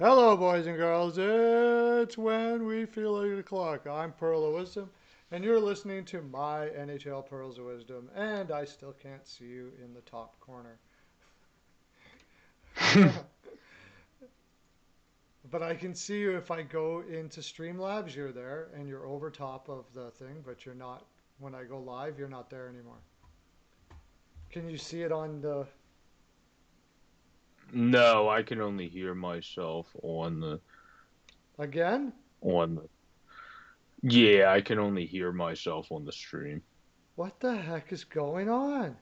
Hello, boys and girls. It's when we feel like o'clock. I'm Pearl of Wisdom, and you're listening to my NHL Pearls of Wisdom. And I still can't see you in the top corner, but I can see you if I go into Streamlabs. You're there, and you're over top of the thing, but you're not. When I go live, you're not there anymore. Can you see it on the No, I can only hear myself again? on the yeah, I can only hear myself on the stream. What the heck is going on?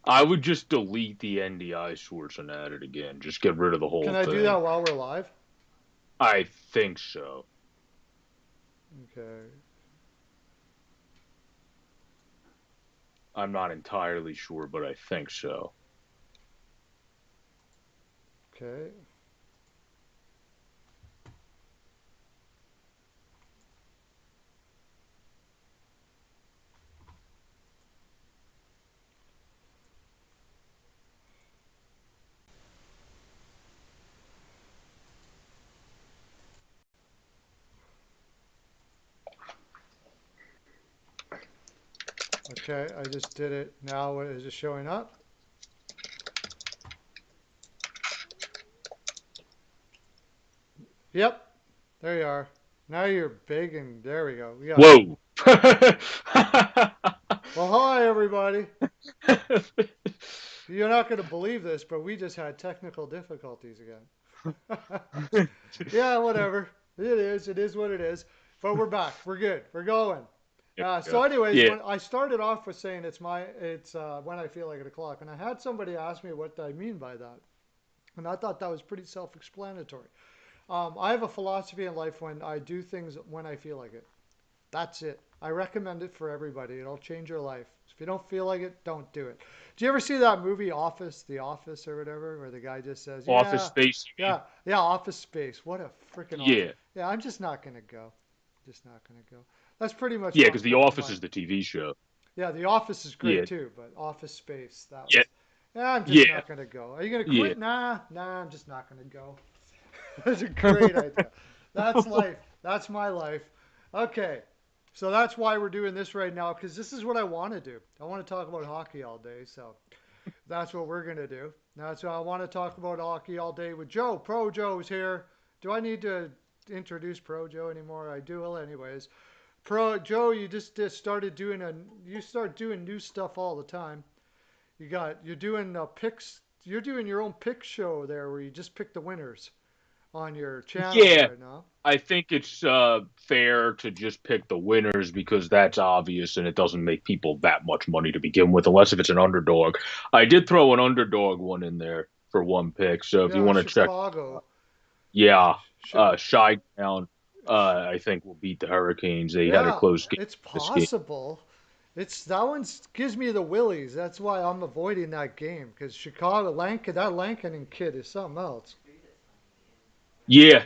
I would just delete the NDI source and add it again. Just get rid of the Can whole I do thing. that while we're live? I think so. Okay. I'm not entirely sure, but I think so. Okay. Okay, I just did it. Now is it showing up? Yep, there you are. Now you're big and there we go. We got it. Whoa. Well, hi everybody. You're not going to believe this, but we just had technical difficulties again. Yeah, whatever. It is. It is what it is. But we're back. We're good. We're going. There we So, go. anyways, Yeah, when I started off with saying it's when I feel like it o'clock, and I had somebody ask me what I mean by that, and I thought that was pretty self-explanatory. I have a philosophy in life when I do things when I feel like it. That's it. I recommend it for everybody. It'll change your life. If you don't feel like it, don't do it. Do you ever see that movie Office, The Office or whatever, where the guy just says, Office "Yeah, Space, you mean? yeah, yeah, Office Space. What a freaking awesome." Yeah. Yeah, I'm just not gonna go. Just not gonna go. That's pretty much Yeah, because The what Office my is the TV show. yeah. The Office is great Yeah. too, but Office Space that Yeah. was. Yeah, I'm just Yeah. not gonna go. Are you gonna Yeah. quit? Nah, I'm just not gonna go. That's a great idea. That's life. That's my life. Okay. So that's why we're doing this right now because this is what I want to do. I want to talk about hockey all day. So that's what we're going to do. That's why I want to talk about hockey all day with Joe. Pro Joe's here. Do I need to introduce Pro Joe anymore? I do. Well, anyways. Pro Joe, you just started doing you start doing new stuff all the time. You're doing picks. You're doing your own pick show there where you just pick the winners on your channel Yeah. right now. I think it's fair to just pick the winners because that's obvious and it doesn't make people that much money to begin with, unless if it's an underdog. I did throw an underdog one in there for one pick, so if you Yeah, want to check, Chicago. yeah, Chi- Shy Town, I think will beat the Hurricanes. They had a yeah, close game it's this game. possible. It's that one gives me the willies. That's why I'm avoiding that game because Chicago Lankin that Lankinen kid is something else. Yeah,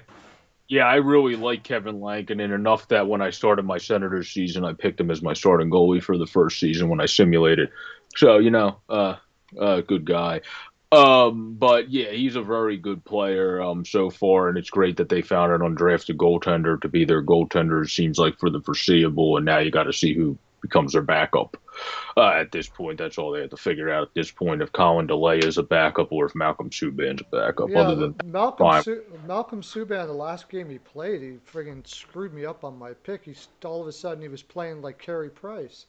yeah, I really like Kevin Lankinen enough that when I started my Senators season, I picked him as my starting goalie for the first season when I simulated. So, good guy. But yeah, he's a very good player so far, and it's great that they found an undrafted goaltender to be their goaltender. It seems like for the foreseeable, and now you got to see who becomes their backup. At this point, that's all they have to figure out at this point if Colin DeLay is a backup or if Malcolm Subban's a backup. Yeah, Other than Malcolm fine. Malcolm Subban, the last game he played, he friggin' screwed me up on my pick. All of a sudden he was playing like Carey Price.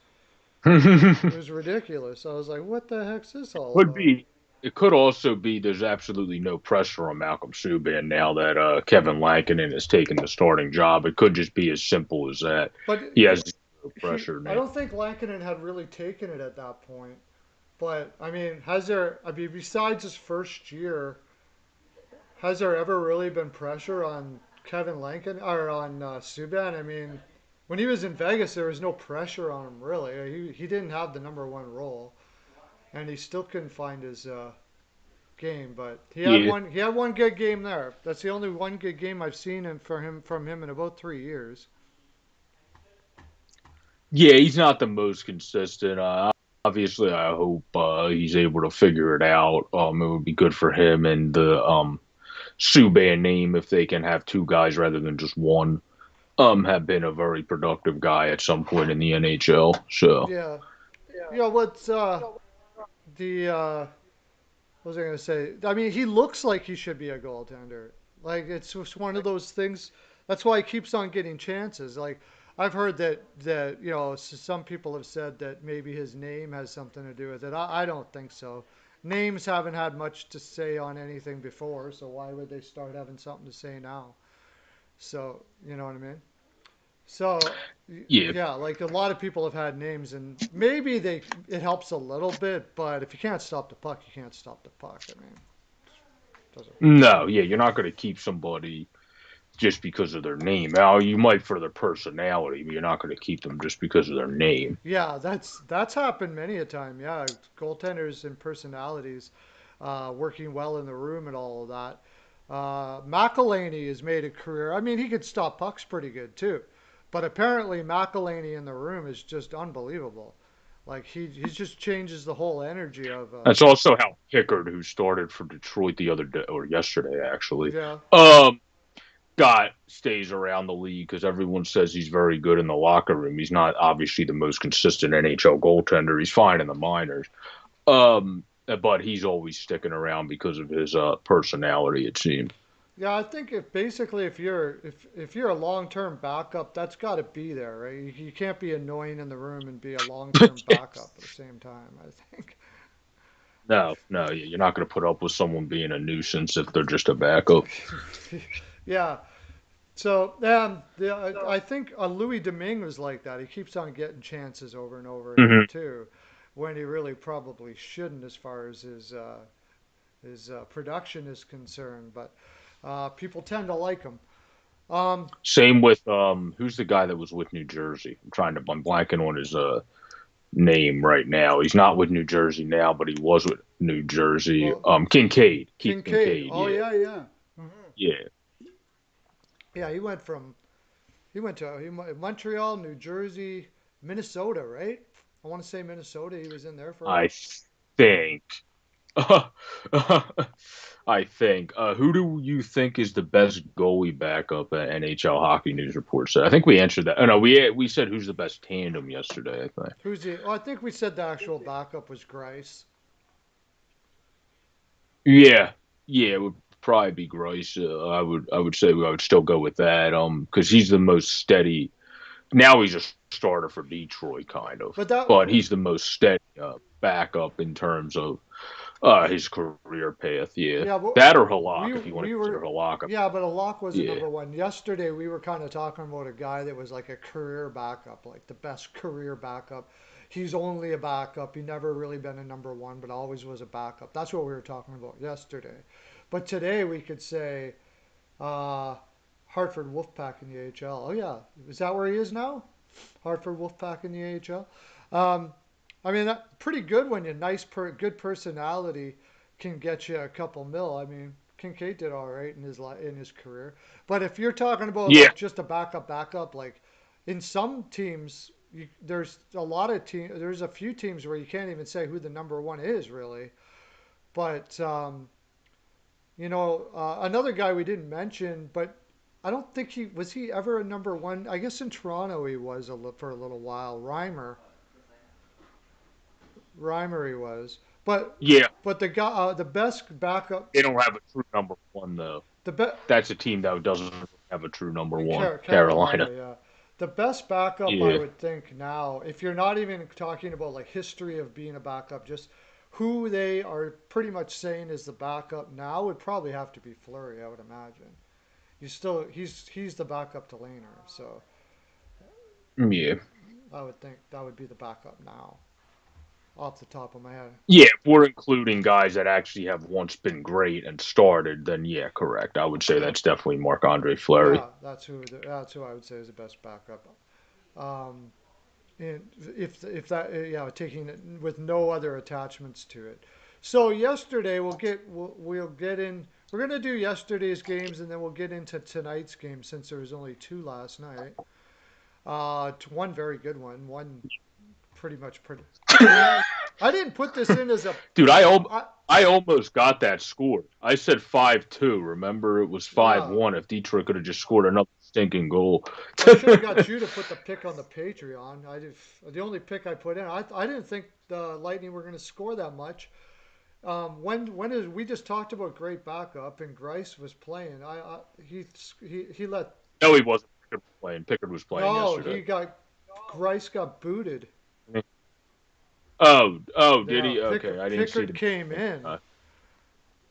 It was ridiculous. I was like, what the heck's this all Could about? be. It could also be there's absolutely no pressure on Malcolm Subban now that Kevin Lankinen has taken the starting job. It could just be as simple as that. But He has no pressure I now. don't think Lankinen had really taken it at that point. But I mean, has there? I mean, besides his first year, has there ever really been pressure on Kevin Lankin or on Subban? I mean, when he was in Vegas, there was no pressure on him really. He didn't have the number one role, and he still couldn't find his game. But Yeah, he had one good game there. That's the only one good game I've seen from him in about 3 years. yeah, he's not the most consistent. Obviously, I hope he's able to figure it out. It would be good for him and the Subban name if they can have two guys rather than just one. Have been a very productive guy at some point in the NHL. So Yeah. Yeah. What's the what was I gonna say? I mean, he looks like he should be a goaltender. Like it's just one of those things. That's why he keeps on getting chances. Like I've heard that some people have said that maybe his name has something to do with it. I don't think so. Names haven't had much to say on anything before, so why would they start having something to say now? So you know what I mean? So yeah, yeah, like a lot of people have had names, and maybe they it helps a little bit, but if you can't stop the puck, you can't stop the puck. I mean, it doesn't. no, yeah, you're not going to keep somebody just because of their name. Now you might for their personality, but you're not going to keep them just because of their name. Yeah, that's happened many a time. Yeah, goaltenders and personalities working well in the room and all of that. McElhaney has made a career. I mean, he could stop pucks pretty good too, but apparently McElhaney in the room is just unbelievable. Like he just changes the whole energy of That's also how Pickard, who started for Detroit the other day or yesterday, actually, yeah. um, got stays around the league because everyone says he's very good in the locker room. He's not obviously the most consistent NHL goaltender. He's fine in the minors, but he's always sticking around because of his personality. It seems. Yeah, I think if you're a long term backup, that's got to be there, right? You can't be annoying in the room and be a long term backup at the same time. I think. No, no, you're not going to put up with someone being a nuisance if they're just a backup. Yeah. So I think Louis Domingue was like that. He keeps on getting chances over and over again Hmm. too, when he really probably shouldn't, as far as his production is concerned. But people tend to like him. Um, Same with who's the guy that was with New Jersey? I'm blanking on his name right now. He's not with New Jersey now, but he was with New Jersey. well, Kincaid, Keith Kincaid. Kincaid. Oh Yeah, yeah, yeah. Hmm. yeah. Yeah, he went to Montreal, New Jersey, Minnesota, right? I want to say Minnesota. He was in there for a I while. think. I think. Who do you think is the best goalie backup at NHL Hockey News Report said? I think we answered that. Oh, no, we said who's the best tandem yesterday. I think. Who's the? Oh, I think we said the actual backup was Grice. Yeah, yeah, it would probably be Grice. I would say I would still go with that. Because he's the most steady. Now he's a starter for Detroit, kind of, But that, but he's the most steady backup in terms of his career path. Yeah, yeah, but that or Halak, if you want to we consider were, Halak. yeah, but Alok was a Yeah, number one. Yesterday we were kind of talking about a guy that was like a career backup, like the best career backup. He's only a backup. He never really been a number one, but always was a backup. That's what we were talking about yesterday. But today we could say uh, Hartford Wolfpack in the AHL. Oh yeah, is that where he is now? Hartford Wolfpack in the AHL. Um, I mean, that pretty good when you good personality can get you a couple mil. I mean, Kincaid did all right in his career. But if you're talking about yeah, like just a backup, like in some teams, there's a lot of team. There's a few teams where you can't even say who the number one is really. But another guy we didn't mention, but I don't think he ever a number one. I guess in Toronto he was for a little while. Reimer he was, yeah. but the best backup, They don't have a true number one though. the be, That's a team that doesn't have a true number one. Carolina, Carolina. yeah, the best backup I Yeah, would think now, if you're not even talking about like history of being a backup, just who they are pretty much saying is the backup now would probably have to be Fleury, I would imagine. He's the backup to Laner, so yeah. I would think that would be the backup now, off the top of my head. Yeah, if we're including guys that actually have once been great and started, then yeah, correct. I would say that's definitely Marc Andre Fleury. Yeah, that's who I would say is the best backup. Um, and if that yeah, taking it with no other attachments to it. So yesterday we'll get in. We're gonna do yesterday's games and then we'll get into tonight's game since there was only two last night. One very good one pretty much pretty. I didn't put this in as a. Dude, I hope. I almost got that score. I said 5-2. Remember, it was five Yeah. one. If Detroit could have just scored another stinking goal. I should have got you to put the pick on the Patreon. The only pick I put in. I didn't think the Lightning were going to score that much. When is we just talked about great backup and Grice was playing. He let No, he wasn't. Pickard was playing. Pickard was playing no yesterday. he got Grice got booted. Oh, did Yeah, he? Okay, I didn't see Pickard the. came in. Uh,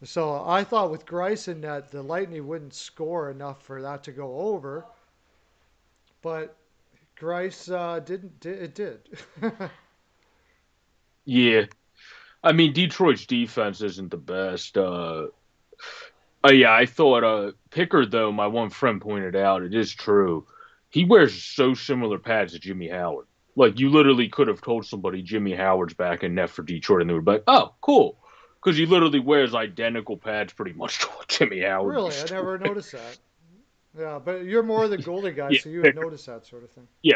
So I thought with Grice in that the Lightning wouldn't score enough for that to go over, but Grice didn't. It did. yeah, I mean Detroit's defense isn't the best. Yeah, I thought Pickard though. My one friend pointed out it is true. He wears so similar pads to Jimmy Howard. Like you literally could have told somebody Jimmy Howard's back in net for Detroit, and they would be like, "Oh, cool," because he literally wears identical pads pretty much to what Jimmy Howard Really, I used to never wear. noticed that. Yeah, but you're more the goalie guy, Yeah, so you would Pickard. notice that sort of thing. Yeah,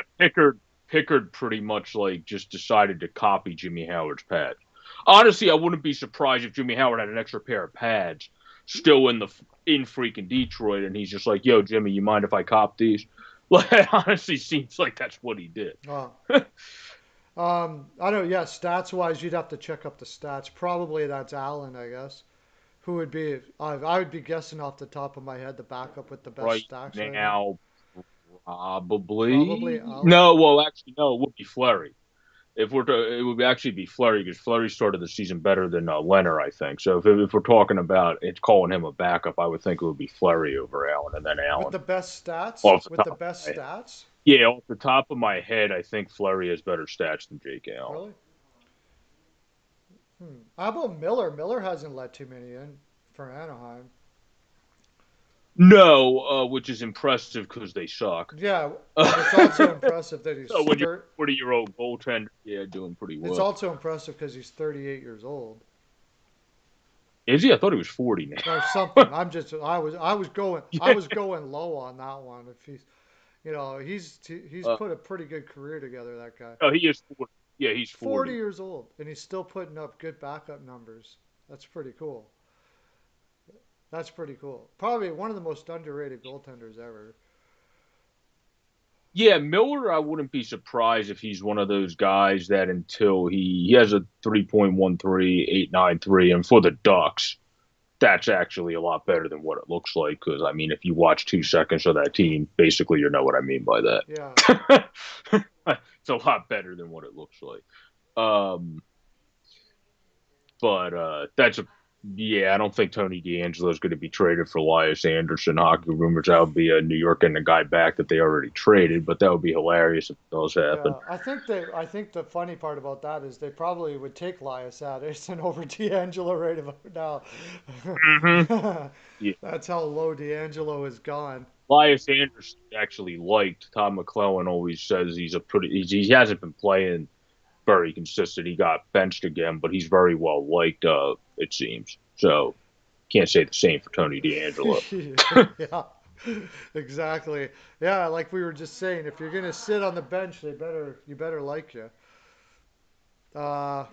Pickard pretty much like just decided to copy Jimmy Howard's pads. Honestly, I wouldn't be surprised if Jimmy Howard had an extra pair of pads still in freaking Detroit, and he's just like, "Yo, Jimmy, you mind if I cop these?" Like, it honestly seems like that's what he did. Oh, I don't. Yeah, stats wise, you'd have to check up the stats. Probably that's Allen, I guess. Who would be? I would be guessing off the top of my head the backup with the best Right stats right now. now, Probably probably Allen. no. Well, actually, no. It would be Fleury. If we're to, it would actually be Fleury because Fleury started the season better than Leonard, I think. So if we're talking about it, calling him a backup, I would think it would be Fleury over Allen, and then With Allen the best stats? off the With top the of best my head. stats? Yeah, off the top of my head, I think Fleury has better stats than Jake Allen. Really? How about Miller? Miller hasn't let too many in for Anaheim. No, which is impressive because they suck. Yeah, but it's also impressive that So when you're a 40-year-old goaltender, yeah, doing pretty It's well. also impressive because he's 38 years old Is he? I thought he was 40 or now. something. I Yeah. was going low on that one. If he's Uh, put a pretty good career together. That guy, oh, he is 40. Yeah, he's 40 40. years old, and he's still putting up good backup numbers. That's pretty cool. That's pretty cool. Probably one of the most underrated goaltenders ever. Yeah, Miller, I wouldn't be surprised if he's one of those guys that until he has a 3.13, 8.93, and for the Ducks, that's actually a lot better than what it looks like. Because, I mean, if you watch 2 seconds of that team, basically you know what I mean by Yeah, that. It's a lot better than what it looks like. Um, but that's a yeah. I don't think Tony DeAngelo is going to be traded for Elias Anderson. Hockey rumors that would be New York and the guy back that they already traded, but that would be hilarious if it does happen. yeah. I think the funny part about that is they probably would take Elias Anderson over D'Angelo right about Mm-hmm. now. Yeah. That's how low D'Angelo has gone. Elias Anderson actually liked. Tom McClellan always says he hasn't been playing very consistent. He got benched again, but he's very well liked. It seems so. Can't say the same for Tony DeAngelo. Yeah, exactly. Yeah, like we were just saying, if you're gonna sit on the bench, you better like you. Uh,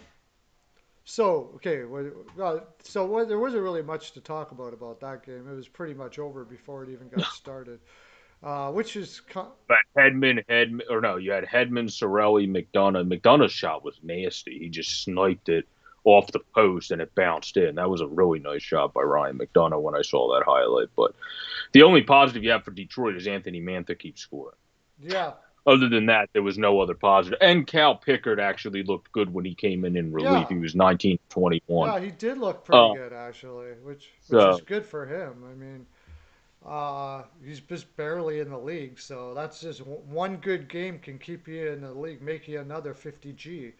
so okay, there wasn't really much to talk about that game. It was pretty much over before it even got started. Which is But or no, you had Hedman, Sorelli, McDonough. McDonough's shot was nasty. He just sniped it off the post and it bounced in. That was a really nice shot by Ryan McDonough when I saw that highlight. But the only positive you have for Detroit is Anthony Mantha keeps scoring. yeah, Other than that, there was no other positive. And Cal Pickard actually looked good when he came in relief. yeah, He was 19-21. yeah. He did look pretty Uh, good actually, which is so good for him. I mean, he's just barely in the league, so that's just one good game can keep you in the league, make you another 50G.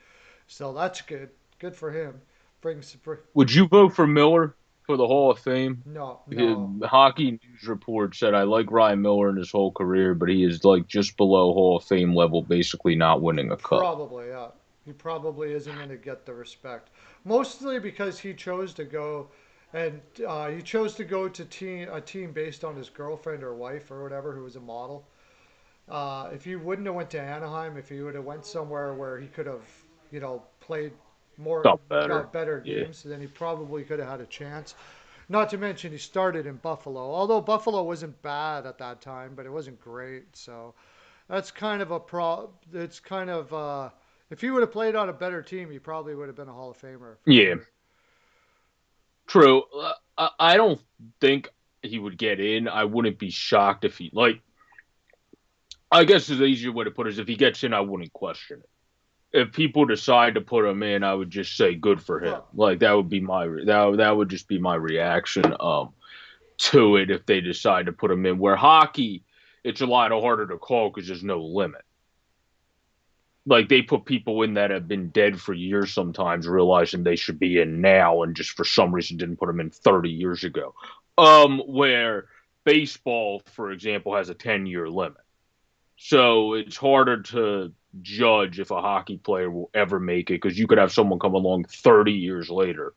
So that's good. Good for him. Brings would you vote for Miller for the Hall of Fame? no, no, Hockey News Report said I like Ryan Miller in his whole career, but he is like just below Hall of Fame level, basically not winning a cup. probably yeah. He probably isn't going to get the respect, mostly because he chose to go to a team based on his girlfriend or wife or whatever who was a model. If he wouldn't have went to Anaheim, if he would have went somewhere where he could have, played more Something better. got better Yeah. games, then he probably could have had a chance. Not to mention he started in Buffalo, although Buffalo wasn't bad at that time, but it wasn't great. So that's kind of a pro. It's kind of if he would have played on a better team, he probably would have been a Hall of Famer for Yeah. sure. True. I don't think he would get in. I wouldn't be shocked if he like. I guess the easier way to put it is if he gets in, I wouldn't question it. If people decide to put him in, I would just say good for him. Well, Like that would be that would just be my reaction to it if they decide to put him in. Where hockey, it's a lot harder to call because there's no limit. Like they put people in that have been dead for years sometimes, realizing they should be in now, and just for some reason didn't put them in 30 years ago. Where baseball, for example, has a 10-year limit, so it's harder to judge if a hockey player will ever make it because you could have someone come along 30 years later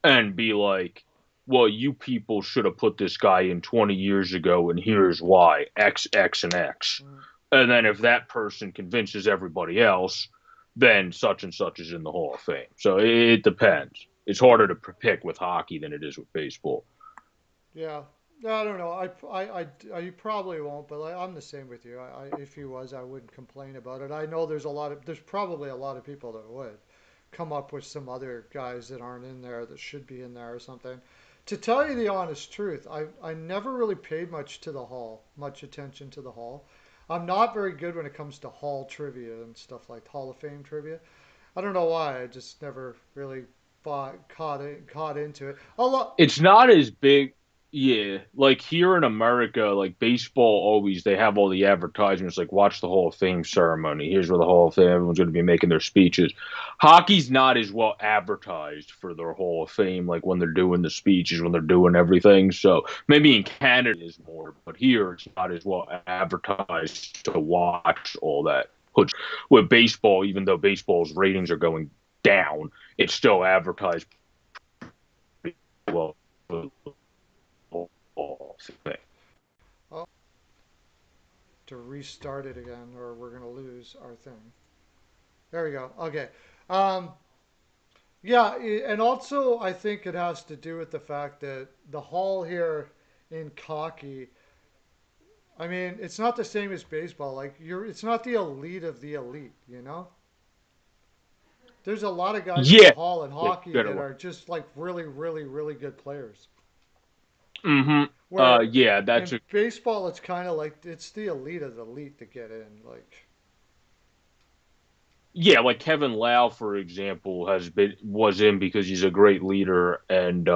and be like, well, you people should have put this guy in 20 years ago, and here's why X, X, and X. mm, And then if that person convinces everybody else, then such and such is in the Hall of Fame. So it depends. It's harder to pick with hockey than it is with baseball. yeah. I don't know. You probably won't, but I'm the same with you. If he was, I wouldn't complain about it. I know there's probably a lot of people that would come up with some other guys that aren't in there that should be in there or something. To tell you the honest truth, I never really paid much attention to the Hall. I'm not very good when it comes to Hall trivia and stuff like Hall of Fame trivia. I don't know why. I just never really caught into it. A lot. It's not as big. Yeah, like here in America, like baseball always they have all the advertisements like watch the Hall of Fame ceremony. Here's where the Hall of Fame everyone's going to be making their speeches. Hockey's not as well advertised for their Hall of Fame like when they're doing the speeches, when they're doing everything. So maybe in Canada is more, but here it's not as well advertised to watch all that. Which with baseball, even though baseball's ratings are going down, it's still advertised well thing. Oh, to restart it again, or we're gonna lose our thing. There we go. Okay. Um, yeah, and also I think it has to do with the fact that the hall here in hockey. I mean, it's not the same as baseball. Like it's not the elite of the elite. You know, there's a lot of guys in the Yeah, hall in yeah, hockey good. that are just like really, really, really good players. Mm-hmm. Where Yeah, that's in a baseball, it's kind of like it's the elite of the elite to get in. Like, yeah, like Kevin Lau, for example, has been was in because he's a great leader and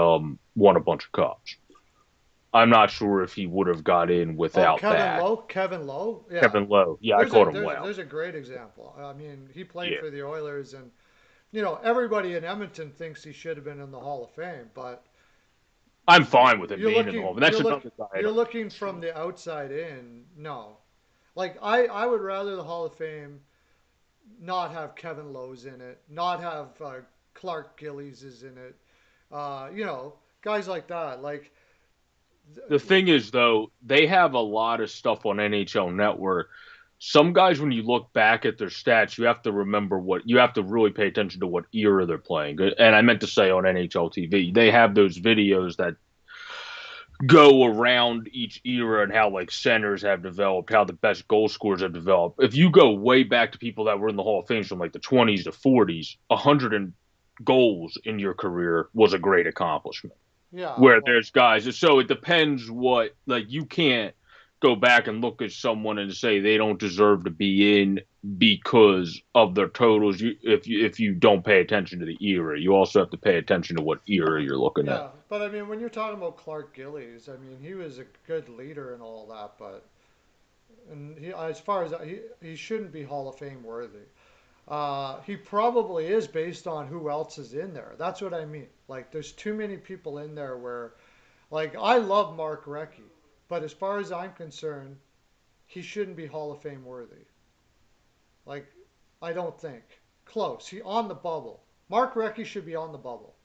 won a bunch of cups. I'm not sure if he would have got in oh, without that. Kevin Lowe, yeah. Kevin Lowe, yeah, I called him Lau. There's a great example. I mean, he played Yeah, for the Oilers, and everybody in Edmonton thinks he should have been in the Hall of Fame, but I'm fine with him you're being in the looking Hall, but that's another guy I you're don't looking from see. the outside in. No, like I would rather the Hall of Fame not have Kevin Lowe's in it, not have Clark Gillies is in it. Guys like that. Like, The thing is, though, they have a lot of stuff on NHL Network. Some guys, when you look back at their stats, you have to remember what you have to really pay attention to what era they're playing. And I meant to say on NHL TV, they have those videos that go around each era and how like centers have developed, how the best goal scorers have developed. If you go way back to people that were in the Hall of Fame from like the 20s to 40s, 100 goals in your career was a great accomplishment yeah, where well, there's guys. So it depends what like you can't go back and look at someone and say they don't deserve to be in because of their totals. If you don't pay attention to the era, you also have to pay attention to what era you're looking at. yeah. But I mean, when you're talking about Clark Gillies, I mean, he was a good leader and all that, but as far as he shouldn't be Hall of Fame worthy. He probably is based on who else is in there. That's what I mean. Like, there's too many people in there where, like, I love Mark Recchi, but as far as I'm concerned, he shouldn't be Hall of Fame worthy. Like, I don't think. Close. He on the bubble. Mark Recchi should be on the bubble.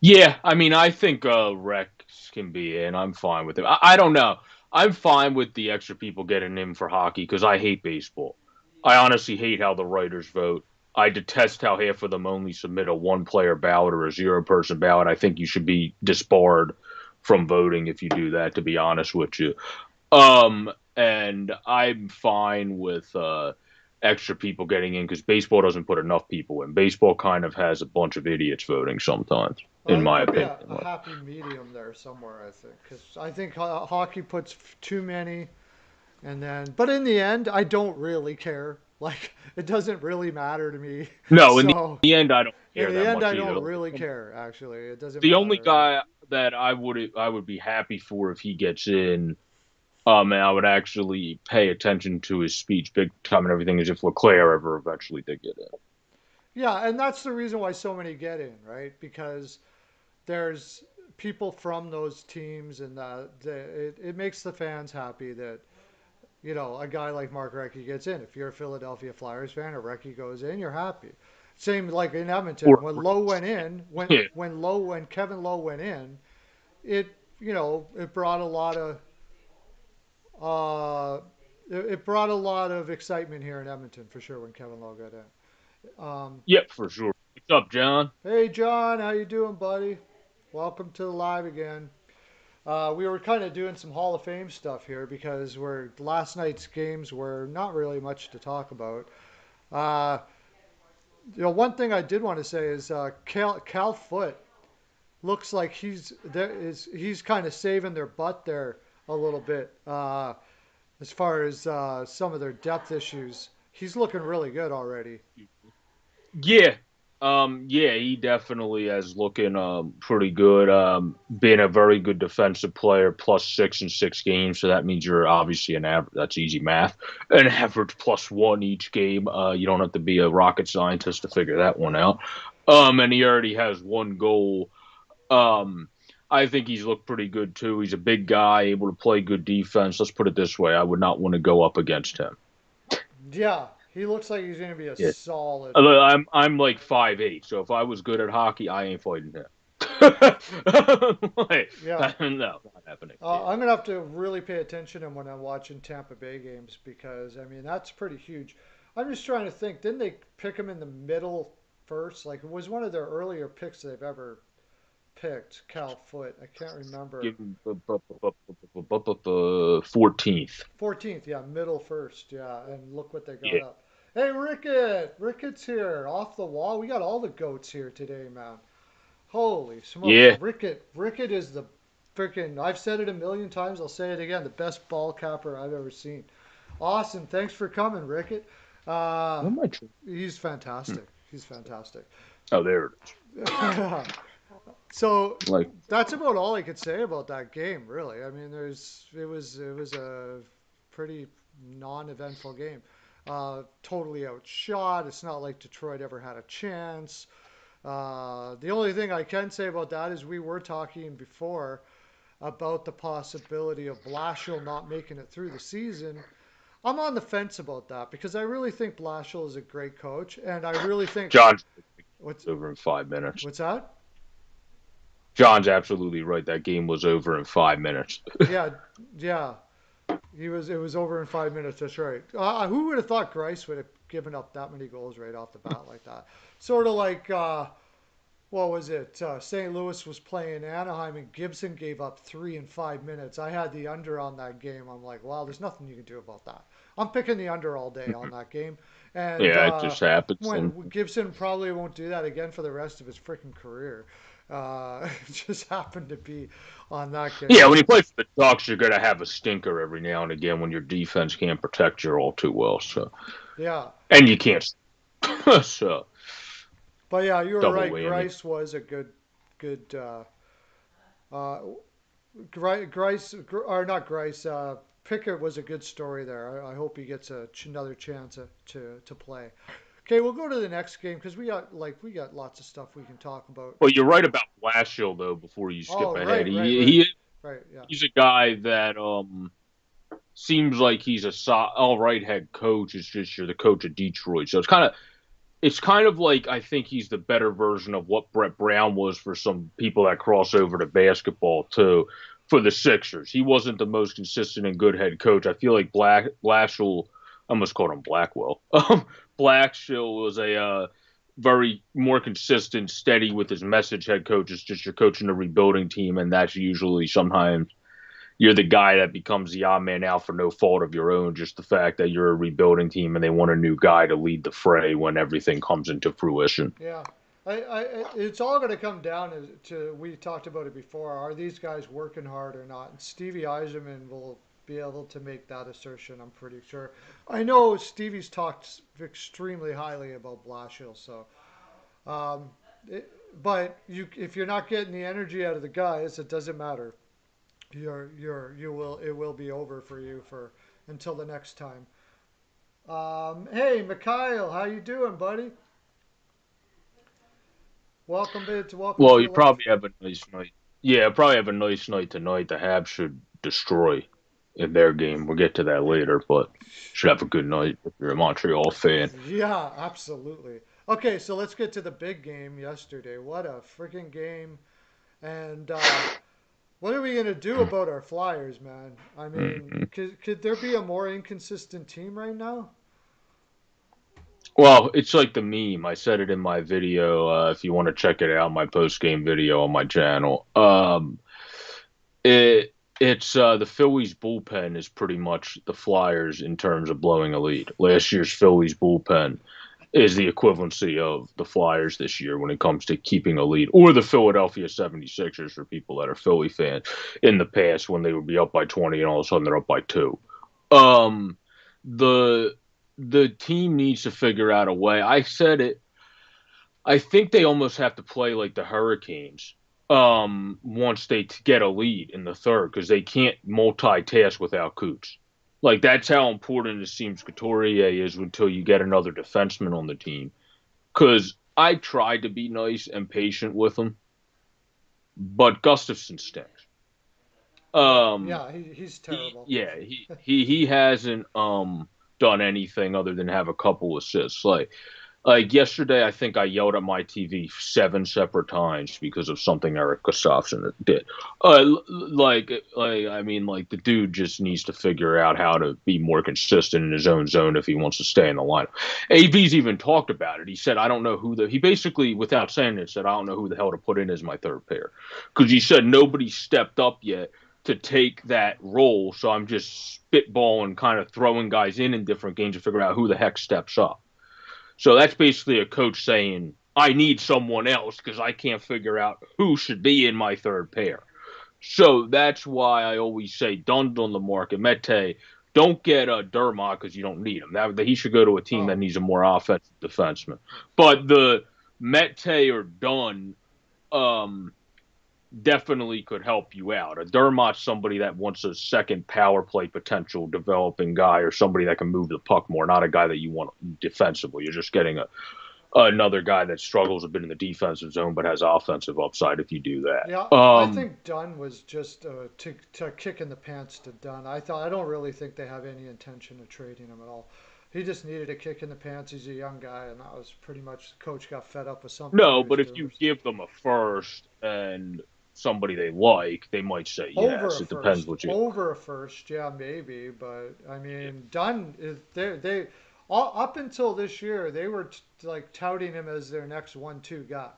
Yeah, I mean, I think Rex can be in. I'm fine with it. I don't know. I'm fine with the extra people getting in for hockey because I hate baseball. I honestly hate how the writers vote. I detest how half of them only submit a one-player ballot or a zero-person ballot. I think you should be disbarred from voting if you do that, to be honest with you. And I'm fine with extra people getting in because baseball doesn't put enough people in. Baseball kind of has a bunch of idiots voting sometimes, Well, in there my could be opinion. a happy medium there somewhere, I think, because I think hockey puts too many, and then, but in the end, I don't really care. Like, it doesn't really matter to me. No, in So, the end, I don't in care the that end, much I either. don't really care. Actually, it doesn't The only matter. guy that I would be happy for if he gets in, and I would actually pay attention to his speech big time and everything, is if Leclerc ever eventually did get in. Yeah, and that's the reason why so many get in, right? Because there's people from those teams, and it makes the fans happy that a guy like Mark Recchi gets in. If you're a Philadelphia Flyers fan, or Recchi goes in, you're happy. Same like in Edmonton Or when Lowe went in, yeah, when Kevin Lowe went in, it it brought a lot of uh, it brought a lot of excitement here in Edmonton for sure when Kevin Lowe got in. yep, for sure. What's up, John? Hey John, how you doing, buddy? Welcome to the live again. We were kind of doing some Hall of Fame stuff here because last night's games were not really much to talk about. Uh, one thing I did want to say is Cal Foote looks like he's kind of saving their butt there a little bit as far as some of their depth issues. He's looking really good already. Yeah. Yeah, he definitely has looking pretty good. Being a very good defensive player, +6 in 6 games, so that means you're obviously an average. That's easy math. An average +1 each game. You don't have to be a rocket scientist to figure that one out. And he already has 1 goal. Um, I think he's looked pretty good too. He's a big guy, able to play good defense. Let's put it this way: I would not want to go up against him. Yeah, he looks like he's going to be a Yeah. solid. I'm like 5'8", so if I was good at hockey, I ain't fighting him. Like, Yeah, no, not happening. I'm gonna have to really pay attention when I'm watching Tampa Bay games because I mean that's pretty huge. I'm just trying to think. Didn't they pick him in the middle first? Like it was one of their earlier picks they've ever picked. Cal Foote. I can't remember. Give him 14th. 14th, yeah, middle first, yeah. And look what they got Yeah, up. Hey, Rickett! Ricketts here, off the wall. We got all the goats here today, man. Holy smokes, yeah. Rickett is the freaking. I've said it a million times. I'll say it again. The best ball capper I've ever seen. Awesome. Thanks for coming, Rickett. Uh, What am I trying? he's fantastic. He's fantastic. Oh, there it is. So Like, that's about all I could say about that game, really. I mean, it was a pretty non-eventful game. Totally outshot. It's not like Detroit ever had a chance. The only thing I can say about that is we were talking before about the possibility of Blashill not making it through the season. I'm on the fence about that because I really think Blashill is a great coach, and I really think John's what's over in 5 minutes. what's that? John's absolutely right. That game was over in 5 minutes. Yeah, yeah. It was over in 5 minutes. That's right. Who would have thought Grice would have given up that many goals right off the bat like that? Sort of like what was it? St. Louis was playing Anaheim and Gibson gave up 3 in 5 minutes. I had the under on that game. I'm like, wow, there's nothing you can do about that. I'm picking the under all day on that game. And Yeah, it just happens. when And Gibson probably won't do that again for the rest of his freaking career. It just happened to be on that game. yeah, when you play for the Ducks, you're going to have a stinker every now and again when your defense can't protect you all too well. So, Yeah. and you can't. So, But yeah, you were double right. whammy. Grice was a good. Uh, Grice, or not Grice. Pickett was a good story there. I hope he gets another chance to play. Okay, we'll go to the next game because we got lots of stuff we can talk about. Well, you're right about Blashill though. Before you skip Oh, ahead, right, right, right, right. Yeah, he's a guy that seems like he's all right head coach. It's just you're the coach of Detroit, so it's kind of like I think he's the better version of what Brett Brown was for some people that cross over to basketball too. For the Sixers, he wasn't the most consistent and good head coach. I feel like Blashill I almost called him Blackwell. Blackshill was a very more consistent, steady with his message. Head coach is just you're coaching a rebuilding team, and that's usually sometimes you're the guy that becomes the odd man out for no fault of your own. Just the fact that you're a rebuilding team and they want a new guy to lead the fray when everything comes into fruition. Yeah. It's all going to come down to, we talked about it before, are these guys working hard or not? And Stevie Eiserman will be able to make that assertion, I'm pretty sure. I know Stevie's talked extremely highly about Blashill, so. Um, it, but if you're not getting the energy out of the guys, it doesn't matter. It will be over for you for until the next time. Hey, Mikhail, how you doing, buddy? Welcome to Well, the you life. probably have a nice night. Yeah, probably have a nice night tonight. The Habs should destroy in their game. We'll get to that later, but should have a good night if you're a Montreal fan. Yeah, absolutely. Okay, so let's get to the big game yesterday. What a freaking game! And what are we gonna do about our Flyers, man? I mean, Mhm. could there be a more inconsistent team right now? Well, it's like the meme. I said it in my video. If you want to check it out, my post game video on my channel. It's the Phillies bullpen is pretty much the Flyers in terms of blowing a lead. Last year's Phillies bullpen is the equivalency of the Flyers this year when it comes to keeping a lead, or the Philadelphia 76ers for people that are Philly fans in the past when they would be up by 20 and all of a sudden they're up by 2. Um, the the team needs to figure out a way. I said it. I think they almost have to play like the Hurricanes once they get a lead in the third because they can't multitask without Coots. Like that's how important it seems Couturier is until you get another defenseman on the team. Because I tried to be nice and patient with him, but Gustafson stinks. Yeah, Um, yeah, he's terrible. yeah, he hasn't done anything other than have a couple assists. Like yesterday, I think I yelled at my TV 7 separate times because of something Eric Gustafsson did. I mean, like the dude just needs to figure out how to be more consistent in his own zone if he wants to stay in the lineup. AV's even talked about it. He said, "I don't know who the." He basically, without saying it, said, "I don't know who the hell to put in as my third pair," because he said nobody stepped up yet to take that role. So I'm just spitballing, kind of throwing guys in different games to figure out who the heck steps up. So that's basically a coach saying, I need someone else because I can't figure out who should be in my third pair. So that's why I always say Dund on the market. Mete, don't get a Dermot because you don't need him. He should go to a team that Oh, needs a more offensive defenseman. But the Mete or Dunn um, definitely could help you out. A Dermot's somebody that wants a second power play potential developing guy or somebody that can move the puck more, not a guy that you want defensively. You're just getting another guy that struggles a bit in the defensive zone but has offensive upside if you do yeah, that. I think Dunn was just to kick in the pants to Dunn. I don't really think they have any intention of trading him at all. He just needed a kick in the pants. He's a young guy, and that was pretty much the coach got fed up with something he No, was but if doing. you give them a first and somebody they like, they might say Over yes. a It depends first, what you. over a first, yeah, maybe. But I Yeah. mean, Dunn is they all, up until this year they were like touting him as their next one-two guy.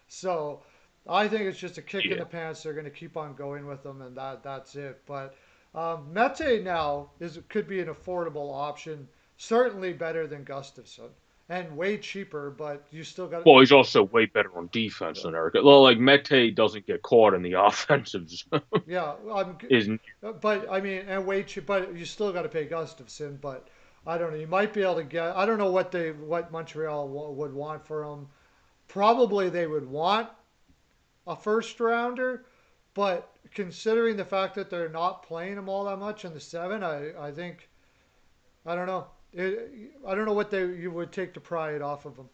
So I think it's just a kick in Yeah. the pants. They're going to keep on going with him, and that's it. But Mete now is could be an affordable option, certainly better than Gustafson, and way cheaper. But you still got Well, he's also way better on defense than Eric. Well, like Mete doesn't get caught in the offensive zone. yeah. Is But I mean, and way cheap. But you still got to pay Gustafson. But I don't know. You might be able to get. I don't know what Montreal would want for him. Probably they would want a first rounder. But considering the fact that they're not playing him all that much in the seven, I think I don't know. I don't know what they you would take to pry it off of him.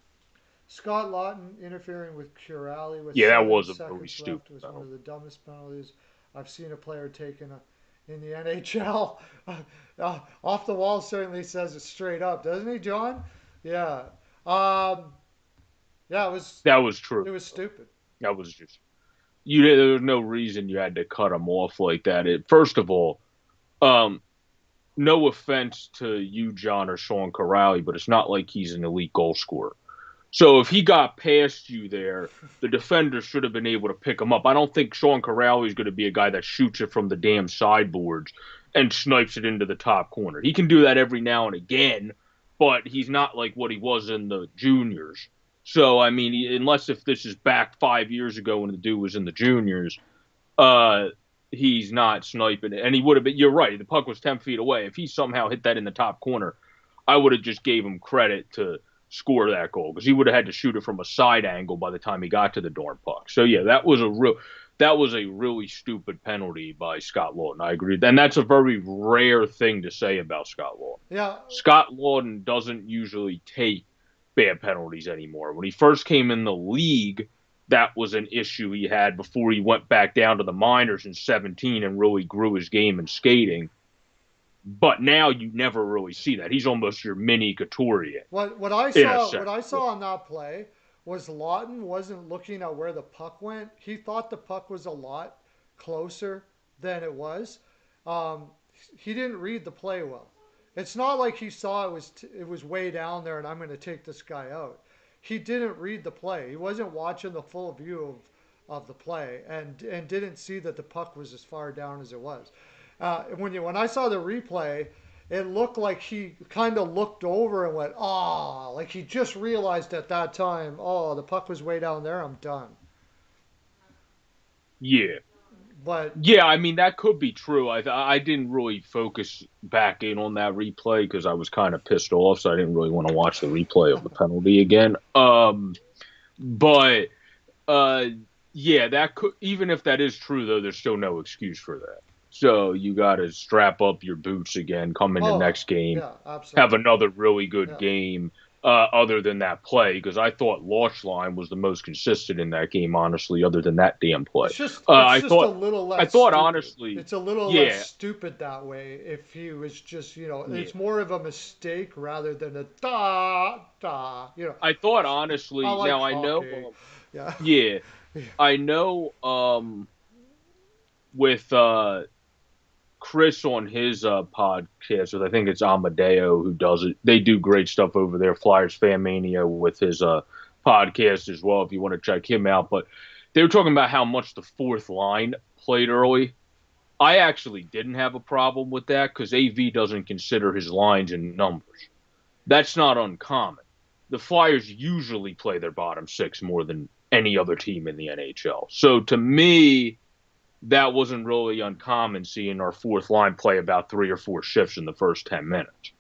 Scott Lawton interfering with Curali with yeah, that seven was a really seconds stupid left was one penalty. of the dumbest penalties I've seen a player take in the NHL. Off the wall certainly says it straight up, doesn't he, John? Yeah. Um, yeah, That was true. it was stupid. That was just you. There was no reason you had to cut him off like that. First of all, um, no offense to you, John, or Sean Corrali, but it's not like he's an elite goal scorer. So if he got past you there, the defender should have been able to pick him up. I don't think Sean Corrali is going to be a guy that shoots it from the damn sideboards and snipes it into the top corner. He can do that every now and again, but he's not like what he was in the juniors. So I mean, unless if this is back 5 years ago when the dude was in the juniors, uh, he's not sniping it. And he would have been. You're right. The puck was 10 feet away. If he somehow hit that in the top corner, I would have just gave him credit to score that goal because he would have had to shoot it from a side angle by the time he got to the darn puck. So yeah, that was a really stupid penalty by Scott Lawton. I agree, and that's a very rare thing to say about Scott Lawton. Yeah. Scott Lawton doesn't usually take bad penalties anymore. When he first came in the league, that was an issue he had before he went back down to the minors in 17 and really grew his game in skating. But now you never really see that. He's almost your mini Couturier. What I saw on that play was Lawton wasn't looking at where the puck went. He thought the puck was a lot closer than it was. Um, he didn't read the play well. It's not like he saw it was way down there and I'm going to take this guy out. He didn't read the play. He wasn't watching the full view of the play and didn't see that the puck was as far down as it was. When I saw the replay, it looked like he kind of looked over and went, "Ah!" Like he just realized at that time, "Oh, the puck was way down there. I'm done." Yeah. But Yeah, I mean that could be true. I didn't really focus back in on that replay because I was kind of pissed off, so I didn't really want to watch the replay of the penalty again. But uh, yeah, that could even if that is true though, there's still no excuse for that. So you got to strap up your boots again, come in the oh, next game, yeah, have absolutely. another really good Yeah. game. Other than that play, because I thought Line was the most consistent in that game, honestly. Other than that damn play, It's just a little I less thought stupid. honestly, It's a little less yeah, stupid that way if he was just, yeah. it's more of a mistake rather than a da da. I thought I honestly. like Now I know, hockey. Yeah. yeah, I know. With Chris on his podcast, with I think it's Amadeo who does it. They do great stuff over there. Flyers Fan Mania with his podcast as well. If you want to check him out, but they were talking about how much the fourth line played early. I actually didn't have a problem with that because AV doesn't consider his lines in numbers. That's not uncommon. The Flyers usually play their bottom six more than any other team in the NHL. So to me, that wasn't really uncommon seeing our fourth line play about 3 or 4 shifts in the first 10 minutes.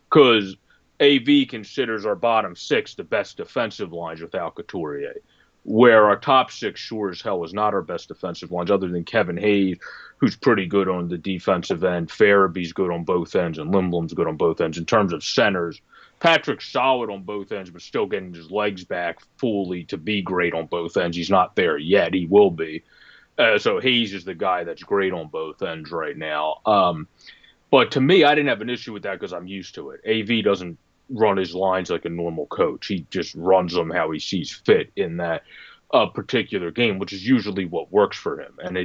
Because AV considers our bottom six the best defensive lines without Couturier, where our top six sure as hell is not our best defensive lines, other than Kevin Hayes, who's pretty good on the defensive end. Farabee's good on both ends, and Lindblom's good on both ends. In terms of centers, Patrick's solid on both ends, but still getting his legs back fully to be great on both ends. He's not there yet. He will be. So Hayes is the guy that's great on both ends right now. But to me, I didn't have an issue with that because I'm used to it. AV doesn't run his lines like a normal coach. He just runs them how he sees fit in that particular game, which is usually what works for him. And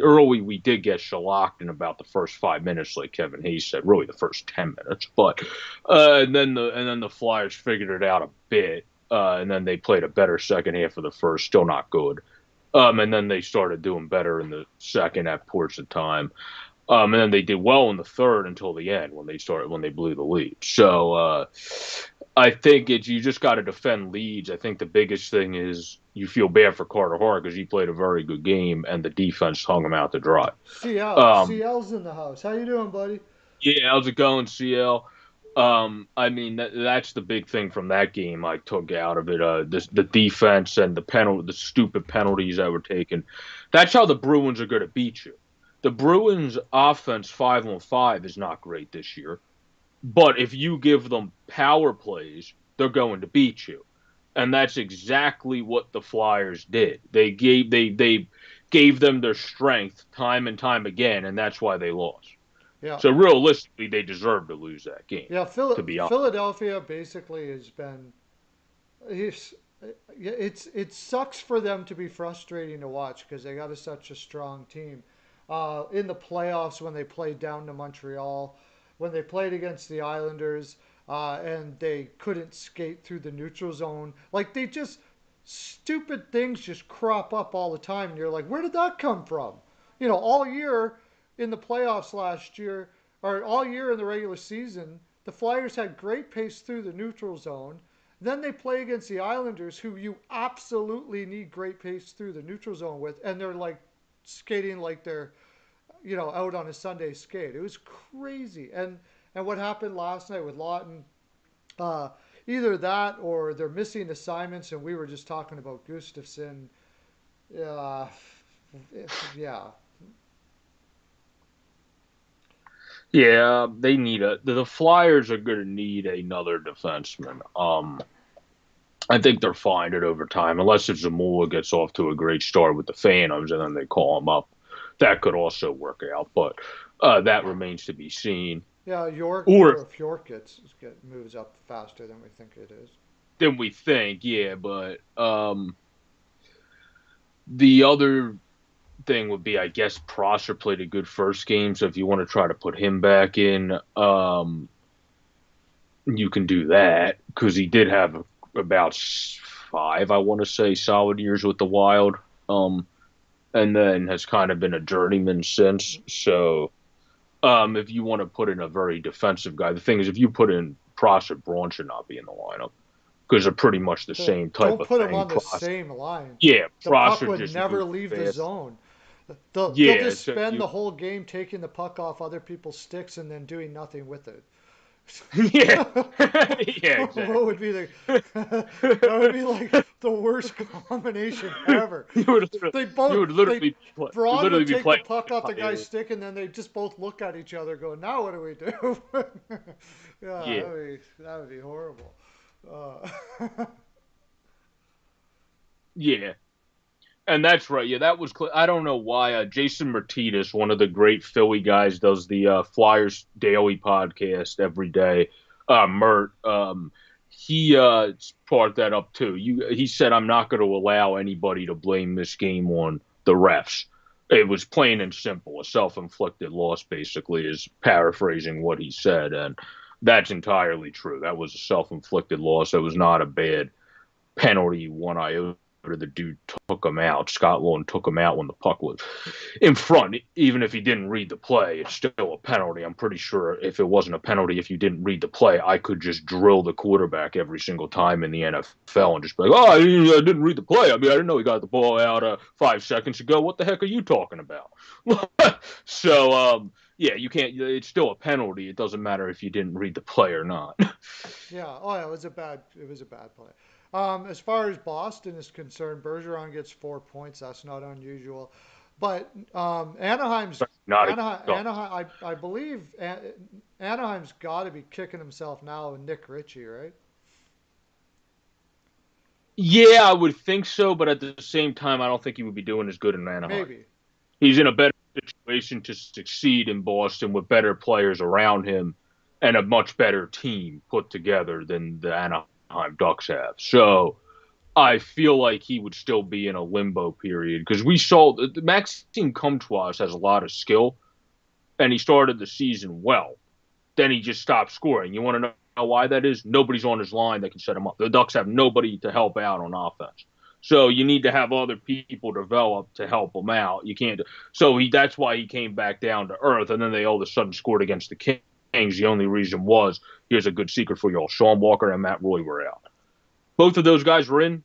early we did get shellacked in about the first 5 minutes, like Kevin Hayes said, really the first 10 minutes. But and then the Flyers figured it out a bit, and then they played a better second half of the first, still not good. And then they started doing better in the second at ports of time. And then they did well in the third until the end when they blew the lead. So I think you just got to defend leads. I think the biggest thing is you feel bad for Carter Hart because he played a very good game and the defense hung him out to dry. Um, CL's in the house. How you doing, buddy? yeah, how's it going, CL? I mean that's the big thing from that game I took out of it. The defense and the stupid penalties that were taken. That's how the Bruins are going to beat you. The Bruins' offense 5-on-5 is not great this year, but if you give them power plays, they're going to beat you, and that's exactly what the Flyers did. They gave them their strength time and time again, and that's why they lost. Yeah. So realistically, they deserve to lose that game. Yeah, To be honest, Philadelphia basically has been. It's, it sucks for them to be frustrating to watch because they got such a strong team. In the playoffs when they played down to Montreal, when they played against the Islanders and they couldn't skate through the neutral zone. Like they just stupid things just crop up all the time, and you're like, where did that come from? All year in the playoffs last year, or all year in the regular season, the Flyers had great pace through the neutral zone. Then they play against the Islanders, who you absolutely need great pace through the neutral zone with, and they're like skating like they're out on a Sunday skate. It was crazy. And what happened last night with Lawton, uh, either that or they're missing assignments, and we were just talking about Gustafson. Uh, yeah, Yeah, they need the Flyers are going to need another defenseman. I think they're fine at overtime, unless if Zamula gets off to a great start with the Phantoms and then they call him up. That could also work out, but that remains to be seen. yeah. York, Or or if York moves up faster than we think it is. than we think, yeah. But the other thing would be, I guess, Prosser played a good first game, so if you want to try to put him back in, you can do that because he did have about five, I want to say, solid years with the Wild, and then has kind of been a journeyman since. So, if you want to put in a very defensive guy, the thing is, if you put in Prosser, Braun should not be in the lineup because they're pretty much the same type Don't of put them thing. on the Prosser, same line. yeah, The puck Prosser would just never moves leave the fast. zone. They'll Yeah, just so spend you, the whole game taking the puck off other people's sticks and then doing nothing with it. yeah, yeah, What exactly. would be the that would be like the worst combination ever. you would They you both would they you'd Braun literally would be take the playing. puck off the guy's stick and then they just both look at each other, go, "Now what do we do?" Yeah, Yeah, that would be horrible. Uh, yeah, and that's right. Yeah, that was. I don't know why. Jason Martinez, one of the great Philly guys, does the Flyers Daily podcast every day. Mert, he brought that up too. He said, "I'm not going to allow anybody to blame this game on the refs." It was plain and simple, a self-inflicted loss. Basically, is paraphrasing what he said, and that's entirely true. That was a self-inflicted loss. It was not a bad penalty one iota. The dude took him out. Scott Long took him out when the puck was in front. Even if he didn't read the play, it's still a penalty. I'm pretty sure if it wasn't a penalty, if you didn't read the play, I could just drill the quarterback every single time in the NFL and just be like, oh, I didn't read the play. I mean, I didn't know he got the ball out 5 seconds ago. What the heck are you talking about? So, yeah, you can't. It's still a penalty. It doesn't matter if you didn't read the play or not. yeah, oh yeah, it was a bad play. As far as Boston is concerned, Bergeron gets 4 points. That's not unusual. But Not Anaheim, I believe Anaheim's got to be kicking himself now with Nick Ritchie, right? Yeah, I would think so, but at the same time, I don't think he would be doing as good in Anaheim. Maybe. He's in a better situation to succeed in Boston with better players around him and a much better team put together than the Anaheim Ducks have. So I feel like he would still be in a limbo period because we saw Maxime Comtois has a lot of skill and he started the season well. Then he just stopped scoring. You want to know why that is? Nobody's on his line that can set him up. The Ducks have nobody to help out on offense. So you need to have other people develop to help him out. You can't. So that's why he came back down to earth, and then they all of a sudden scored against the Kings. The only reason was, here's a good secret for y'all: Sean Walker and Matt Roy were out. Both of those guys were in.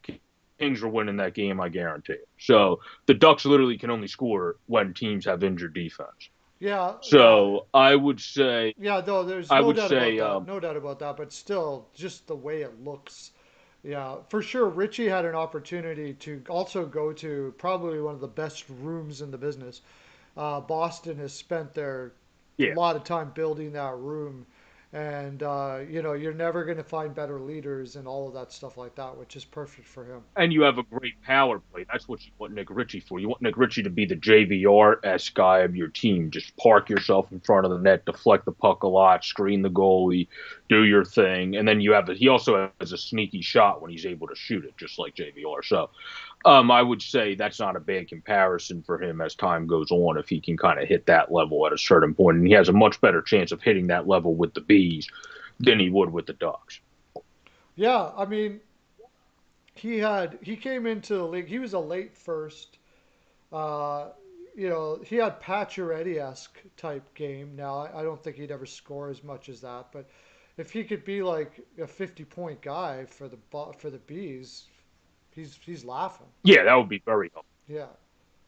Kings were winning that game, I guarantee it. So the Ducks literally can only score when teams have injured defense. Yeah, yeah, So I would say, yeah. Though there's I no would doubt about say, that. No doubt about that. But still, just the way it looks. Yeah, for sure. Richie had an opportunity to also go to probably one of the best rooms in the business. Boston has spent their a yeah, lot of time building that room, and you're never going to find better leaders and all of that stuff like that, which is perfect for him. and you have a great power play. That's what you want Nick Ritchie for. You want Nick Ritchie to be the JVR-esque guy of your team. Just park yourself in front of the net, deflect the puck a lot, screen the goalie, do your thing, and then he also has a sneaky shot when he's able to shoot it, just like JVR. So I would say that's not a bad comparison for him as time goes on if he can kind of hit that level at a certain point, and he has a much better chance of hitting that level with the bees than he would with the ducks. Yeah, I mean, he came into the league. He was a late first. Uh, he had Pacioretty-esque type game. Now, I don't think he'd ever score as much as that, but if he could be like a 50-point guy for the bees, he's laughing. Yeah, that would be very helpful. Yeah.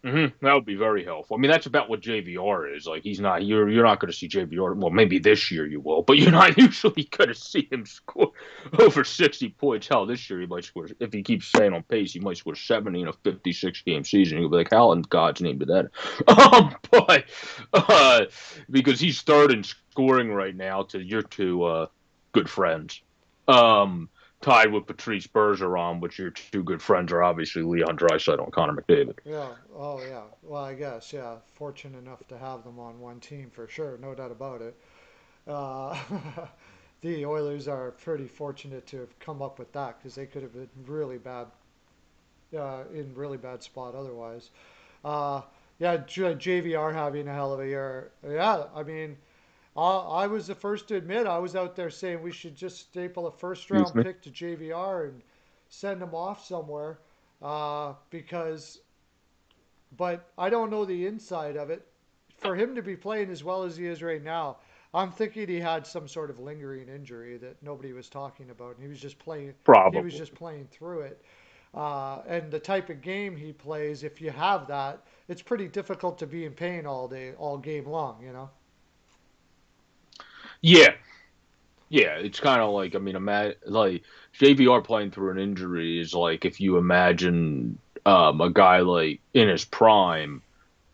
That would be very helpful. I mean, that's about what JVR is. Like, he's not. You're not going to see JVR. Well, maybe this year you will, but you're not usually going to see him score over 60 points. Hell, this year he might score. If he keeps staying on pace, he might score 70 in a 56 game season. You'll be like, how in God's name did that? But because he's third in scoring right now to your two good friends. Tied with Patrice Bergeron, which your two good friends are obviously Leon Draisaitl and Connor McDavid. Yeah. Oh, yeah. Well, I guess, yeah. Fortunate enough to have them on one team for sure. No doubt about it. Uh, the Oilers are pretty fortunate to have come up with that because they could have been really bad, in really bad spot otherwise. Uh, yeah, JVR having a hell of a year. Yeah, I mean, I was the first to admit I was out there saying we should just staple a first Excuse round me. pick to JVR and send him off somewhere because but I don't know the inside of it. For him to be playing as well as he is right now, I'm thinking he had some sort of lingering injury that nobody was talking about, and he was just playing. He was Probably. just playing through it. And the type of game he plays, if you have that, it's pretty difficult to be in pain all day, all game long. You know. Yeah, yeah. It's kind of like, I mean, like JVR playing through an injury is like if you imagine a guy like in his prime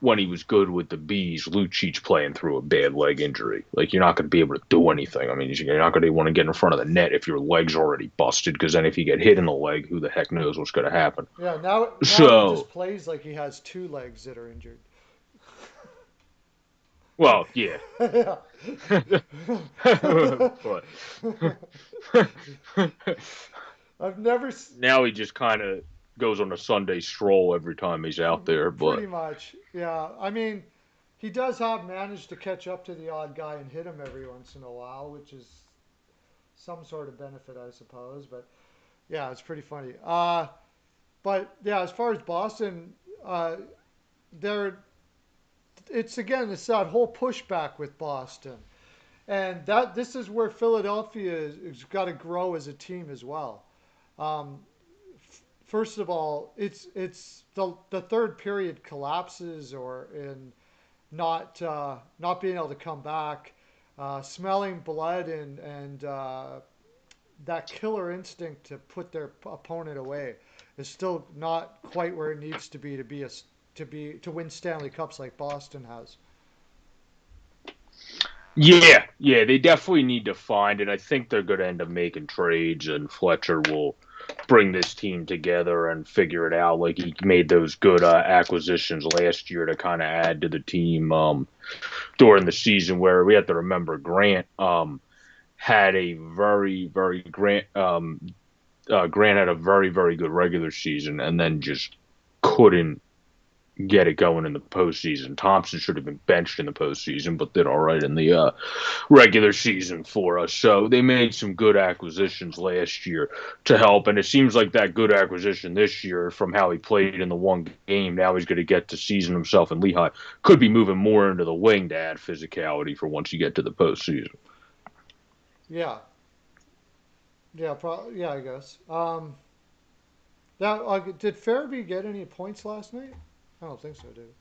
when he was good with the bees, Lucic playing through a bad leg injury. Like you're not going to be able to do anything. I mean, you're not going to want to get in front of the net if your leg's already busted, because then if you get hit in the leg, who the heck knows what's going to happen? Yeah. Now he just So, plays like he has two legs that are injured. well, yeah. Yeah. But I've never now he just kind of goes on a Sunday stroll every time he's out there. pretty But much. Yeah. I mean, he does have managed to catch up to the odd guy and hit him every once in a while, which is some sort of benefit, I suppose. But yeah, it's pretty funny. But yeah, as far as Boston, uh, they're it's again it's that whole pushback with Boston, and that this is where Philadelphia has got to grow as a team as well. Um, First of all, it's the third period collapses or in not being able to come back, smelling blood and that killer instinct to put their opponent away is still not quite where it needs to win Stanley Cups like Boston has. yeah, they definitely need to find it. I think they're going to end up making trades, and Fletcher will bring this team together and figure it out. Like he made those good acquisitions last year to kind of add to the team during the season. Where we have to remember Grant had a very Grant had a very good regular season, and then just couldn't get it going in the postseason. Thompson should have been benched in the postseason, but did all right in the regular season for us. So they made some good acquisitions last year to help, and it seems like that good acquisition this year, from how he played in the one game, now he's going to get to season himself in Lehigh. Could be moving more into the wing to add physicality for once you get to the postseason. Yeah, yeah, I guess. Now, did Farabee get any points last night? I don't think so, dude.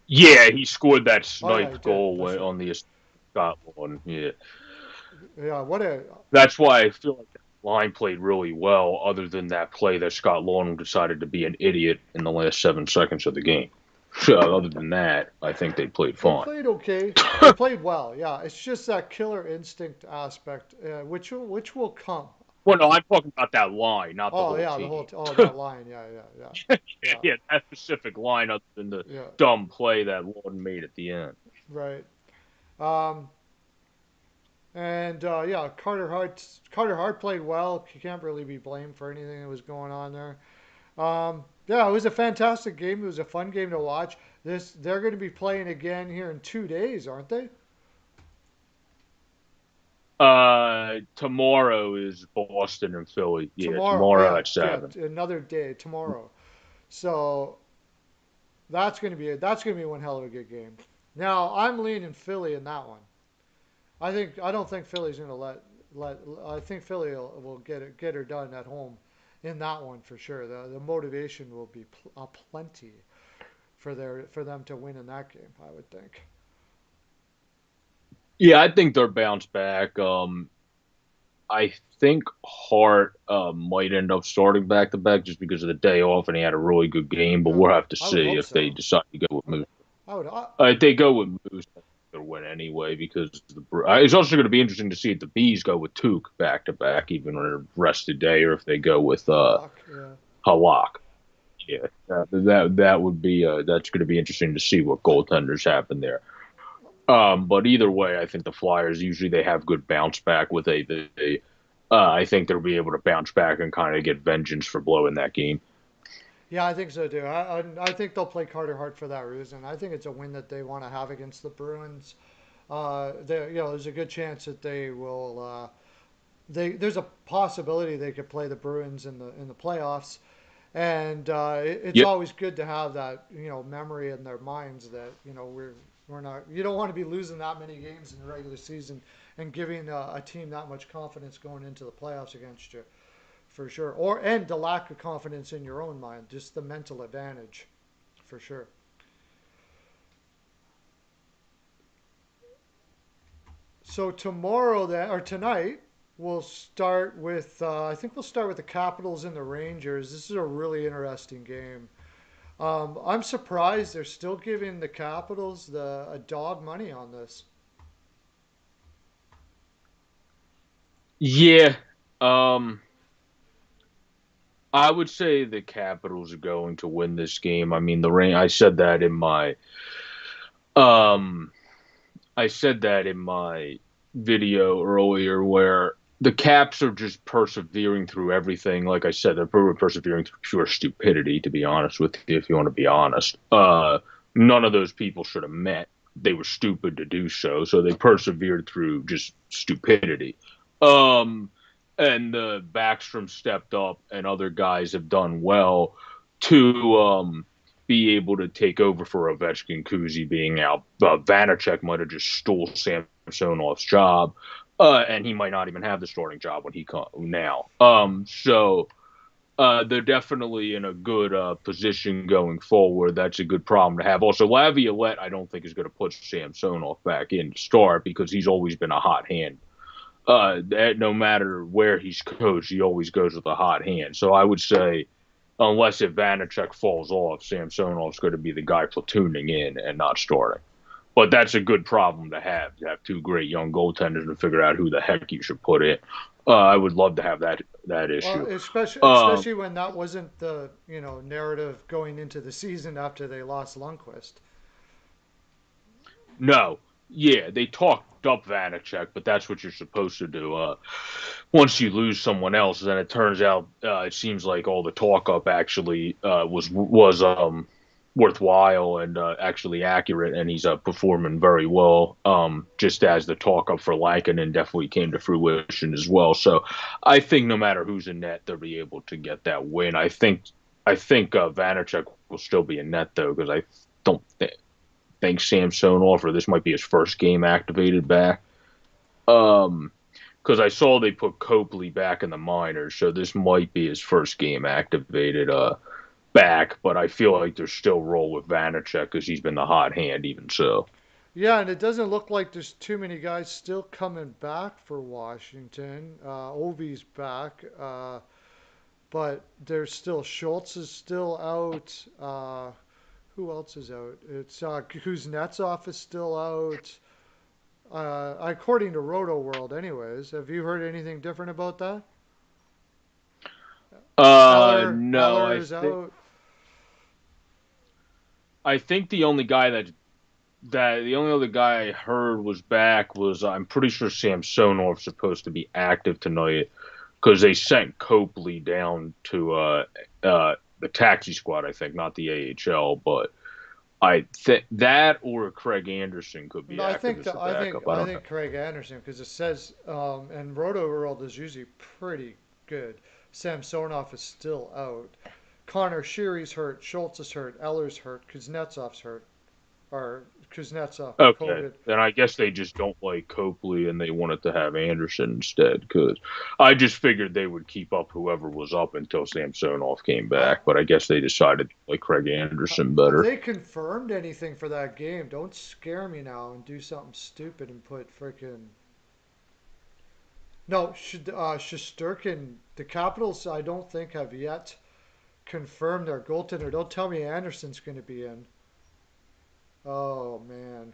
Yeah, he scored that Oh yeah, he sniped did. goal That's right. on the Scott one. Yeah, Yeah, what a that's why I feel like that line played really well. Other than that play that Scott Long decided to be an idiot in the last 7 seconds of the game. So other than that, I think they played they fine. played okay. They played well. Yeah, it's just that killer instinct aspect, which will come. Well, no, I'm talking about that line, not the Oh whole yeah, team. that line. Yeah, yeah, Yeah, that specific line, other than the yeah. dumb play that Long made at the end. Right. Um, and yeah, Carter Hart played well. He can't really be blamed for anything that was going on there. Yeah, it was a fantastic game. It was a fun game to watch. They're going to be playing again here in 2 days, aren't they? Tomorrow is Boston and Philly. Yeah, Tomorrow, tomorrow yeah, at yeah, 7. another day tomorrow. So that's going to be one hell of a good game. Now I'm leaning Philly in that one. I don't think Philly's going to let. I think Philly will get her done at home in that one for sure. The motivation will be plenty for them to win in that game. I would think. Yeah, I think they're bounced back. I think Hart might end up starting back to back just because of the day off, and he had a really good game. But Yeah, we'll have to I would see hope if they so. decide to go with Moose. I would. If they go with Moose, they'll win anyway because it's also going to be interesting to see if the Bees go with Took back to back, even on a rested day, or if they go with Hawk, yeah. Halak. Yeah, that would be that's going to be interesting to see what goaltenders happen there. But either way, I think the Flyers usually they have good bounce back with I think they'll be able to bounce back and kind of get vengeance for blowing that game. Yeah, I think so too. I think they'll play Carter Hart for that reason. I think it's a win that they want to have against the Bruins. There's a good chance that they will. There's a possibility they could play the Bruins in the playoffs, and it's Yep. always good to have that memory in their minds that we're not. You don't want to be losing that many games in the regular season and giving a team that much confidence going into the playoffs against you for sure. And the lack of confidence in your own mind, just the mental advantage for sure. So tomorrow then or tonight we'll start with I think we'll start with the Capitals and the Rangers. This is a really interesting game. I'm surprised they're still giving the Capitals the a dog money on this. Yeah. Um, I would say the Capitals are going to win this game. I mean, the rain. Um, I said that in my video earlier, where the Caps are just persevering through everything. Like I said, they're persevering through pure stupidity. To be honest with you, if you want to be honest, none of those people should have met. They were stupid to do so, so they persevered through just stupidity. Um, and Backstrom stepped up, and other guys have done well to be able to take over for Ovechkin, Kuzi being out. Vanacek might have just stole Samsonov's job, and he might not even have the starting job when he comes now. They're definitely in a good position going forward. That's a good problem to have. Also, Laviolette, I don't think is going to put Samsonov back in to start because he's always been a hot hand. No matter where he's coached, he always goes with a hot hand. So I would say, unless if Vanacek falls off, Samsonov's going to be the guy platooning in and not starting. But that's a good problem to have. You have two great young goaltenders to figure out who the heck you should put in. I would love to have that Well, issue. Um, especially when that wasn't the narrative going into the season after they lost Lundqvist. no, yeah, they talked up Vanacek, but that's what you're supposed to do. Once you lose someone else, then it turns out it seems like all the talk up actually was worthwhile and actually accurate, and he's performing very well. Just as the talk up for Lankinen definitely came to fruition as well. So I think no matter who's in net, they'll be able to get that win. I think Vanacek will still be in net though because I don't think Samsonov or this might be his first game activated back. Um, because I saw they put Copley back in the minors, so this might be his first game activated back. But I feel like there's still roll with Vanacek because he's been the hot hand even so. Yeah, and it doesn't look like there's too many guys still coming back for Washington. Ovi's back, but there's still Schultz is still out. Who else is out? It's Kuznetsov is still out. According to Roto World, anyways. Have you heard anything different about that? No, Eller is out. I think the only other guy I heard was back was I'm pretty sure Samsonov's supposed to be active tonight because they sent Copley down to the taxi squad, I think, not the AHL, but I think that or Craig Anderson could No, be active as the backup. I I don't know. think Craig Anderson because it says and Roto World is usually pretty good. Samsonov is still out. Connor Sheary's hurt. Schultz is hurt. Eller's hurt. Kuznetsov's hurt. Or Kuznetsov Okay, COVID. then I guess they just don't like Copley and they wanted to have Anderson instead. Because I just figured they would keep up whoever was up until Samsonov came Ha- back, but I guess they decided to like Craig Anderson Have better. they confirmed anything for that game? Don't scare me now and do something stupid and put freaking no. Shosturkin. The Capitals, I don't think have yet confirmed their goaltender. Don't tell me Anderson's going to be in. Oh man,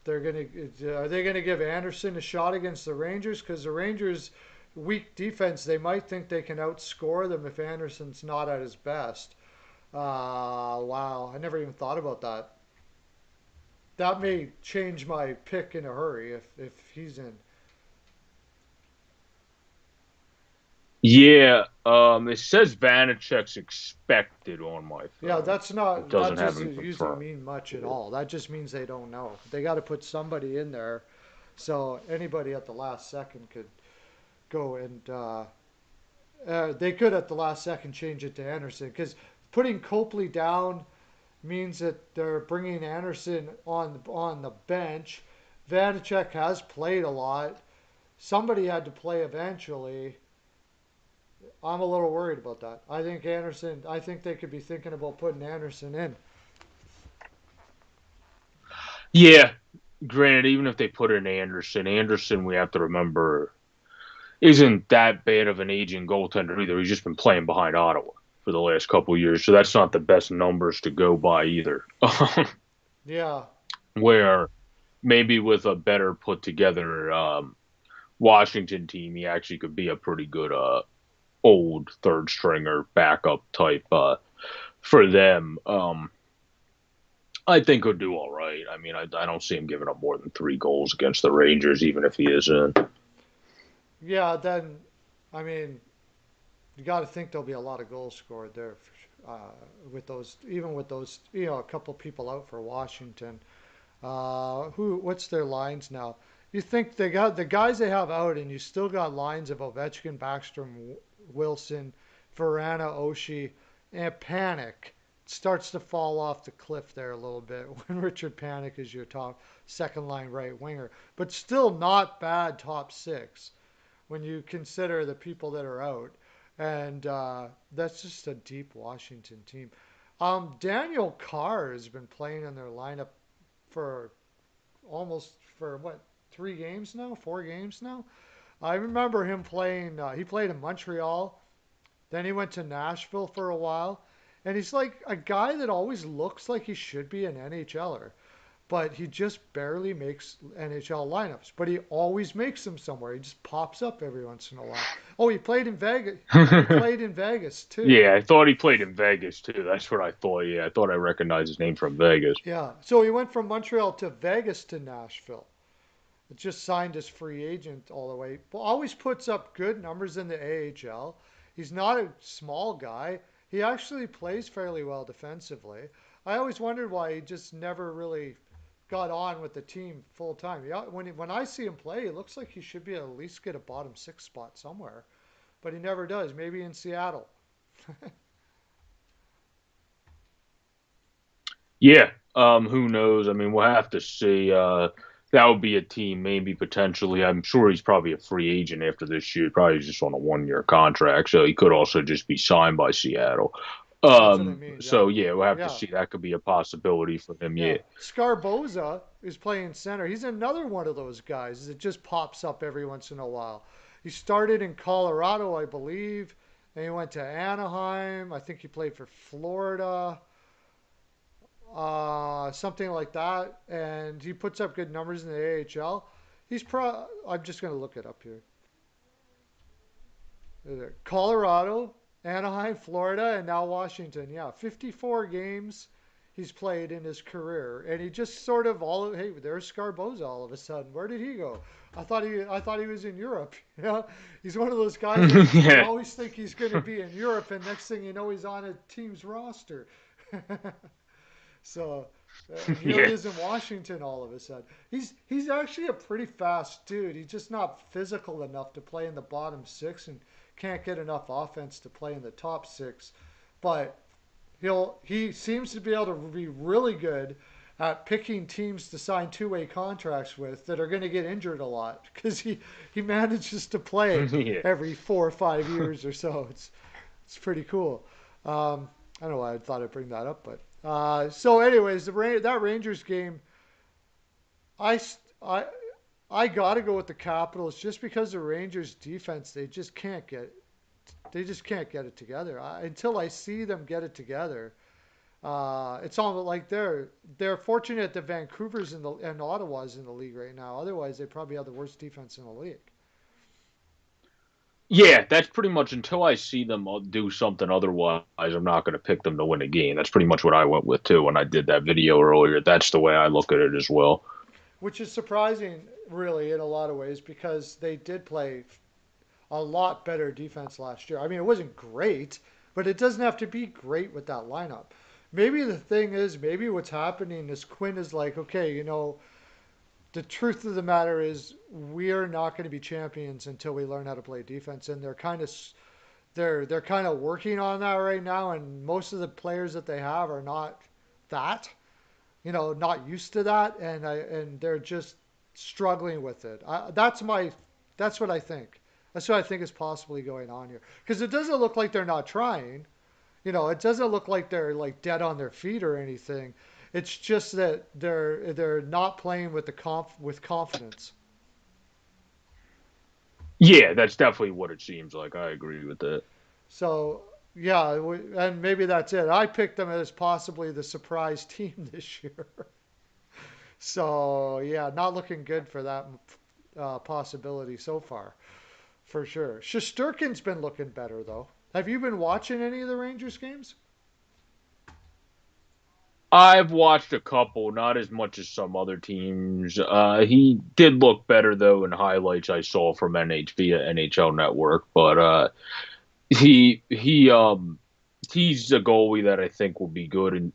are they gonna give Anderson a shot against the Rangers? Because the Rangers' weak defense, they might think they can outscore them if Anderson's not at his best. Wow, I never even thought about that. That may change my pick in a hurry if he's in. Yeah, it says Vanacek's expected on my Yeah, phone. that's It not that doesn't have doesn't him usually confirmed. mean much at all. That just means they don't know. They got to put somebody in there, so anybody at the last second could go and they could at the last second change it to Anderson because putting Copley down means that they're bringing Anderson on the bench. Vanacek has played a lot. Somebody had to play eventually. I'm a little worried about that. I think Anderson. I think they could be thinking about putting Anderson in. Yeah, granted, even if they put in Anderson, Anderson, we have to remember, isn't that bad of an aging goaltender either. He's just been playing behind Ottawa for the last couple of years, so that's not the best numbers to go by either. Yeah, Where maybe with a better put together Washington team, he actually could be a pretty good old third stringer backup type for them. I think he'll do all right. I mean, I don't see him giving up more than 3 goals against the Rangers, even if he is in. yeah. Then, I mean, you got to think there'll be a lot of goals scored there with those. Even with those, a couple people out for Washington. Who? What's their lines now? You think they got the guys they have out, and you still got lines of Ovechkin, Backstrom, Wilson, Verana, Oshie, and Panic starts to fall off the cliff there a little bit when Richard Panic is your top second line right winger, but still not bad top six when you consider the people that are out, and that's just a deep Washington team. Daniel Carr has been playing in their lineup for almost for what 3 games now, 4 games now. I remember him playing. He played in Montreal. Then he went to Nashville for a while, and he's like a guy that always looks like he should be an NHLer, but he just barely makes NHL lineups. But he always makes them somewhere. He just pops up every once in a while. Oh, he played in Vegas. He played in Vegas too. Yeah, I thought he played in Vegas too. That's what I thought. Yeah, I thought I recognized his name from Vegas. Yeah. So he went from Montreal to Vegas to Nashville. Just signed as free agent all the way. Always puts up good numbers in the AHL. He's not a small guy. He actually plays fairly well defensively. I always wondered why he just never really got on with the team full time. Yeah, when I see him play, it looks like he should be at least get a bottom six spot somewhere, but he never does. Maybe in Seattle. Yeah, who knows? I mean, we'll have to see. That would be a team, maybe potentially. I'm sure he's probably a free agent after this year. Probably just on a 1 year contract, so he could also just be signed by Seattle. That's what I mean. Yeah, So yeah, we'll have to yeah. see. That could be a possibility for him. Yeah, Yeah. Scarboza is playing center. He's another one of those guys that just pops up every once in a while. He started in Colorado, I believe, and he went to Anaheim. I think he played for Florida, something like that. And he puts up good numbers in the AHL. I'm just going to look it up here. Colorado, Anaheim, Florida, and now Washington. Yeah, 54 games. he's played in his career, and he just sort of all hey, there's Scarboza all of a sudden. Where did he go? I thought he was in Europe. You know, he's one of those guys that you Yeah. always think he's going to be in Europe, and next thing you know, he's on a team's roster. So here he Yeah. is in Washington all of a sudden. He's actually a pretty fast dude. He's just not physical enough to play in the bottom six and can't get enough offense to play in the top six. But he seems to be able to be really good at picking teams to sign two-way contracts with that are going to get injured a lot because he manages to play Yeah. every 4 or 5 years or so. It's pretty cool. I don't know why I thought I'd bring that up, but so anyways, that Rangers game, I I I got to go with the Capitals just because the Rangers defense they just can't get it together. Until I see them get it together, it's almost like they're fortunate that Vancouver's in the and Ottawa's in the league right now. Otherwise, they probably have the worst defense in the league. Yeah, that's pretty much until I see them do something otherwise, I'm not going to pick them to win a game. That's pretty much what I went with too when I did that video earlier. That's the way I look at it as well. Which is surprising, really, in a lot of ways because they did play a lot better defense last year. I mean, it wasn't great, but it doesn't have to be great with that lineup. Maybe the thing is, maybe what's happening is Quinn is like, okay, the truth of the matter is we are not going to be champions until we learn how to play defense, and they're kind of working on that right now. And most of the players that they have are not that, not used to that, and they're just struggling with it. That's what I think. That's what I think is possibly going on here. Because it doesn't look like they're not trying. It doesn't look like they're like dead on their feet or anything. It's just that they're not playing with with confidence. Yeah, that's definitely what it seems like. I agree with that. So yeah, and maybe that's it. I picked them as possibly the surprise team this year. So yeah, not looking good for that possibility so far, for sure. Shosturkin's been looking better though. Have you been watching any of the Rangers games? I've watched a couple, not as much as some other teams. He did look better though in highlights I saw from NH via NHL Network, but he he he's a goalie that I think will be good and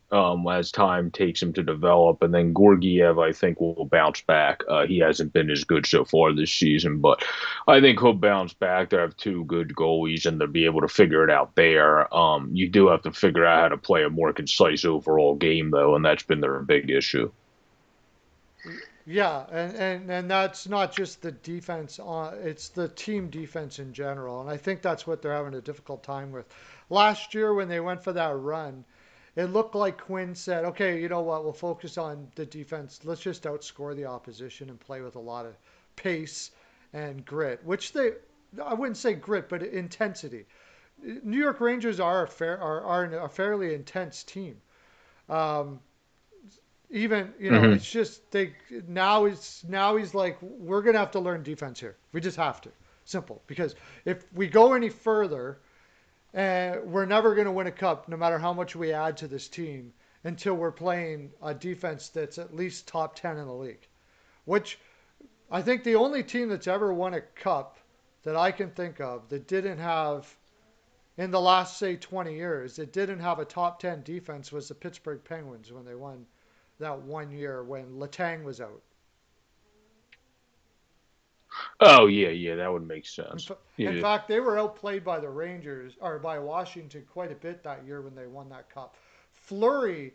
as time takes him to develop. And then Gorgiev, I think, will bounce back. He hasn't been as good so far this season, but I think he'll bounce back. They have two good goalies, and they'll be able to figure it out there. You do have to figure out how to play a more concise overall game, though, and that's been their big issue. Yeah, and that's not just the defense on it's the team defense in general. And I think that's what they're having a difficult time with. Last year when they went for that run, it looked like Quinn said, "Okay, you know what? We'll focus on the defense. Let's just outscore the opposition and play with a lot of pace and grit." Which I wouldn't say grit, but intensity. New York Rangers are a fairly intense team. Um, Even Hmm. it's just they now he's like we're gonna have to learn defense here. We just have to. Simple. Because if we go any further, we're never gonna win a cup, no matter how much we add to this team, until we're playing a defense that's at least top 10 in the league. Which I think the only team that's ever won a cup that I can think of that didn't have in the last say 20 years that didn't have a top 10 defense was the Pittsburgh Penguins when they won that one year when Letang was out. Oh yeah, yeah, that would make In, sense. in Yeah. fact, they were outplayed by the Rangers or by Washington quite a bit that year when they won that cup. Fleury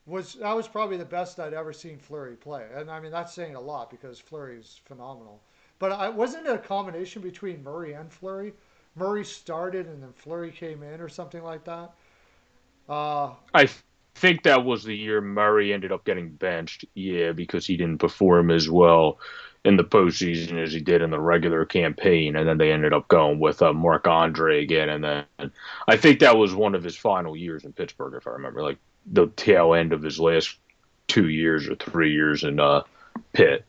that was probably the best I'd ever seen Fleury play, and I mean that's saying a lot because Fleury's phenomenal. But I wasn't it a combination between Murray and Fleury. Murray started and then Fleury came in or something like that. Uh, I think that was the year Murray ended up getting benched. Yeah, because he didn't perform as well in the postseason as he did in the regular campaign, and then they ended up going with Marc Andre again, and then I think that was one of his final years in Pittsburgh, if I remember, like the tail end of his last 2 years or 3 years in Pitt.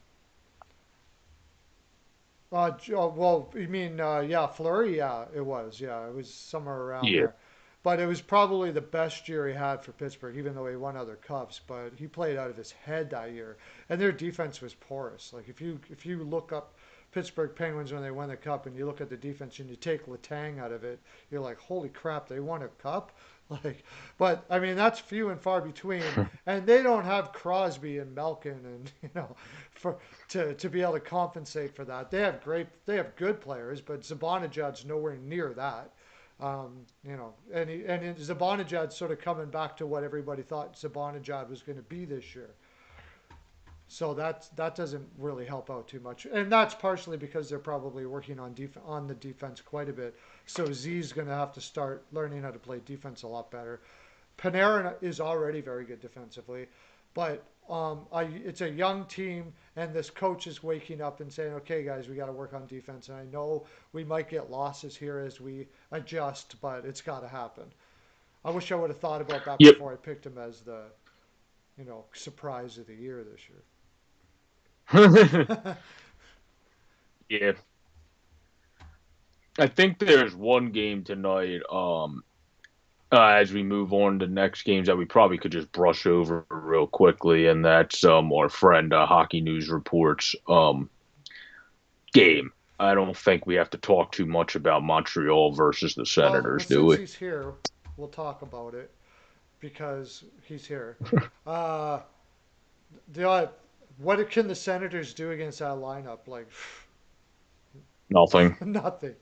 well, you mean yeah, Fleury? Yeah, it was. Yeah, it was somewhere around Yeah. there. but it was probably the best year he had for Pittsburgh, even though he won other cups. But he played out of his head that year, and their defense was porous. Like if you look up Pittsburgh Penguins when they won the cup, and you look at the defense and you take Letang out of it, you're like, holy crap, they won a cup. Like, but I mean that's few and far between, and they don't have Crosby and Malkin, and for to be able to compensate for that. They have good players, but Zibanejad's nowhere near that. And Zibanejad sort of coming back to what everybody thought Zibanejad was going to be this year. So that doesn't really help out too much, and that's partially because they're probably working on the defense quite a bit. So Z's going to have to start learning how to play defense a lot better. Panarin is already very good defensively, but it's a young team, and this coach is waking up and saying, "Okay, guys, we got to work on defense." And I know we might get losses here as we adjust, but it's got to happen. I wish I would have thought about that Yep. before I picked him as the surprise of the year this year. Yeah. I think there's one game tonight. As we move on to next games that we probably could just brush over real quickly, and that's our friend Hockey News Reports game. I don't think we have to talk too much about Montreal versus the Well, Senators, do since we? he's here, we'll talk about it because he's here. Uh, the what can the Senators do against that lineup? Like Nothing. nothing.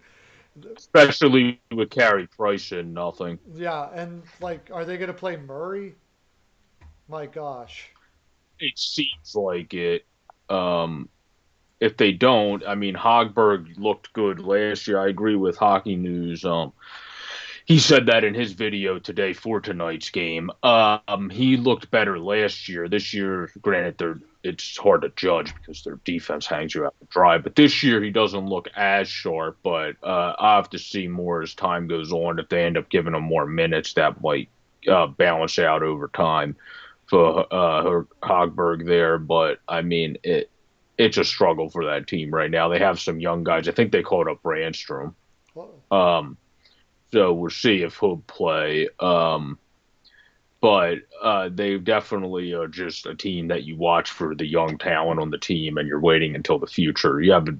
Especially with Carey Price and nothing. Yeah, and like, are they going to play Murray? My gosh. It seems like it. Um, if they don't, I mean, Hogberg looked good last year. I agree with Hockey News. He said that in his video today for tonight's game. He looked better last year. This year, granted, it's hard to judge because their defense hangs you out to dry. But this year, he doesn't look as sharp. But I have to see more as time goes on. If they end up giving him more minutes, that might balance out over time for Hogberg there. But I mean, it's a struggle for that team right now. They have some young guys. I think they called up Brandstrom. Well, Um, so we'll see if he'll play. But they definitely are just a team that you watch for the young talent on the team, and you're waiting until the future. You have a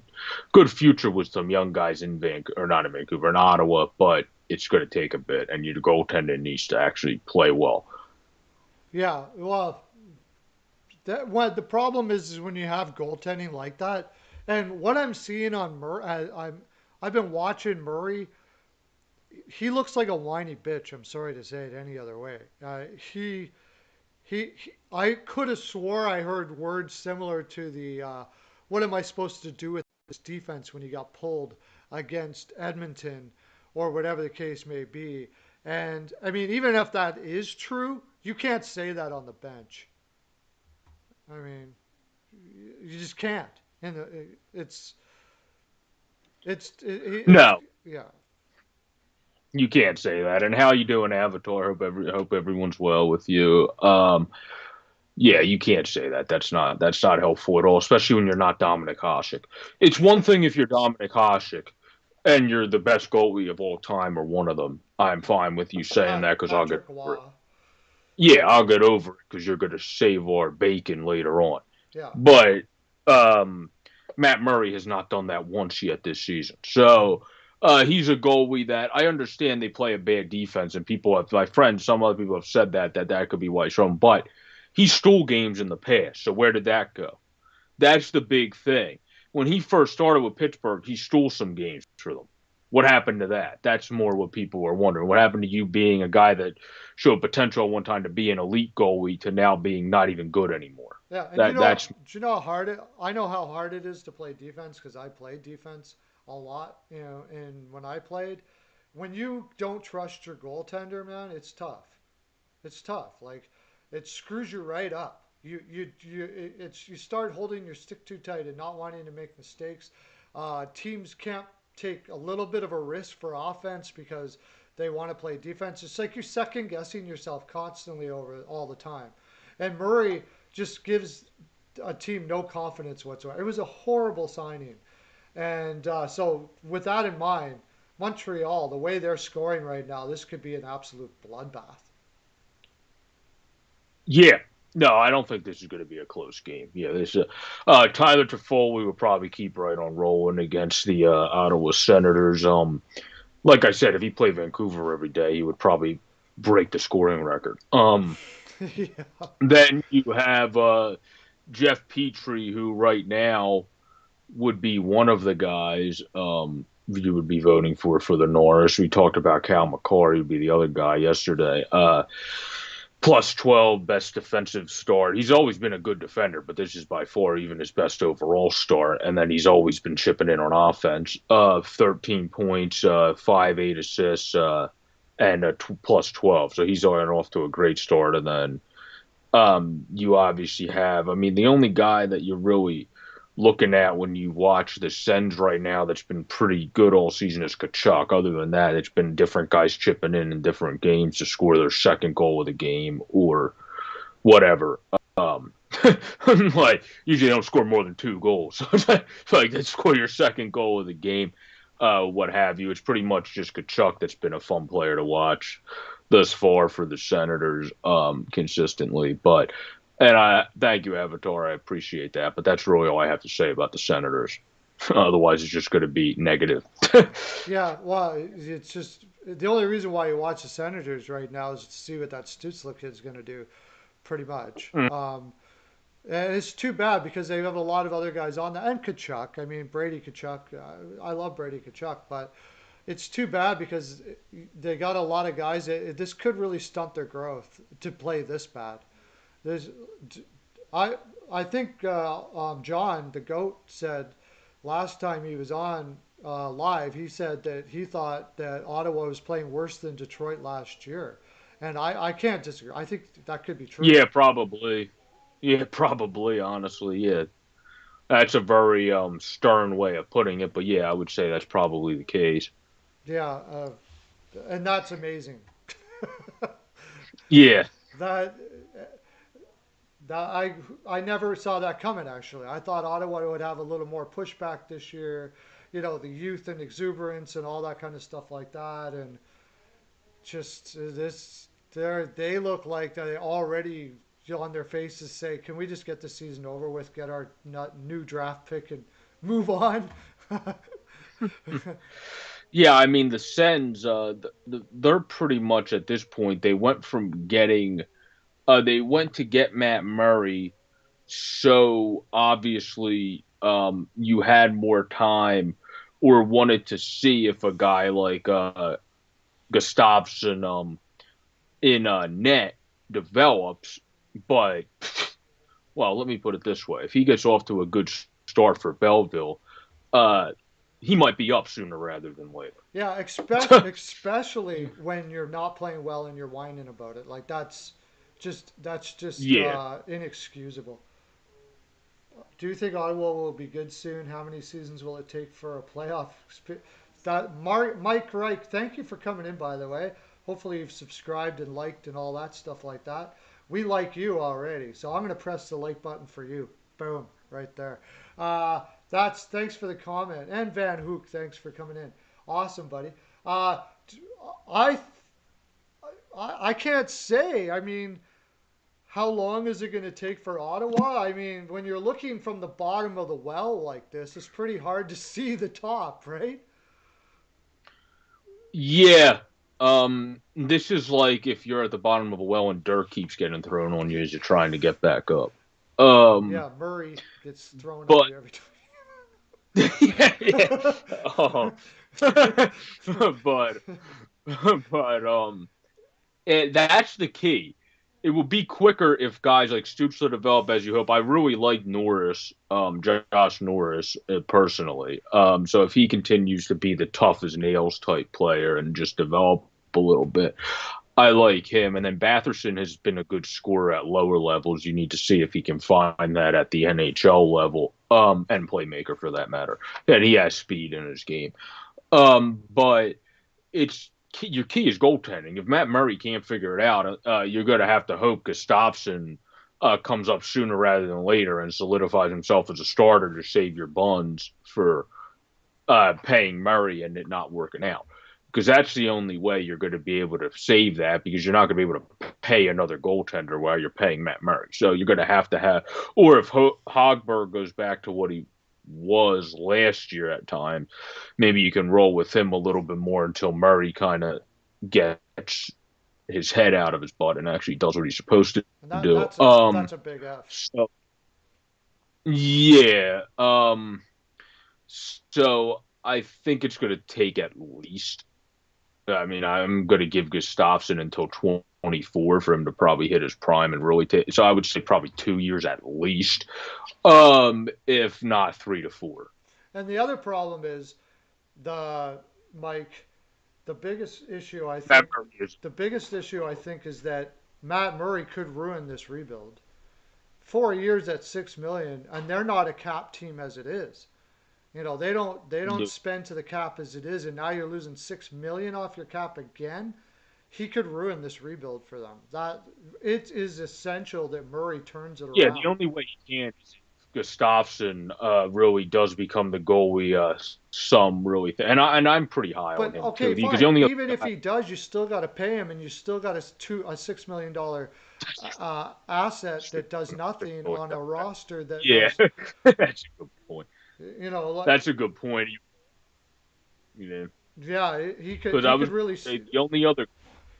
good future with some young guys in Vancouver, or not in Vancouver, in Ottawa, but it's going to take a bit, and your goaltender needs to actually play well. yeah. Well, that what the problem is when you have goaltending like that, and what I'm seeing on Murray, I've been watching Murray. He looks like a whiny bitch. I'm sorry to say it any other way. I could have swore I heard words similar to the what am I supposed to do with this defense when he got pulled against Edmonton or whatever the case may be. And I mean, even if that is true, you can't say that on the bench. I mean, you just can't. And it's No, yeah. you can't say that. And how you doing, Avatar? Hope everyone's well with you. Yeah, you can't say that. That's not helpful at all, especially when you're not Dominic Hasek. It's one thing if you're Dominic Hasek and you're the best goalie of all time or one of them. I'm fine with you saying that because I'll get Patrick over it. Waugh. Yeah, I'll get over it because you're going to save our bacon later on. Yeah. But um, Matt Murray has not done that once yet this season. So he's a goalie that I understand they play a bad defense, and people have, my friends, some other people have said that could be why he's from. But he stole games in the past. So where did that go? That's the big thing. When he first started with Pittsburgh, he stole some games for them. What happened to that? That's more what people are wondering. What happened to you being a guy that showed potential at one time to be an elite goalie to now being not even good anymore? Yeah, and That's do you know how hard I know how hard it is to play defense because I played defense a lot, and when I played, when you don't trust your goaltender, man, it's tough. It's tough. Like it screws you right up. You start holding your stick too tight and not wanting to make mistakes. Teams can't take a little bit of a risk for offense because they want to play defense. It's like you're second guessing yourself constantly over all the time. And Murray just gives a team no confidence whatsoever. It was a horrible signing. And so, with that in mind, Montreal, the way they're scoring right now, this could be an absolute bloodbath. Yeah. No, I don't think this is going to be a close game. Yeah, this Tyler Toffoli would probably keep right on rolling against the Ottawa Senators. Like I said, if he played Vancouver every day, he would probably break the scoring record. Yeah. Then you have Jeff Petrie, who right now would be one of the guys you would be voting for the Norris. We talked about Cal McCarr, who'd be the other guy yesterday. Plus 12 best defensive start. He's always been a good defender, but this is by far even his best overall start. And then he's always been chipping in on offense. 13 points, 8 assists, and plus 12. So he's already off to a great start. And then you obviously have, I mean, the only guy that you're really looking at when you watch the Sens right now that's been pretty good all season is Kachuk. Other than that, it's been different guys chipping in different games to score their second goal of the game or whatever. Um, like usually they don't score more than 2 goals. So it's like they score your second goal of the game, what have you. It's pretty much just Kachuk that's been a fun player to watch thus far for the Senators consistently. But and I thank you, Avatar. I appreciate that. But that's really all I have to say about the Senators. Otherwise, it's just going to be negative. Yeah, well, it's just the only reason why you watch the Senators right now is to see what that Stutzla kid's going to do, pretty much. And it's too bad because they have a lot of other guys on that, and Kachuk. I mean, Brady Kachuk. I love Brady Kachuk, but it's too bad because they got a lot of guys. This could really stunt their growth to play this bad. There's, I, I think John the Goat said last time he was on live, he said that he thought that Ottawa was playing worse than Detroit last year, and I can't disagree. I think that could be true. Yeah, probably. Yeah, probably. Honestly, yeah. That's a very stern way of putting it, but yeah, I would say that's probably the case. Yeah, and that's amazing. Yeah, That I never saw that coming. Actually, I thought Ottawa would have a little more pushback this year. You know, the youth and exuberance and all that kind of stuff like that, and just this they look like they already on their faces say, "Can we just get the season over with, get our new draft pick, and move on?" yeah. I mean, the Sens, they're pretty much at this point. They went from getting, they went to get Matt Murray, so obviously, you had more time, or wanted to see if a guy like Gustafsson, in net develops, but well, let me put it this way: if he gets off to a good start for Belleville, uh, he might be up sooner rather than later. Yeah, especially when you're not playing well and you're whining about it. Like that's just Yeah, inexcusable. Do you think Ottawa will be good soon? How many seasons will it take for a playoff? That Mike Reich, thank you for coming in. By the way, hopefully you've subscribed and liked and all that stuff like that. We like you already, so I'm gonna press the like button for you. Boom, right there. That's thanks for the comment. And Van Hook, thanks for coming in. Awesome, buddy. Uh, I I can't say. I mean, how long is it going to take for Ottawa? I mean, when you're looking from the bottom of the well like this, it's pretty hard to see the top, right? yeah. This is like if you're at the bottom of a well and dirt keeps getting thrown on you as you're trying to get back up. Um, Yeah, Murray gets thrown on but you every yeah, yeah. time. Um, but that's the key. It will be quicker if guys like Stützle develop as you hope. I really like Norris, Josh Norris, personally. So if he continues to be the tough as nails type player and just develop a little bit, I like him. And then Batherson has been a good scorer at lower levels. You need to see if he can find that at the NHL level, and playmaker for that matter. And he has speed in his game. But it's your key is goaltending. If Matt Murray can't figure it out, you're going to have to hope Gustafsson comes up sooner rather than later and solidifies himself as a starter to save your buns for paying Murray and it not working out. because that's the only way you're going to be able to save that because you're not going to be able to pay another goaltender while you're paying Matt Murray. So you're going to have, or if Hogberg goes back to what he was last year at times, maybe you can roll with him a little bit more until Murray kind of gets his head out of his butt and actually does what he's supposed to And do. that's a big F. So yeah, so I think it's going to take at least. I mean, I'm going to give Gustafsson until 24 for him to probably hit his prime and really take. So I would say probably 2 years at least, if not 3 to 4. And the other problem is the Mike. That is, The biggest issue I think is that Matt Murray could ruin this rebuild. 4 years at 6 million, and they're not a cap team as it is. They don't spend to the cap as it is, and now you're losing 6 million off your cap again. He could ruin this rebuild for them. That it is essential that Murray turns it yeah, the around. only way he can is if Gustafsson really does become the goalie. Some really, and I'm pretty high on But him okay, too because fine. the only other Even if guy he does, you still got to pay him, and you still got a $6 million asset that does nothing on a roster that yeah, knows. that's a good point. Like That's a good point. You know, yeah, because he I could was really the only other.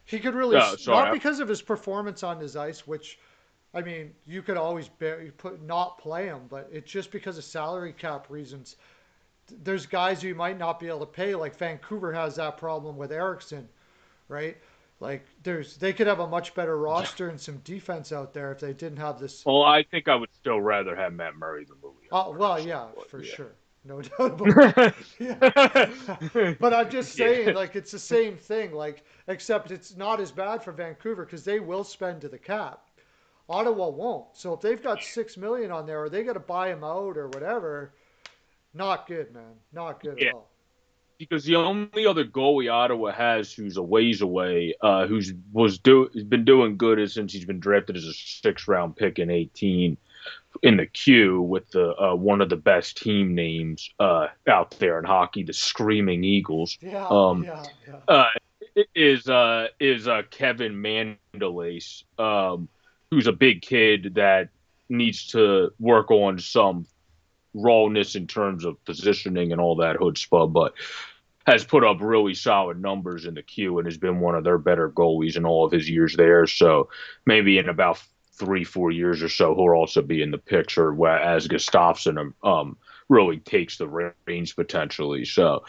Sorry, not because of his performance on his ice, which I mean you could always not play him, but it's just because of salary cap reasons. There's guys you might not be able to pay, like Vancouver has that problem with Erickson, right? Like they could have a much better roster and some defense out there if they didn't have this. well, I think I would still rather have Matt Murray than Louis Oh well, personally, yeah, but for yeah. sure, no doubt about that. Yeah, but I'm just saying, Yeah, like it's the same thing, like except it's not as bad for Vancouver because they will spend to the cap. Ottawa won't. So if they've got 6 million on there, or they got to buy him out or whatever, not good, man. Not good at yeah. all. Because the only other goalie Ottawa has who's a ways away, has been doing good is since he's been drafted as a 6th round pick in 18 in the queue with the one of the best team names out there in hockey, the Screaming Eagles. Yeah, Um, yeah, yeah. uh, is Kevin Mandelace, who's a big kid that needs to work on some rawness in terms of positioning and all that chutzpah, but has put up really solid numbers in the queue and has been one of their better goalies in all of his years there. So maybe in about 3, 4 years or so, he'll also be in the picture as Gustafsson really takes the reins potentially. So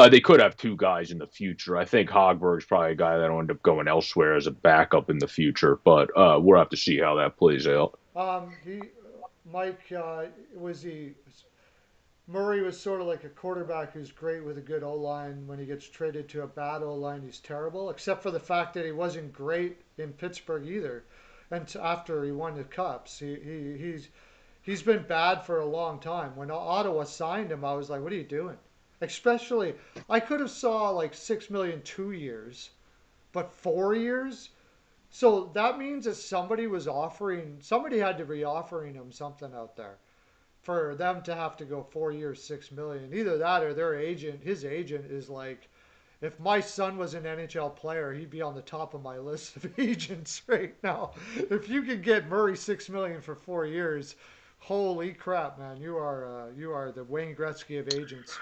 they could have two guys in the future. I think Hogberg's probably a guy that'll end up going elsewhere as a backup in the future, but we'll have to see how that plays out. He, Mike, was he Murray was sort of like a quarterback who's great with a good O line. When he gets traded to a bad O line, he's terrible. Except for the fact that he wasn't great in Pittsburgh either. And after he won the cups, he's been bad for a long time. When Ottawa signed him, I was like, "What are you doing?" Especially, I could have saw like 6 million 2 years, but 4 years. So that means that somebody had to be offering him something out there for them to have to go 4 years, 6 million. Either that or his agent is like, if my son was an NHL player, he'd be on the top of my list of agents right now. If you could get Murray 6 million for 4 years, holy crap, man! You are the Wayne Gretzky of agents.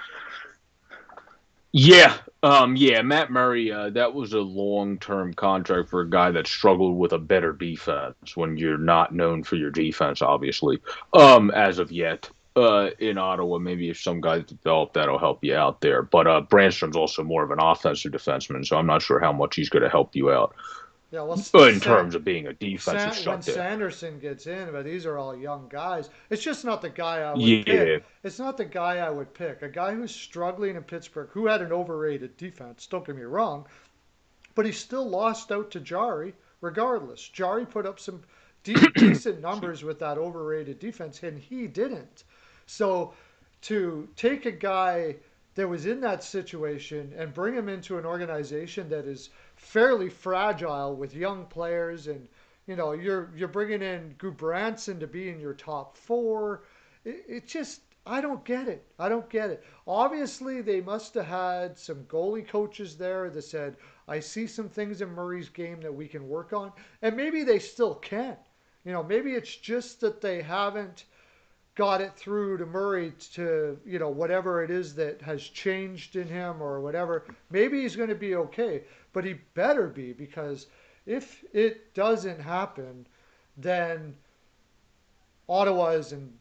Yeah, Matt Murray. That was a long-term contract for a guy that struggled with a better defense. When you're not known for your defense, obviously, as of yet, in Ottawa, maybe if some guys develop, that'll help you out there. But Brandstrom's also more of an offensive defenseman, so I'm not sure how much he's going to help you out Yeah, well, in terms of being a defensive When shutdown. Sanderson gets in, but these are all young guys. It's just not the guy I would pick. Yeah, It's not the guy I would pick. A guy who's struggling in Pittsburgh, who had an overrated defense. Don't get me wrong, but he still lost out to Jari. Regardless, Jari put up some decent numbers with that overrated defense, and he didn't. So to take a guy that was in that situation and bring him into an organization that is fairly fragile with young players, and you're bringing in Gubranson to be in your top four. It just I don't get it. I don't get it. Obviously, they must have had some goalie coaches there that said, I see some things in Murray's game that we can work on. And maybe they still can. Maybe it's just that they haven't got it through to Murray to, whatever it is that has changed in him or whatever. Maybe he's going to be okay, but he better be, because if it doesn't happen, then Ottawa is in.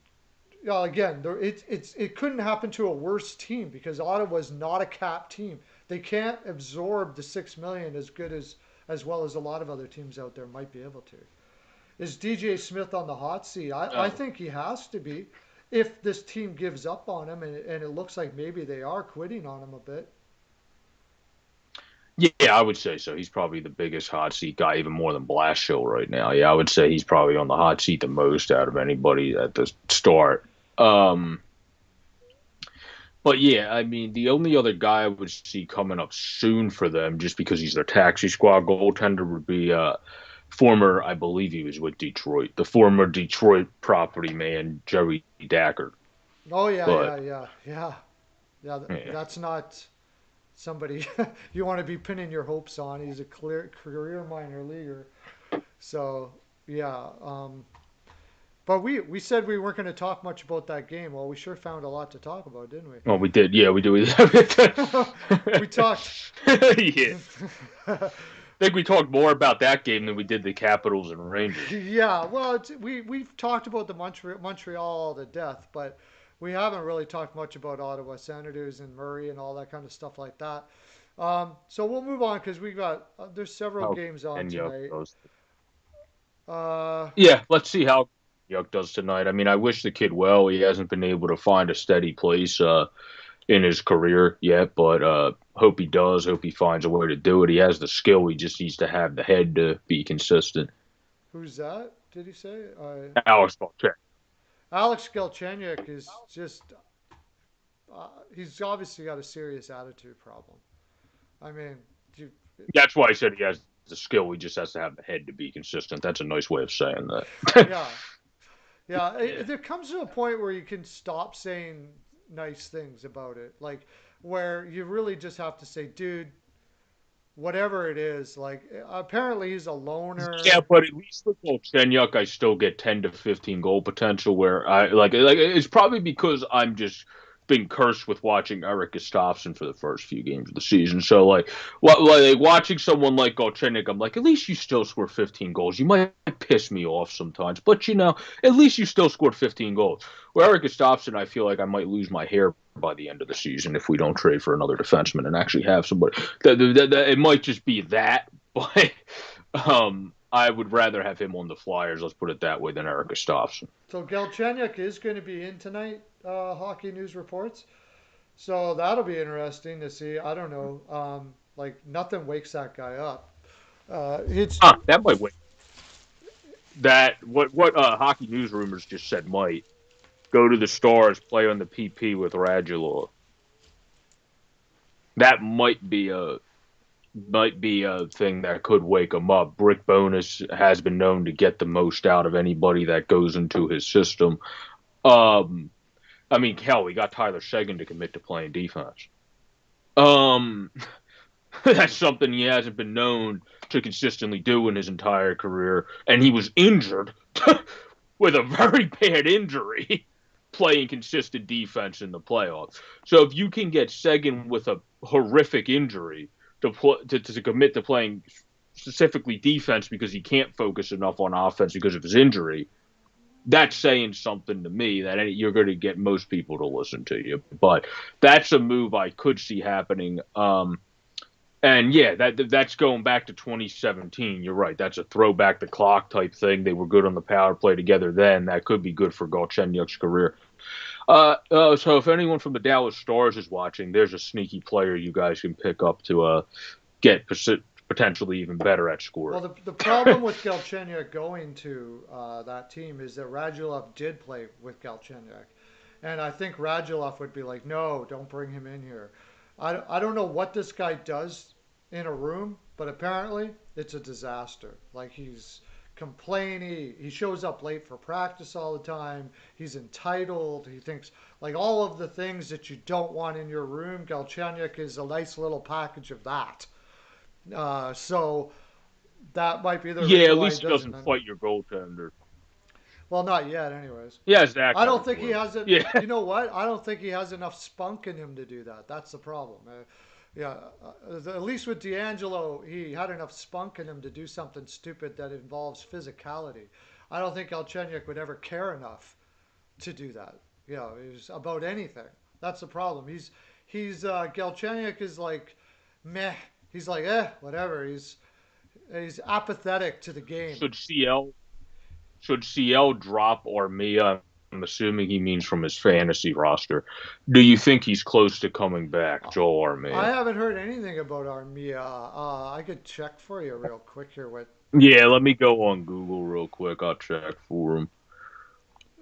Again, it couldn't happen to a worse team because Ottawa's not a cap team. They can't absorb the 6 million as well as a lot of other teams out there might be able to. Is DJ Smith on the hot seat? I No. think he has to be if this team gives up on him, and it looks like maybe they are quitting on him a bit. Yeah, I would say so. He's probably the biggest hot seat guy, even more than Blashill right now. Yeah, I would say he's probably on the hot seat the most out of anybody at the start. But yeah, I mean, the only other guy I would see coming up soon for them, just because he's their taxi squad goaltender, would be former, I believe he was with Detroit, the former Detroit property man, Joey Dacker. Oh yeah, But yeah, yeah, yeah, yeah. yeah, That's not somebody you want to be pinning your hopes on. He's a clear career minor leaguer. So yeah, but we said we weren't going to talk much about that game. Well, we sure found a lot to talk about, didn't we? well, we did. Yeah, we do. We talked. Yeah, I think we talked more about that game than we did the Capitals and Rangers. Yeah, well, we've talked about the Montreal to death, but we haven't really talked much about Ottawa Senators and Murray and all that kind of stuff like that. So we'll move on because we got there's several How games on and Yuck tonight. goes. Uh, Yeah, let's see how Yuck does tonight. I mean, I wish the kid well. He hasn't been able to find a steady place in his career yet, but hope he does. Hope he finds a way to do it. He has the skill. He just needs to have the head to be consistent. who's that? Did he say? Alex Volcheck. Alex Galchenyuk is just he's obviously got a serious attitude problem. I mean, you, That's why I said he has the skill. He just has to have the head to be consistent. That's a nice way of saying that. yeah, yeah. Yeah. There comes to a point where you can stop saying nice things about it, like where you really just have to say, dude, whatever it is. Like apparently he's a Yeah, loner. but at least with Volchenyuk, I still get 10 to 15 goal potential. Where I like it's probably because I'm just been cursed with watching Eric Gustafsson for the first few games of the season. So like watching someone like Galchenyuk, I'm like, at least you still score 15 goals. You might piss me off sometimes, but at least you still scored 15 goals. Where Eric Gustafsson, I feel like I might lose my hair by the end of the season if we don't trade for another defenseman and actually have somebody. It might just be that, but. I would rather have him on the Flyers, let's put it that way, than Eric Gustafsson. So Galchenyuk is going to be in tonight. Hockey News reports. So that'll be interesting to see. I don't know. Like nothing wakes that guy up. It's That might wait. That what hockey news rumors just said might go to the Stars, play on the PP with Radulov. That might be a thing that could wake him up. Brick Bonus has been known to get the most out of anybody that goes into his system. Um, I mean, hell, we got Tyler Seguin to commit to playing defense. Um, that's something he hasn't been known to consistently do in his entire career, and he was injured with a very bad injury playing consistent defense in the playoffs. So if you can get Seguin with a horrific injury to commit to playing specifically defense because he can't focus enough on offense because of his injury, that's saying something to me that you're going to get most people to listen to you. But that's a move I could see happening. And yeah, that's going back to 2017. You're right. That's a throwback the clock type thing. They were good on the power play together then. That could be good for Galchenyuk's career. So if anyone from the Dallas Stars is watching, there's a sneaky player you guys can pick up to get potentially even better at well, scoring. the problem with Galchenyuk going to that team is that Radulov did play with Galchenyuk, and I think Radulov would be like, no, don't bring him in here. I don't know what this guy does in a room, but apparently it's a disaster. Like he's complainy. He shows up late for practice all the time. He's entitled. He thinks like all of the things that you don't want in your room. Galchenyuk is a nice little package of that. So that might be the Yeah, reason at why he least he doesn't. doesn't fight your goaltender. Well, not yet, anyways. He has that I kind don't of think he glue. has it. Yeah. You know what? I don't think he has enough spunk in him to do that. That's the problem. Yeah, at least with D'Angelo, he had enough spunk in him to do something stupid that involves physicality. I don't think Galchenyuk would ever care enough to do that. You know, he's about anything. That's the problem. He's Galchenyuk is like meh. He's like whatever. He's apathetic to the game. Should CL drop Armia? I'm assuming he means from his fantasy roster. Do you think he's close to coming back, Joel I Armia? haven't heard anything about Armia. I could check for you real quick here. What Yeah, let me go on Google real quick. I'll check for him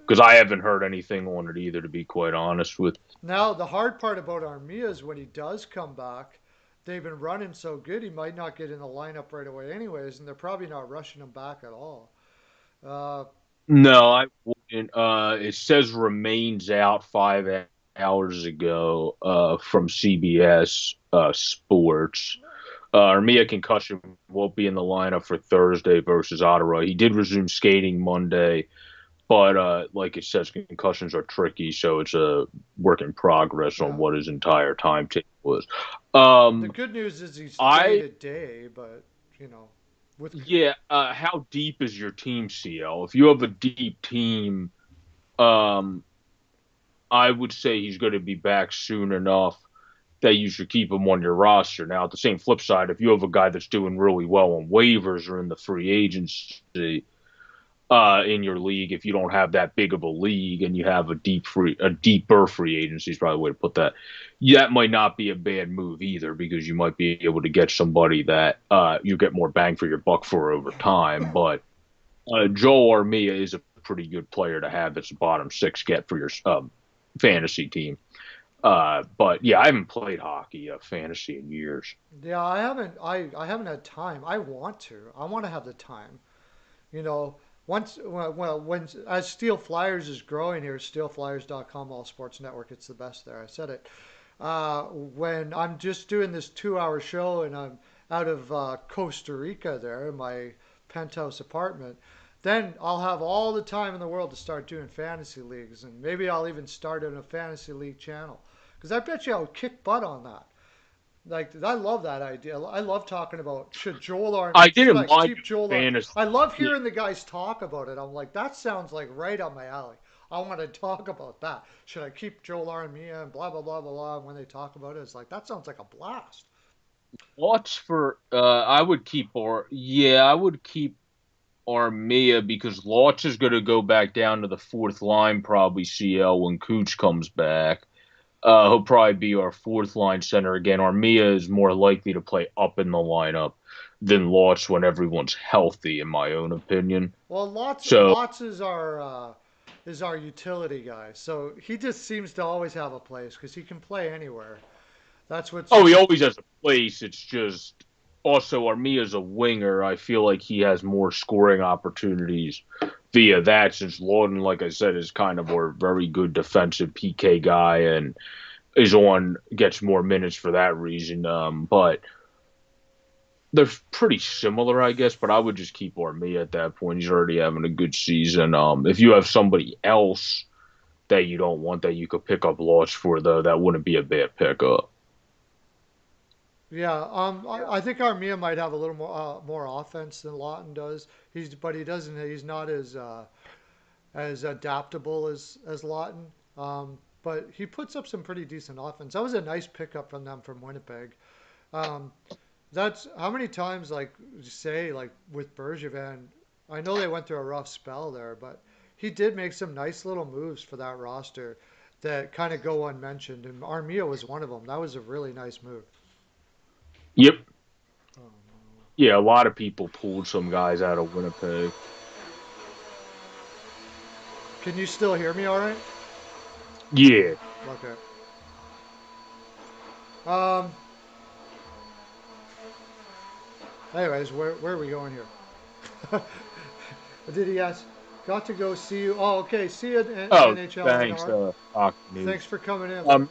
because I haven't heard anything on it either. To be quite honest with. now? The hard part about Armia is when he does come back, they've been running so good he might not get in the lineup right away, anyways, and they're probably not rushing him back at all. Uh, No, I wouldn't. It says remains out 5 hours ago. From CBS Sports. Armia concussion won't be in the lineup for Thursday versus Ottawa. He did resume skating Monday, but like it says, concussions are tricky, so it's a work in progress on yeah. what his entire timetable is. The Um, good news is he's day I to day, but you know, with yeah. How deep is your team, CL? If you have a deep team, um, I would say he's going to be back soon enough that you should keep him on your roster. Now, at the same flip side, if you have a guy that's doing really well on waivers or in the free agency in your league, if you don't have that big of a league and you have a deeper free agency is probably the way to put that. Yeah, that might not be a bad move either because you might be able to get somebody that you get more bang for your buck for over time. But Joel Armia is a pretty good player to have that's a bottom six get for your fantasy team. But yeah, I haven't played hockey fantasy in years. yeah, I haven't. I haven't had time. I want to. I want to have the time. You know, once well when as Steel Flyers is growing here, steelflyers.com, all sports network, it's the best there. I said it. When I'm just doing this 2 hour show and I'm out of Costa Rica there in my penthouse apartment, then I'll have all the time in the world to start doing fantasy leagues, and maybe I'll even start in a fantasy league channel because I bet you I would kick butt on that. Like I love that idea. I love talking about I should I didn't mind keep Joel Arm? fantasy. I love Yeah. hearing the guys talk about it. I'm like that sounds like right up my alley. I want to talk about that. Should I keep Joel Armia and blah blah blah blah blah? And when they talk about it, it's like that sounds like a blast. Lots for I would keep or yeah, I would keep Armia because Lotz is going to go back down to the fourth line probably CL when Cooch comes back. He'll probably be our fourth line center again. Armia is more likely to play up in the lineup than Lotz when everyone's healthy, in my own opinion. Well, So, lots is our utility guy. So he just seems to always have a place because he can play anywhere. That's what's oh, he always has a place. It's just also Armia's a winger. I feel like he has more scoring opportunities via that since Lawton, like I said, is kind of a very good defensive PK guy and is on gets more minutes for that reason. But they're pretty similar, I guess. But I would just keep Armia at that point. He's already having a good season. If you have somebody else that you don't want that you could pick up Lost for, though, that wouldn't be a bad pickup. Yeah, I think Armia might have a little more offense than Lawton does. But he doesn't. He's not as adaptable as Lawton. But he puts up some pretty decent offense. That was a nice pickup from them from Winnipeg. Um, that's how many times like say like with Bergevin. I know they went through a rough spell there, but he did make some nice little moves for that roster that kind of go unmentioned. And Armia was one of them. That was a really nice move. Yep. Oh, no. Yeah, a lot of people pulled some guys out of Winnipeg. Can you still hear me all right? Yeah. Okay. Um, anyways, where are we going here? Did he ask? Got to go see you. Oh, okay. See you at Oh, NHL thanks, NR. Hockey Thanks News. for coming in.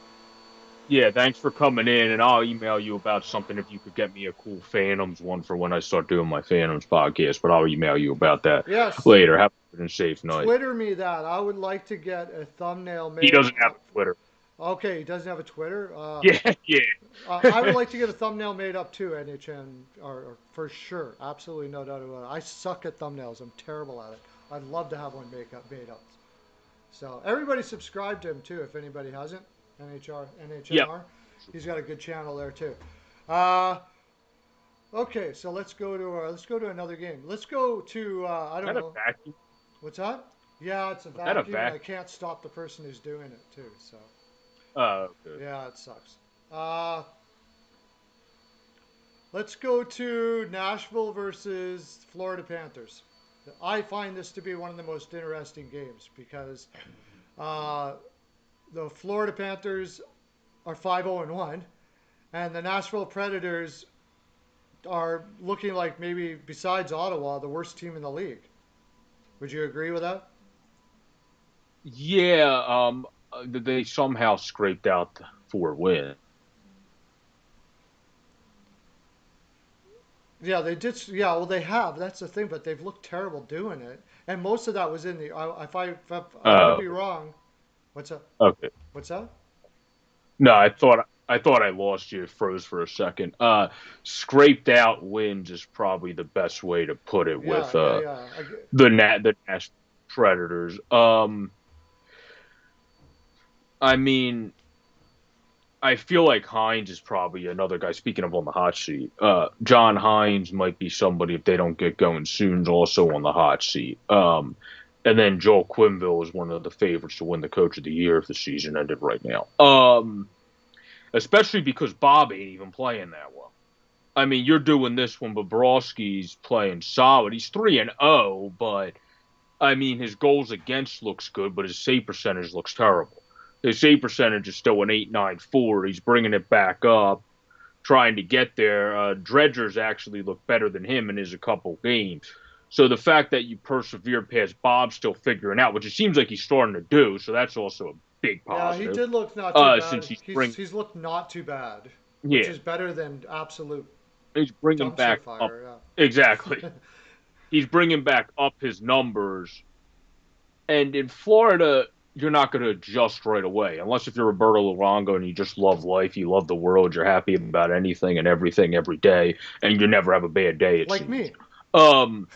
Yeah, thanks for coming in, and I'll email you about something if you could get me a cool Phantoms one for when I start doing my Phantoms podcast. But I'll email you about that Yes. later. Have a good and safe night. Twitter me that. I would like to get a thumbnail He made doesn't have up. a Twitter. Okay, he doesn't have a Twitter. Yeah, I would yeah. like to get a thumbnail made up too, NHN, or for sure, absolutely no doubt about it. I suck at thumbnails. I'm terrible at it. I'd love to have one made up. So everybody subscribe to him too, if anybody hasn't. Yep. NHNR. He's got a good channel there too. Uh, okay, so let's go to another game. Let's go to I Is don't that a know vacuum? what's that. Yeah, it's a Was that a vacuum, and I vacuum? can't stop the person who's doing it too. So Oh, okay. yeah, it sucks. Uh, let's go to Nashville versus Florida Panthers. I find this to be one of the most interesting games because uh, the Florida Panthers are 5-0-1, and the Nashville Predators are looking like maybe besides Ottawa the worst team in the league. Would you agree with that? Yeah. They somehow scraped out the 4 win. Yeah, they did. Yeah, well, they have. That's the thing, but they've looked terrible doing it, and most of that was in the. I could be Okay. wrong. What's that? Okay. What's that? No, I thought I lost you. It froze for a second. Scraped out wins is probably the best way to put it with Yeah, yeah, yeah. the Nashville Predators. I mean, I feel like Hines is probably another guy. Speaking of on the hot seat, John Hines might be somebody if they don't get going soon. Is also on the hot seat. And then Joel Quinville is one of the favorites to win the Coach of the Year if the season ended right now. Especially because Bob ain't even playing that well. I mean, you're doing this when Bobrovsky's playing solid. He's 3-0, but I mean, his goals against looks good, but his save percentage looks terrible. His save percentage is still an 8.94. He's bringing it back up, trying to get there. Dredger's actually looked better than him in his a couple games. So the fact that you persevere past Bob still figuring out, which it seems like he's starting to do, so that's also a big Yeah, he positive. did look not too Since bad. he's He's bring, he's looked not too bad, which yeah, is better than absolute he's bringing dumpster back up fire. exactly. Yeah. He's bringing back up his numbers. And in Florida, you're not going to adjust right away, unless if you're Roberto Luongo and you just love life, you love the world, you're happy about anything and everything every day, and you never have a bad day. It Like seems. me. Um,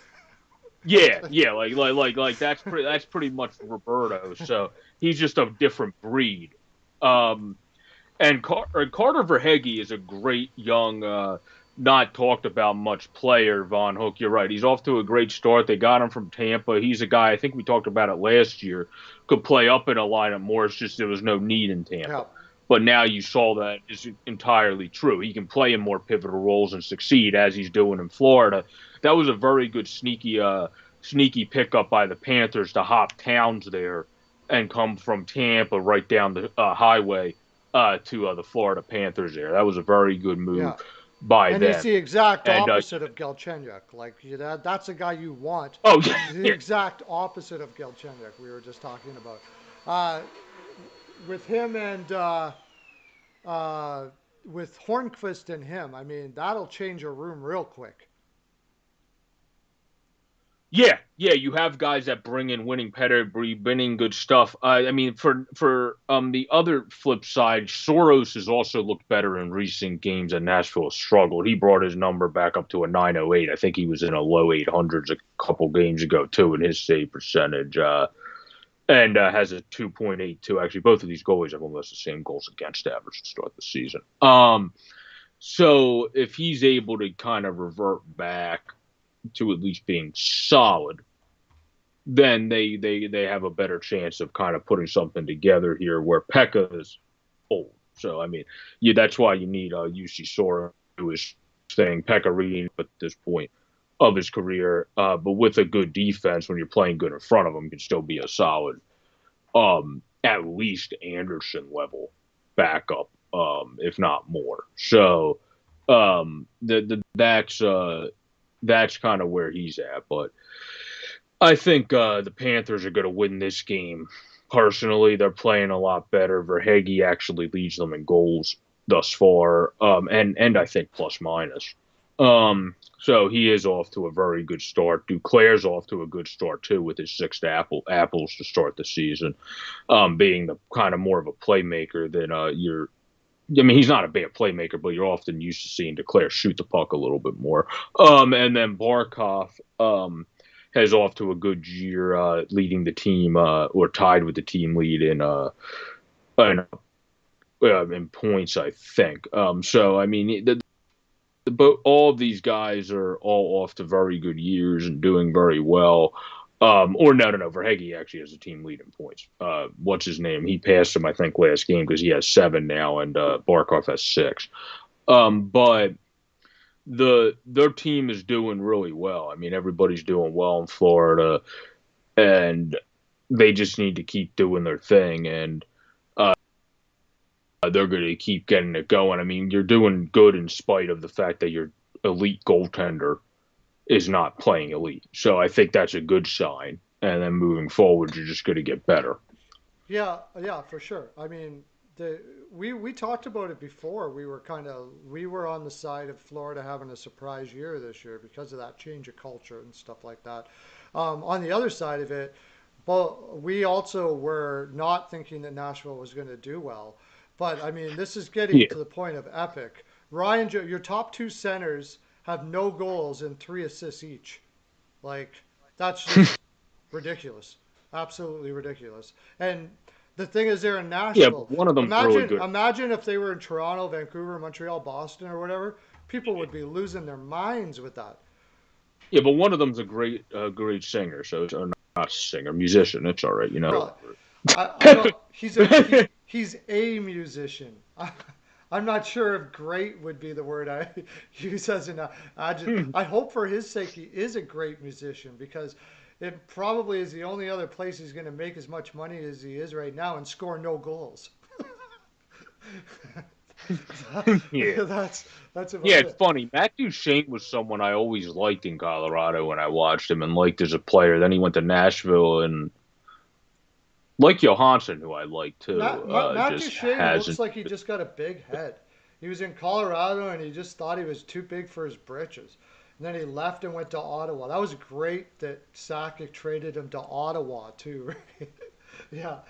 yeah, like that's pretty much Roberto. So he's just a different breed. Um, and Carter Verhege is a great young, not talked about much player. Von Hook, you're right. He's off to a great start. They got him from Tampa. He's a guy. I think we talked about it last year. Could play up in a lineup more. It's just there was no need in Tampa. Yeah. But now you saw that is entirely true. He can play in more pivotal roles and succeed as he's doing in Florida. That was a very good sneaky pickup by the Panthers to hop towns there and come from Tampa right down the highway to the Florida Panthers there. That was a very good move Yeah. by And he's them. the exact And opposite of Galchenyuk. Like that's a guy you want. oh The yeah, exact opposite of Galchenyuk we were just talking about. Uh, with him and uh, with Hornquist and him, I mean that'll change a room real quick. yeah. You have guys that bring in winning pedigree, winning good stuff. I mean, for the other flip side, Soros has also looked better in recent games, and Nashville has struggled. He brought his number back up to a 908. I think he was in a low 800s a couple games ago too in his save percentage. And has a 2.82. Actually, both of these goalies have almost the same goals against average to start the season. So if he's able to kind of revert back to at least being solid, then they have a better chance of kind of putting something together here. Where Pekka is old, so I mean, yeah, that's why you need UC Sora, who is staying Pekka reading at this point of his career, but with a good defense, when you're playing good in front of him, can still be a solid, at least Anderson level backup, if not more. So, that's kind of where he's at. But I think the Panthers are going to win this game. Personally, they're playing a lot better. Verhage actually leads them in goals thus far, and I think plus minus. So he is off to a very good start. Duclair's off to a good start too with his sixth apples to start the season, being the kind of more of a playmaker than you're. I mean, he's not a bad playmaker, but you're often used to seeing Duclair shoot the puck a little bit more. And then Barkov has off to a good year, leading the team or tied with the team lead in, in points, I think. So I mean, but all of these guys are all off to very good years and doing very well. Or no. Verhage actually has a team lead in points. What's his name? He passed him, I think, last game because he has 7 now, and Barkov has 6. But their team is doing really well. I mean, everybody's doing well in Florida, and they just need to keep doing their thing, and they're going to keep getting it going. I mean, you're doing good in spite of the fact that your elite goaltender is not playing elite. So I think that's a good sign. And then moving forward, you're just going to get better. Yeah, yeah, for sure. I mean, the we talked about it before. We were on the side of Florida having a surprise year this year because of that change of culture and stuff like that. On the other side of it, but we also were not thinking that Nashville was going to do well. But I mean, this is getting Yeah. to the point of epic. Your top two centers have no goals and 3 assists each. Like that's just ridiculous, absolutely ridiculous. And the thing is, they're in Yeah, but Nashville. one of them's really Imagine, good. imagine if they were in Toronto, Vancouver, Montreal, Boston, or whatever. People would be losing their minds with that. Yeah, but one of them's a great singer. So it's or not singer, musician. It's all right, you know. Well, I don't. He's a musician. I'm not sure if great would be the word I use as an adjective. I hope for his sake he is a great musician because it probably is the only other place he's going to make as much money as he is right now and score no goals. Yeah. that's that's Yeah, about it's it. funny. Matt Duchene was someone I always liked in Colorado when I watched him and liked as a player. Then he went to Nashville and like Johansson, who I like too, Matt just Duchene looks hasn't. like he just got a big head. He was in Colorado and he just thought he was too big for his britches. And then he left and went to Ottawa. That was great that Sakic traded him to Ottawa too. Yeah,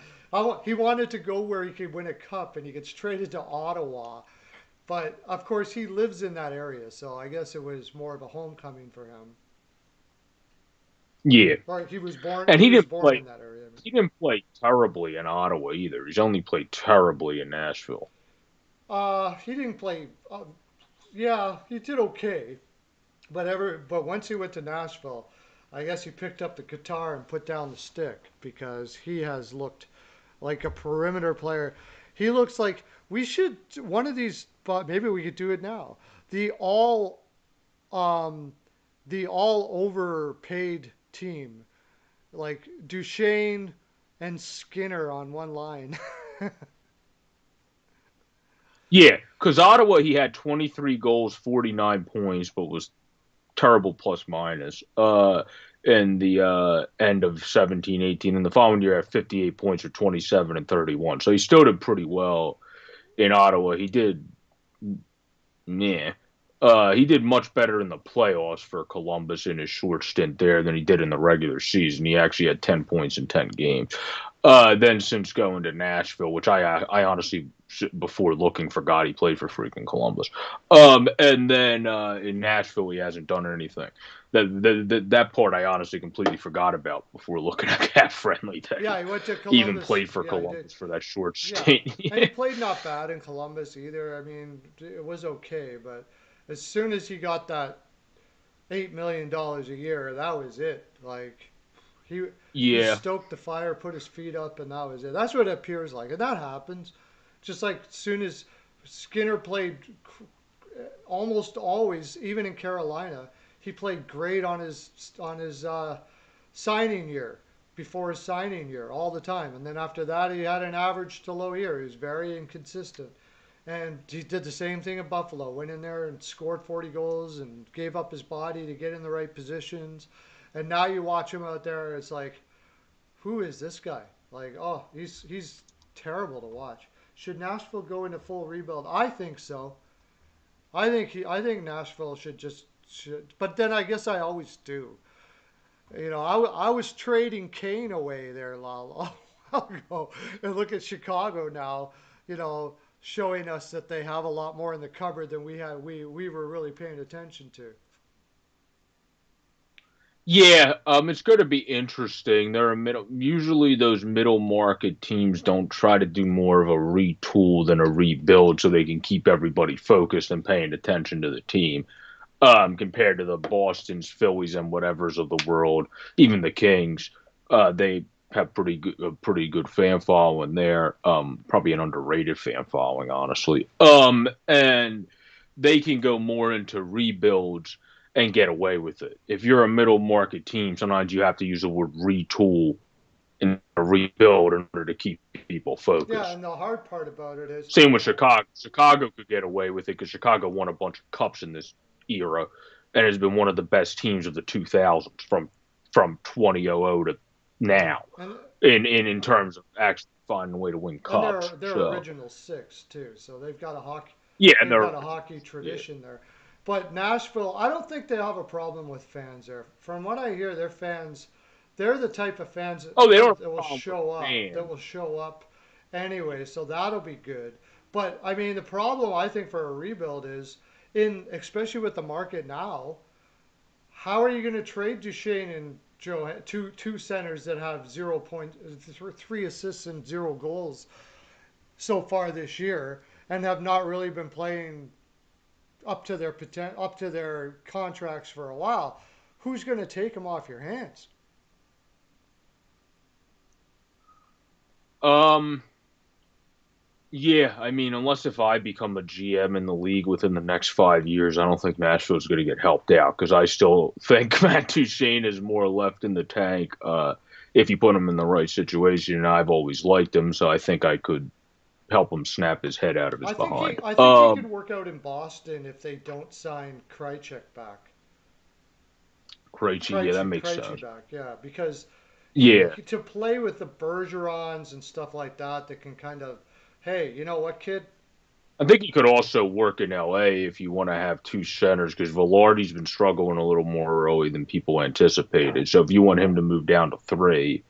he wanted to go where he could win a cup, and he gets traded to Ottawa. But of course, he lives in that area, so I guess it was more of a homecoming for him. Yeah, Or he was born. and He he was didn't born play. in that area. He didn't play terribly in Ottawa either. He's only played terribly in Nashville. He didn't play. Yeah, he did okay. But once he went to Nashville, I guess he picked up the guitar and put down the stick because he has looked like a perimeter player. He looks like we should one of these. But maybe we could do it now. The all um, the all overpaid team like Duchesne and Skinner on one line. Yeah, because Ottawa he had 23 goals, 49 points, but was terrible plus minus. In the end of 17-18, and the following year had 58 points or 27 and 31. So he still did pretty well in Ottawa. He did, yeah. He did much better in the playoffs for Columbus in his short stint there than he did in the regular season. He actually had 10 points in 10 games. Then since going to Nashville, which I honestly before looking forgot he played for freaking Columbus. And then in Nashville he hasn't done anything. That part I honestly completely forgot about before looking at Cap Friendly that Yeah, he went to he even Columbus. played for Yeah, he did. Columbus for that short Yeah, stint. and he played not bad in Columbus either. I mean, it was okay, but as soon as he got that $8 million a year, that was it. Like he he Yeah, stoked the fire, put his feet up, and that was it. That's what it appears like, and that happens. Just like as soon as Skinner played, almost always, even in Carolina, he played great on his signing year, before his signing year, all the time. And then after that, he had an average to low year. He was very inconsistent. And he did the same thing at Buffalo. Went in there and scored 40 goals and gave up his body to get in the right positions. And now you watch him out there, it's like, who is this guy? Like, oh, he's terrible to watch. Should Nashville go into full rebuild? I think so. I think Nashville should. But then I guess I always do. I was trading Kane away there, Lalo, a while ago, and look at Chicago now. Showing us that they have a lot more in the cupboard than we had. We were really paying attention to. Yeah, it's going to be interesting. There are usually those middle market teams don't try to do more of a retool than a rebuild, so they can keep everybody focused and paying attention to the team. Compared to the Boston's, Phillies, and whatevers of the world, even the Kings, they have a pretty good fan following there. Probably an underrated fan following, honestly. And they can go more into rebuilds and get away with it. If you're a middle market team, sometimes you have to use the word retool and rebuild in order to keep people Yeah, focused. and the hard part about it is, Same with Chicago. Chicago could get away with it because Chicago won a bunch of cups in this era and has been one of the best teams of the 2000s from 2000 to now and in terms of actually finding a way to win and cups. they're So original six too, so yeah, and they've they're got a hockey yeah. tradition there. But Nashville, I don't think they have a problem with fans there. From what I hear, their fans, they're the type of fans Oh, they don't have that a will problem with show up. That fans. will show up anyway, so that'll be good. But I mean, the problem I think for a rebuild is especially with the market now. How are you going to trade Duchesne and Joe, two centers that have 0 point, 3 assists and 0 goals so far this year, and have not really been playing up to their contracts for a while? Who's going to take them off your hands? Um, Yeah, I mean, unless if I become a GM in the league within the next 5 years, I don't think Nashville's going to get helped out because I still think Matt Duchene is more left in the tank if you put him in the right situation. And I've always liked him, so I think I could help him snap his head out of his behind. I think he could work out in Boston if they don't sign Krejcik back. Krejci, yeah, that makes Krejci sense. back, yeah, because Yeah, to play with the Bergerons and stuff like that can kind of, hey, you know what, kid? I think he could also work in LA if you want to have two centers because Velarde's been struggling a little more early than people anticipated. So if you want him to move down to three,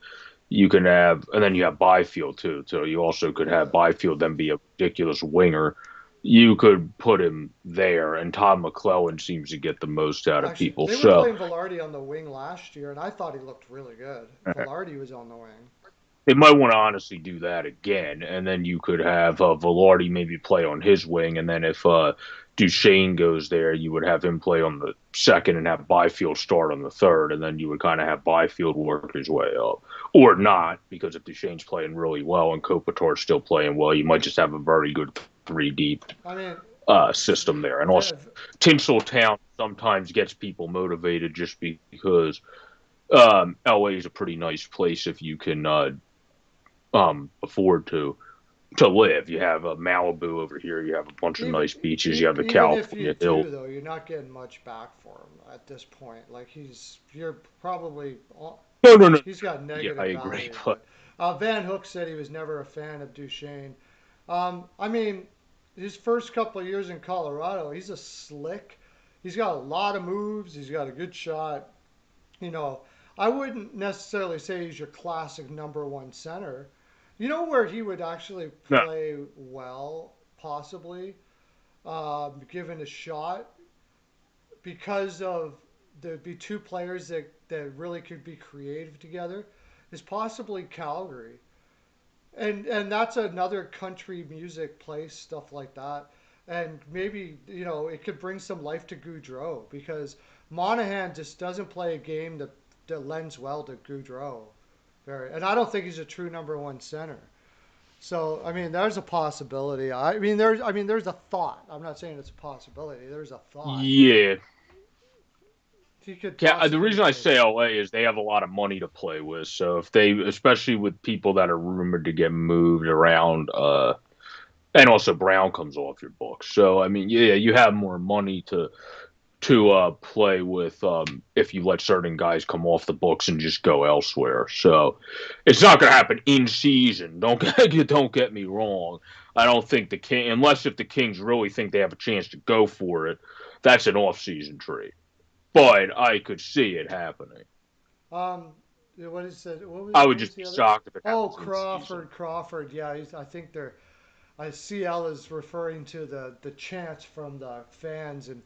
you can have, and then you have Byfield too. So you also could have Byfield then be a ridiculous winger. You could put him there, and Todd McClellan seems to get the most out of Actually, people. they were So playing Velarde on the wing last year, and I thought he looked really good. Velarde was on the wing. they might want to honestly do that again, and then you could have Velarde maybe play on his wing, and then if Duchesne goes there, you would have him play on the second and have Byfield start on the third, and then you would kind of have Byfield work his way up, or not, because if Duchesne's playing really well and Kopitar's still playing well, you might just have a very good three deep I mean, system there, and also Tinseltown sometimes gets people motivated just because LA is a pretty nice place if you can afford to live. You have Malibu over here. You have a bunch of even nice beaches. You have the even if you California hills. do though, you're not getting much back for him at this point. Like you're probably No, no, no. he's got Yeah, I negative agree. value. But But Van Hook said he was never a fan of Duchesne. I mean, his first couple of years in Colorado, he's a slick. He's got a lot of moves. He's got a good shot. You know, I wouldn't necessarily say he's your classic number one center. You know where he would actually no, play well, possibly, given a shot, because of there'd be two players that really could be creative together, is possibly Calgary. And that's another country music place, stuff like that. And maybe, it could bring some life to Goudreau because Monahan just doesn't play a game that lends well to Goudreau. And I don't think he's a true number one center. So I mean, there's a possibility. There's a thought. I'm not saying it's a possibility. There's a thought. yeah. He could The possibly reason I take say it. LA is they have a lot of money to play with. So if they, especially with people that are rumored to get moved around, and also Brown comes off your books. So I mean, yeah, you have more money to play with if you let certain guys come off the books and just go elsewhere. So it's not going to happen in season. Don't get me wrong. I don't think the King, unless if the Kings really think they have a chance to go for it, that's an off-season trade. But I could see it happening. Um, yeah, what is it? I would What was just be the other? shocked if it Oh, happens in season. Crawford. Yeah, I think they're. I CL is referring to the chants from the fans in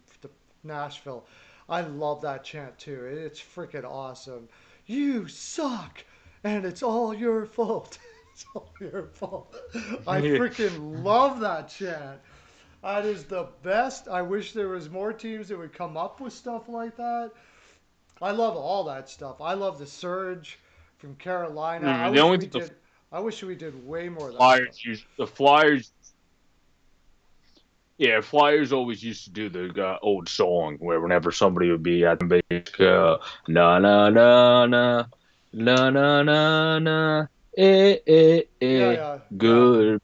Nashville. I love that chant too. It's freaking awesome. You suck, and it's all your fault. It's all your fault. I freaking love that chant. That is the best. I wish there was more teams that would come up with stuff like that. I love all that stuff. I love the Surge from Carolina. The only thing I wish we did way more of that stuff. Flyers use the Flyers. Yeah, Flyers always used to do the old song where whenever somebody would be at the base, na na na na na na na na Yeah, yeah, yeah. good.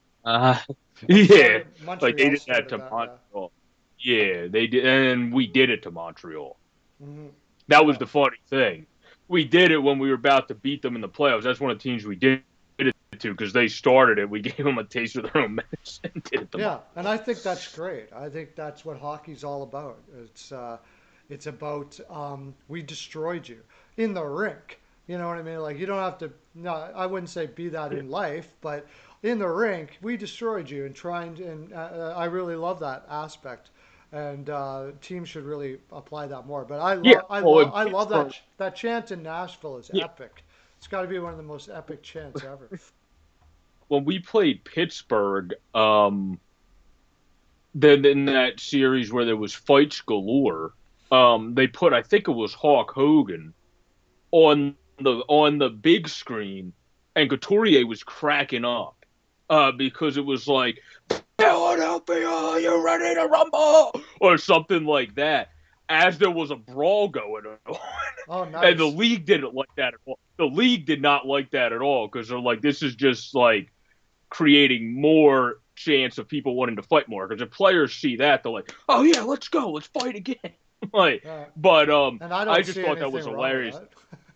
Yeah, like they Montreal did that started to that. Yeah. Montreal. Yeah, they did, and we did it to Montreal. Hmm. That was Yeah. the funny thing. We did it when we were about to beat them in the playoffs. That's one of the teams we did it to because they started it. We gave them a taste of their own medicine and did it to Yeah, and Montreal. I think that's great. I think that's what hockey's all about. It's about we destroyed you in the rink. You know what I mean? Like you don't have to. No, I wouldn't say be that Yeah. in life, but in the rink we destroyed you and trying. And I really love that aspect. And teams should really apply that more. But Yeah, well, in I love Pittsburgh, that chant in Nashville is yeah, epic. It's got to be one of the most epic chants ever. when we played Pittsburgh, then in that series where there was fights galore, they put I think it was Hawk Hogan on the big screen, and Couturier was cracking up because it was like Philadelphia, you ready to rumble or something like that. As there was a brawl going on, Oh, and the nice. league didn't like that at all. The league did not like that at all because they're like, this is just like creating more chance of people wanting to fight more. Because if players see that, they're like, "Oh yeah, let's go, let's fight again." like, Uh, but and I I don't just see thought that anything was wrong with hilarious that.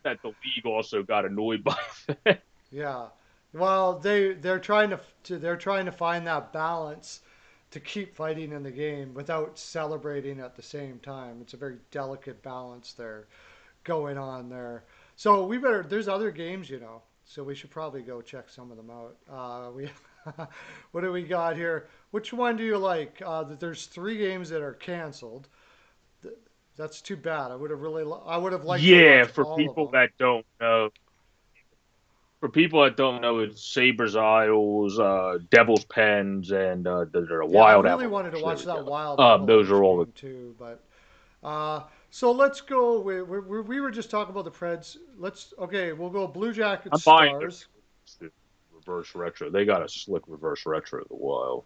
that the league also got annoyed by that. Yeah. Well, they're trying to find that balance to keep fighting in the game without celebrating at the same time. It's a very delicate balance there going on there. So we better. There's other games, so we should probably go check some of them out. We, what do we got here? Which one do you like? There's three games that are canceled. That's too bad. I would have liked to Yeah, watch all of them. for people that don't know, it's Sabres Isles, Devils Pens, and the Yeah, I Wild really wanted to Avalanche. There watch we that go. Wild Those Avalanche are all the game too, but so let's go. We were just talking about the Preds. We'll go Blue Jackets I'm buying Stars. their reverse retro. They got a slick reverse retro. The Wild.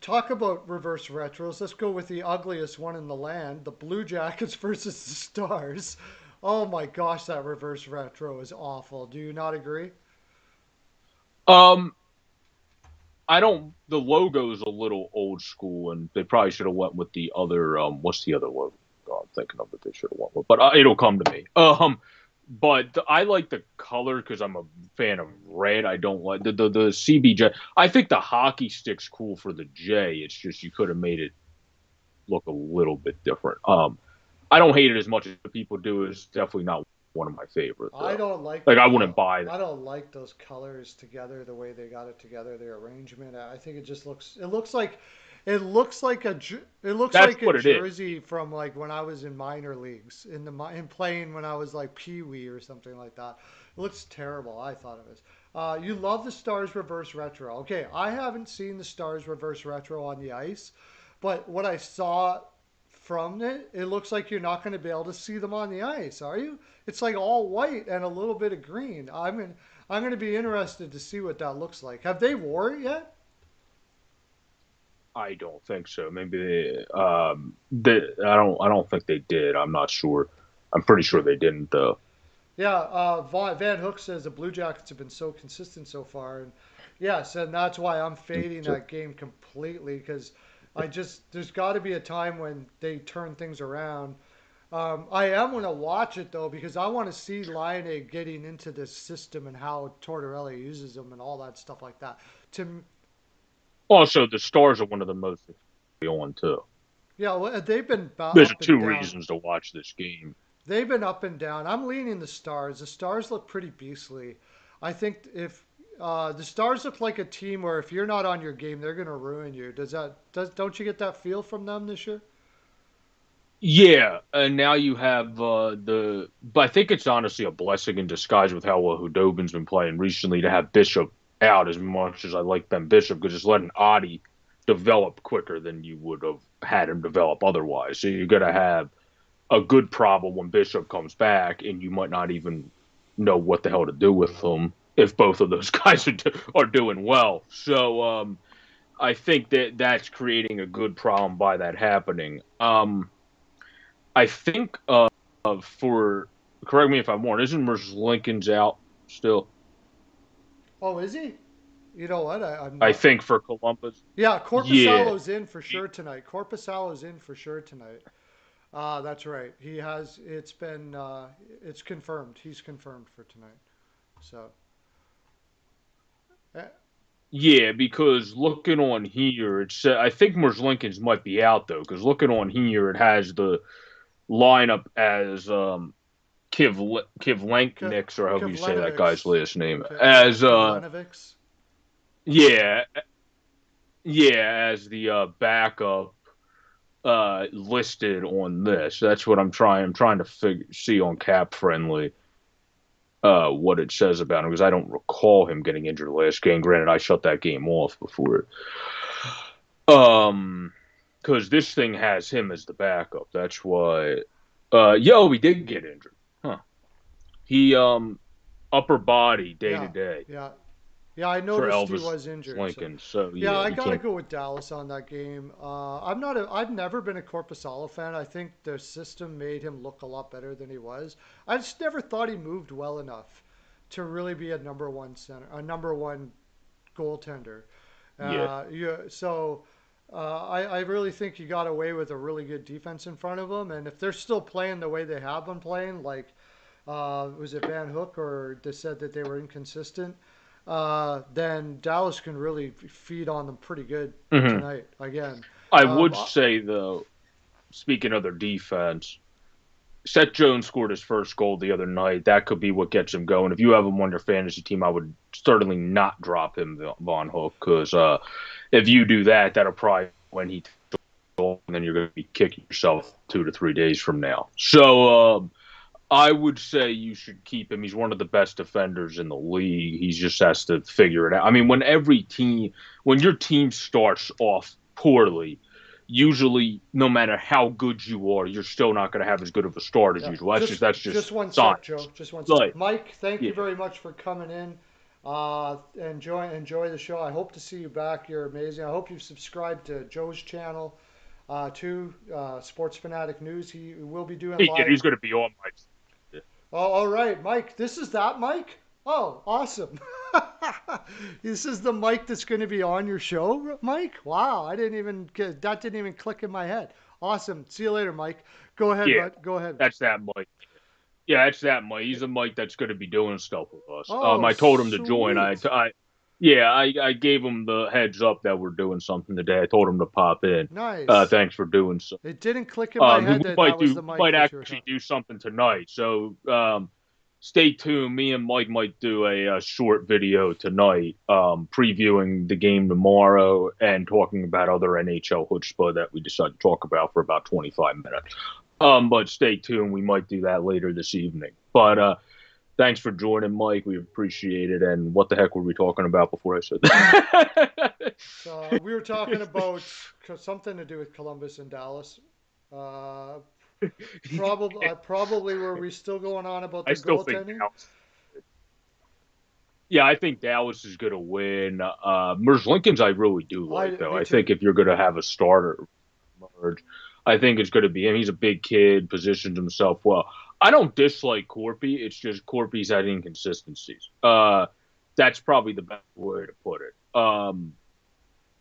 Talk about reverse retros. Let's go with the ugliest one in the land, the Blue Jackets versus the Stars. Oh my gosh, that reverse retro is awful. Do you not agree? Um, I don't. The logo is a little old school, and they probably should have went with the other. What's the other logo I'm thinking of that they should have went with? But it'll come to me. I like the color because I'm a fan of red. I don't like the CBJ. I think the hockey stick's cool for the J. It's just you could have made it look a little bit different. I don't hate it as much as people do. It's definitely not one of my favorite I though. don't like Like I wouldn't buy that. I don't like those colors together the way they got it together, their arrangement. I think it looks That's like a what it is. jersey from like when I was in minor leagues in playing when I was like Pee Wee or something like that. It looks terrible. I thought it was. You love the Stars reverse retro. Okay, I haven't seen the Stars reverse retro on the ice, but what I saw from it, it looks like you're not going to be able to see them on the ice, are you? It's like all white and a little bit of green. I'm going to be interested to see what that looks like. Have they wore it yet? I don't think so. Maybe I don't think they did. I'm not sure. I'm pretty sure they didn't though. Yeah, Van Hook says the Blue Jackets have been so consistent so far, and yes, and that's why I'm fading So, that game completely because There's got to be a time when they turn things around. I am going to watch it though because I want to see Line getting into this system and how Tortorella uses them and all that stuff like that. To Also, the Stars are one of the most on too. Yeah, well, they've been There's up and two down. reasons to watch this game. They've been up and down. I'm leaning the Stars. The Stars look pretty beastly. I think if the Stars look like a team where if you're not on your game, they're going to ruin you. Don't you get that feel from them this year? Yeah, and now you have but I think it's honestly a blessing in disguise with how well Hudobin's been playing recently to have Bishop out as much as I like Ben Bishop because it's letting Adi develop quicker than you would have had him develop otherwise. So you're going to have a good problem when Bishop comes back, and you might not even know what the hell to do with him if both of those guys are doing well. So I think that that's creating a good problem by that happening. I think for correct me if I'm wrong, isn't Merce Lincoln's out still? Oh, is he? You know what? I'm I not. think for Columbus. Yeah, Yeah, Corpusalo's in for sure tonight. Corpusalo's in for sure tonight. That's right. He has. It's been. It's confirmed. He's confirmed for tonight. So. eh, yeah, because looking on here, it's I think Merce Lincoln's might be out though, because looking on here, it has the lineup as Kev, Kivlenknix or however you say that guy's Kevlenovics. last name as Kevlenovics. yeah, yeah, as the backup listed on this. That's what I'm trying to see on Cap Friendly what it says about him because I don't recall him getting injured last game. Granted, I shut that game off before it. Because this thing has him as the backup. That's why. He did get injured. Huh. He upper body day to Yeah, day yeah, yeah. I for noticed he Elvis was injured. So Lincoln. So yeah, yeah, I you gotta can't. go with Dallas on that game. I've never been a Corpusalo fan. I think their system made him look a lot better than he was. I just never thought he moved well enough to really be a number one center, a number one goaltender. Yeah. I really think he got away with a really good defense in front of him. And if they're still playing the way they have been playing, like was it Van Hook or they said that they were inconsistent, then Dallas can really feed on them pretty good Hmm. tonight again. I Um, would uh, say though, speaking of their defense, Seth Jones scored his first goal the other night. That could be what gets him going. If you have him on your fantasy team, I would certainly not drop him, Von Hook, because if you do that, that'll probably when he and then you're going to be kicking yourself 2 to 3 days from now. So I would say you should keep him. He's one of the best defenders in the league. He just has to figure it out. I mean, when your team starts off poorly, usually no matter how good you are, you're still not going to have as good of a start as yeah, usual. That's just just one sec, Joe. science. Just one sec. But Mike, thank yeah, you very much for coming in. Enjoy the show. I hope to see you back. You're amazing. I hope you've subscribed to Joe's channel, to Sports Fanatic News. He will be doing live. he's going to be on my. Oh, all right, Mike. This is that Mike. Oh, awesome. This is the Mike that's going to be on your show, Mike. Wow, that didn't even click in my head. Awesome. See you later, Mike. Go ahead, Yeah, bud. Go ahead. that's that Mike. Yeah, that's that Mike. He's a Mike that's going to be doing stuff with us. Oh, I told him to join. sweet. Yeah, I gave him the heads up that we're doing something today. I told him to pop in. Nice. Thanks for doing so. It didn't click in my head We that might that was do. the We Mike might that you were actually talking. do something tonight. So stay tuned. Me and Mike might do a short video tonight, previewing the game tomorrow and talking about other NHL chutzpah that we decided to talk about for about 25 minutes. But stay tuned. We might do that later this evening. But thanks for joining, Mike. We appreciate it. And what the heck were we talking about before I said that? So we were talking about something to do with Columbus and Dallas. Uh, probably were we still going on about I their still think goaltending? Dallas. Yeah, I think Dallas is going to win. Merz Lincoln's I really do like, though. Me I too. think if you're going to have a starter merge, I think it's going to be him. He's a big kid, positions himself well. I don't dislike Corpy. It's just Corpy's had inconsistencies. That's probably the best way to put it.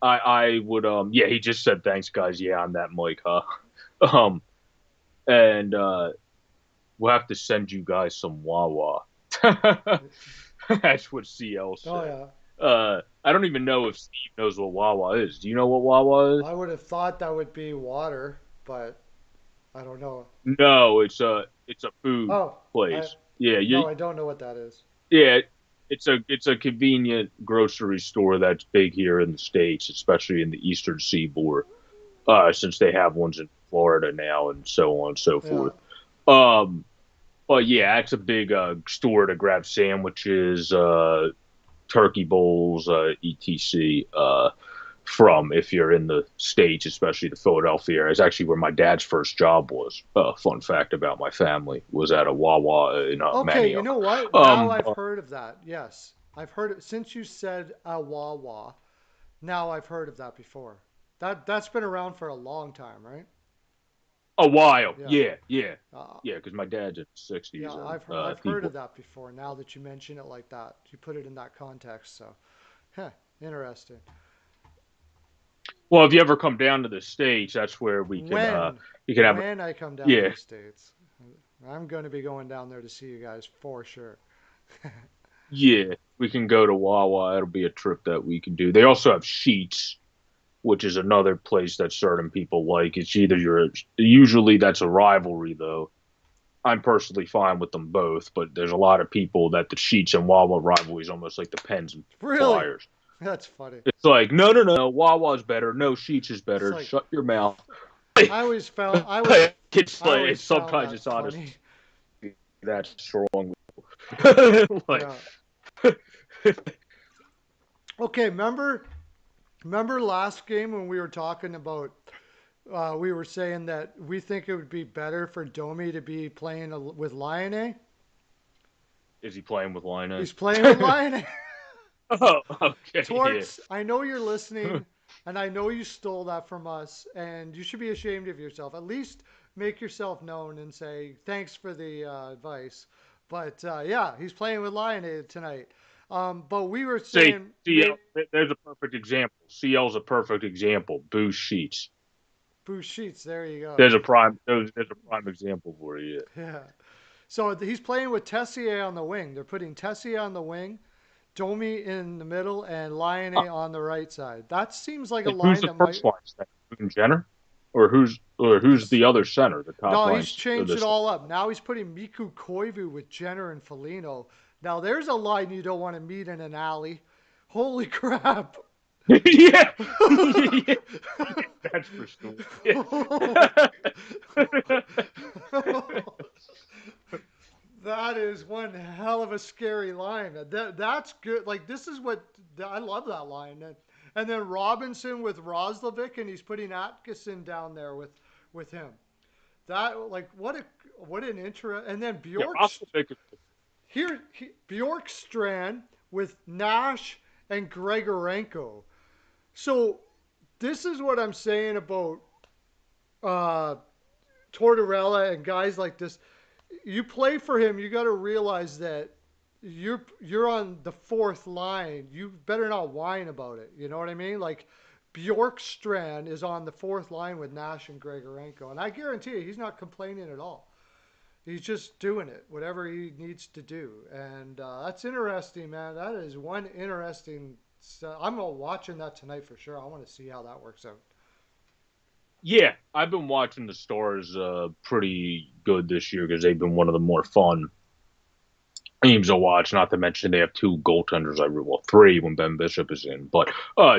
I would yeah, he just said thanks guys. Yeah, on that mic, huh? Um and we'll have to send you guys some Wawa. That's what CL Oh said. yeah. I don't even know if Steve knows what Wawa is. Do you know what Wawa is? I would have thought that would be water, but I don't know. No, it's a food Oh, I place. Yeah, no, I don't know what that is. yeah, it's a convenient grocery store that's big here in the States, especially in the Eastern Seaboard, since they have ones in Florida now and so on and so Yeah. forth. Um, but yeah, it's a big store to grab sandwiches, turkey bowls, etc. From if you're in the States, especially the Philadelphia area. It's actually where my dad's first job was. Fun fact about my family was at a Wawa in Okay, you Manioc. know what? Now Um, I've heard of that. Yes. I've heard it since you said a Wawa. Now I've heard of that before. That's been around for a long time, right? a while, Yeah. yeah, yeah, Uh, yeah, because my dad's in the yeah, '60s and I've heard people. of that before. Now that you mention it like that, you put it in that context. So, huh, interesting. Well, if you ever come down to the States, that's where we can When you can have when I come down to yeah, the States, I'm going to be going down there to see you guys for sure. yeah, we can go to Wawa. It'll be a trip that we can do. They also have Sheets, which is another place that certain people like. It's either you're usually that's a rivalry though. I'm personally fine with them both, but there's a lot of people that the Sheets and Wawa rivalry is almost like the Pens and Really? Flyers. That's funny. It's like no, no, no, Wawa's better. No, Sheets is It's better. like Shut your mouth. I always found It's I like always found sometimes that it's honestly funny. that strong. like Yeah. Okay, remember last game when we were talking about we were saying that we think it would be better for Domi to be playing with Lion. is he playing with Line? He's playing with Lion. Oh, okay, yeah. Torts, I know you're listening, and I know you stole that from us, and you should be ashamed of yourself. At least make yourself known and say thanks for the advice. But yeah, he's playing with Lion tonight. But we were See, saying, CL, there's a perfect example. CL's a perfect example. Boost Sheets. Boo Sheets, there you go. There's a prime example for you. Yeah. So he's playing with Tessier on the wing. They're putting Tessier on the wing, Domi in the middle, and Lion Huh. on the right side. That seems like a And who's line the that might. first line center? Jenner, or who's He's the other center? The top no, line he's of changed it this. all up. Now he's putting Miku Koivu with Jenner and Felino. Now there's a line you don't want to meet in an alley. Holy crap! Yeah. Yeah, that's for sure. Yeah. That is one hell of a scary line. That's good. Like this is what I love that line. And then Robinson with Roslovic, and he's putting Atkinson down there with him. That like what an intro. And then Yeah, Bjork's Roslovic. Bjorkstrand with Nash and Gregorenko. So this is what I'm saying about uh, Tortorella and guys like this. You play for him, you got to realize that you're on the fourth line. You better not whine about it. You know what I mean? Like Bjorkstrand is on the fourth line with Nash and Gregorenko, and I guarantee you, he's not complaining at all. He's just doing it, whatever he needs to do, and that's interesting, man. That is one interesting. I'm watching that tonight for sure. I want to see how that works out. Yeah, I've been watching the Stars pretty good this year because they've been one of the more fun teams to watch. Not to mention they have two goaltenders. Well, three when Ben Bishop is in, but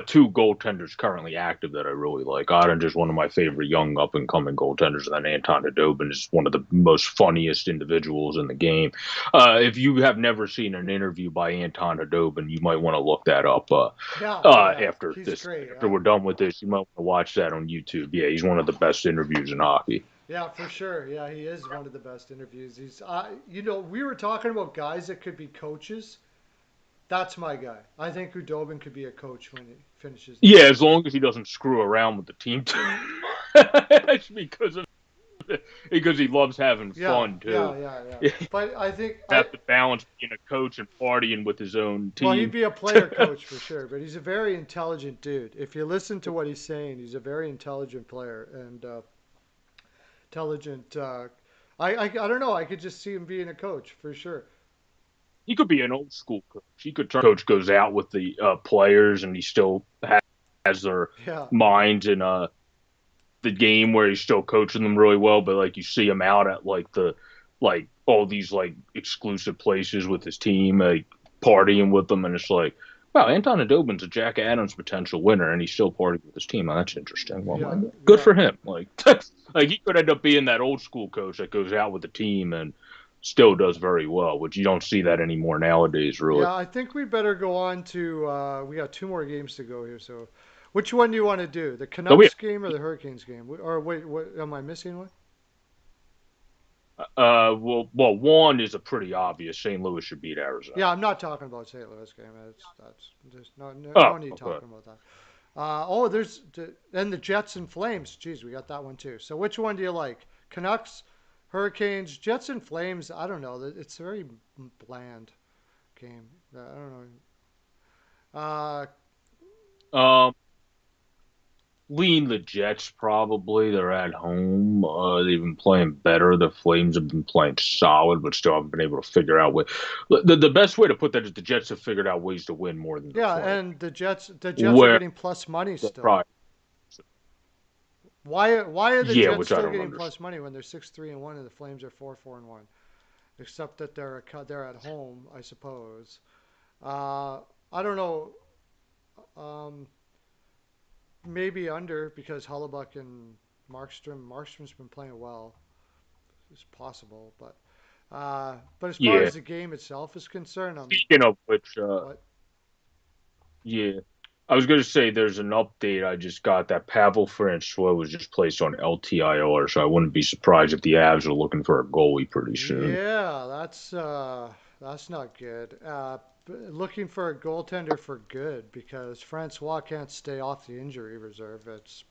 two goaltenders currently active that I really like. Ottinger's one of my favorite young up and coming goaltenders, and then Anton Khudobin is one of the most funniest individuals in the game. If you have never seen an interview by Anton Khudobin, you might want to look that up. Yeah, oh yeah, After he's this, great. after we're done with this, you might want to watch that on YouTube. Yeah, he's one of the best interviews in hockey. Yeah, for sure. Yeah, he is one of the best interviews. We were talking about guys that could be coaches. That's my guy. I think Udobin could be a coach when he finishes the Yeah, season. as long as he doesn't screw around with the team too much because of because he loves having Yeah, fun yeah, too. yeah, yeah. You But I think have to balance being a coach and partying with his own well, he'd team. be a player coach for sure, but he's a very intelligent dude. If you listen to what he's saying, he's a very intelligent player and intelligent. I don't know. I could just see him being a coach for sure. He could be an old school coach. He could turn coach goes out with the players and he still has their Yeah, minds in the game where he's still coaching them really well, but like you see him out at like all these like exclusive places with his team, like partying with them, and it's like, wow, Anton Adobin's a Jack Adams potential winner, and he's still partying with his team. Oh, that's interesting. Well, yeah, good yeah. for him. Like, like he could end up being that old school coach that goes out with the team and still does very well, which you don't see that anymore nowadays, really. Yeah, I think we better go on to. We got two more games to go here. So, which one do you want to do? The So we Canucks game or the Hurricanes game? Or wait, what am I missing one? well, one is a pretty obvious. St. Louis should beat Arizona. Yeah, I'm not talking about St. Louis game. That's there's no Oh, need okay. talking about that. Oh, there's then the Jets and Flames. Jeez, we got that one too. So which one do you like? Canucks, Hurricanes, Jets and Flames. I don't know. It's a very bland game. I don't know. Um, Lean the Jets probably. They're at home. They've been playing better. The Flames have been playing solid, but still haven't been able to figure out what. The best way to put that is the Jets have figured out ways to win more than the Yeah, Flames. and the Jets are Where getting plus money they're still. probably Why are the yeah, Jets which I still don't getting understand. plus money when they're 6-3-1 and the Flames are 4-4-1? Except that they're at home, I suppose. Uh, I don't know. Um, maybe under because Hellebuck and Markstrom's been playing well. It's possible, but as far Yeah. as the game itself is concerned, Speaking of which, what? yeah, I was going to say there's an update I just got that Pavel Francois was just placed on LTIR, so I wouldn't be surprised if the Avs are looking for a goalie pretty soon. Yeah, that's not good. Looking for a goaltender for good because Francois can't stay off the injury reserve. It's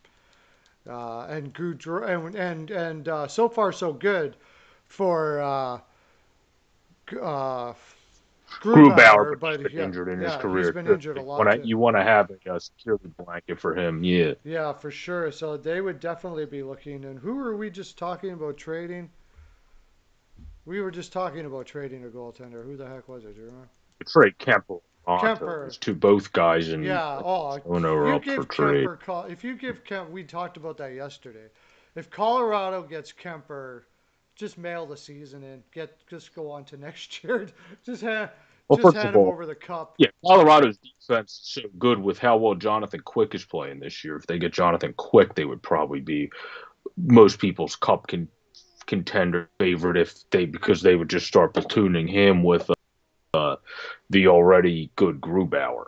and Goudreau and so far so good for uh, Grubauer, Grubauer, but he's but been yeah, injured in his yeah, he's career been too. injured a When lot I, too. you want to have a security blanket for him, yeah. Yeah, for sure. So they would definitely be looking. And who were we just talking about trading? We were just talking about trading a goaltender. Who the heck was it? Do you remember? Trade Kemper, Ronto, Kemper. those two both guys in Yeah. Oh, Arizona if are you up for give trade. Kemper call, if you give Kemp, we talked about that yesterday. If Colorado gets Kemper, just mail the season in. Just go on to next year. just hand Well, just first of hand him all, over the cup. yeah, Colorado's defense is so good with how well Jonathan Quick is playing this year. If they get Jonathan Quick, they would probably be most people's contender favorite if they because they would just start platooning him with the already good Grubauer.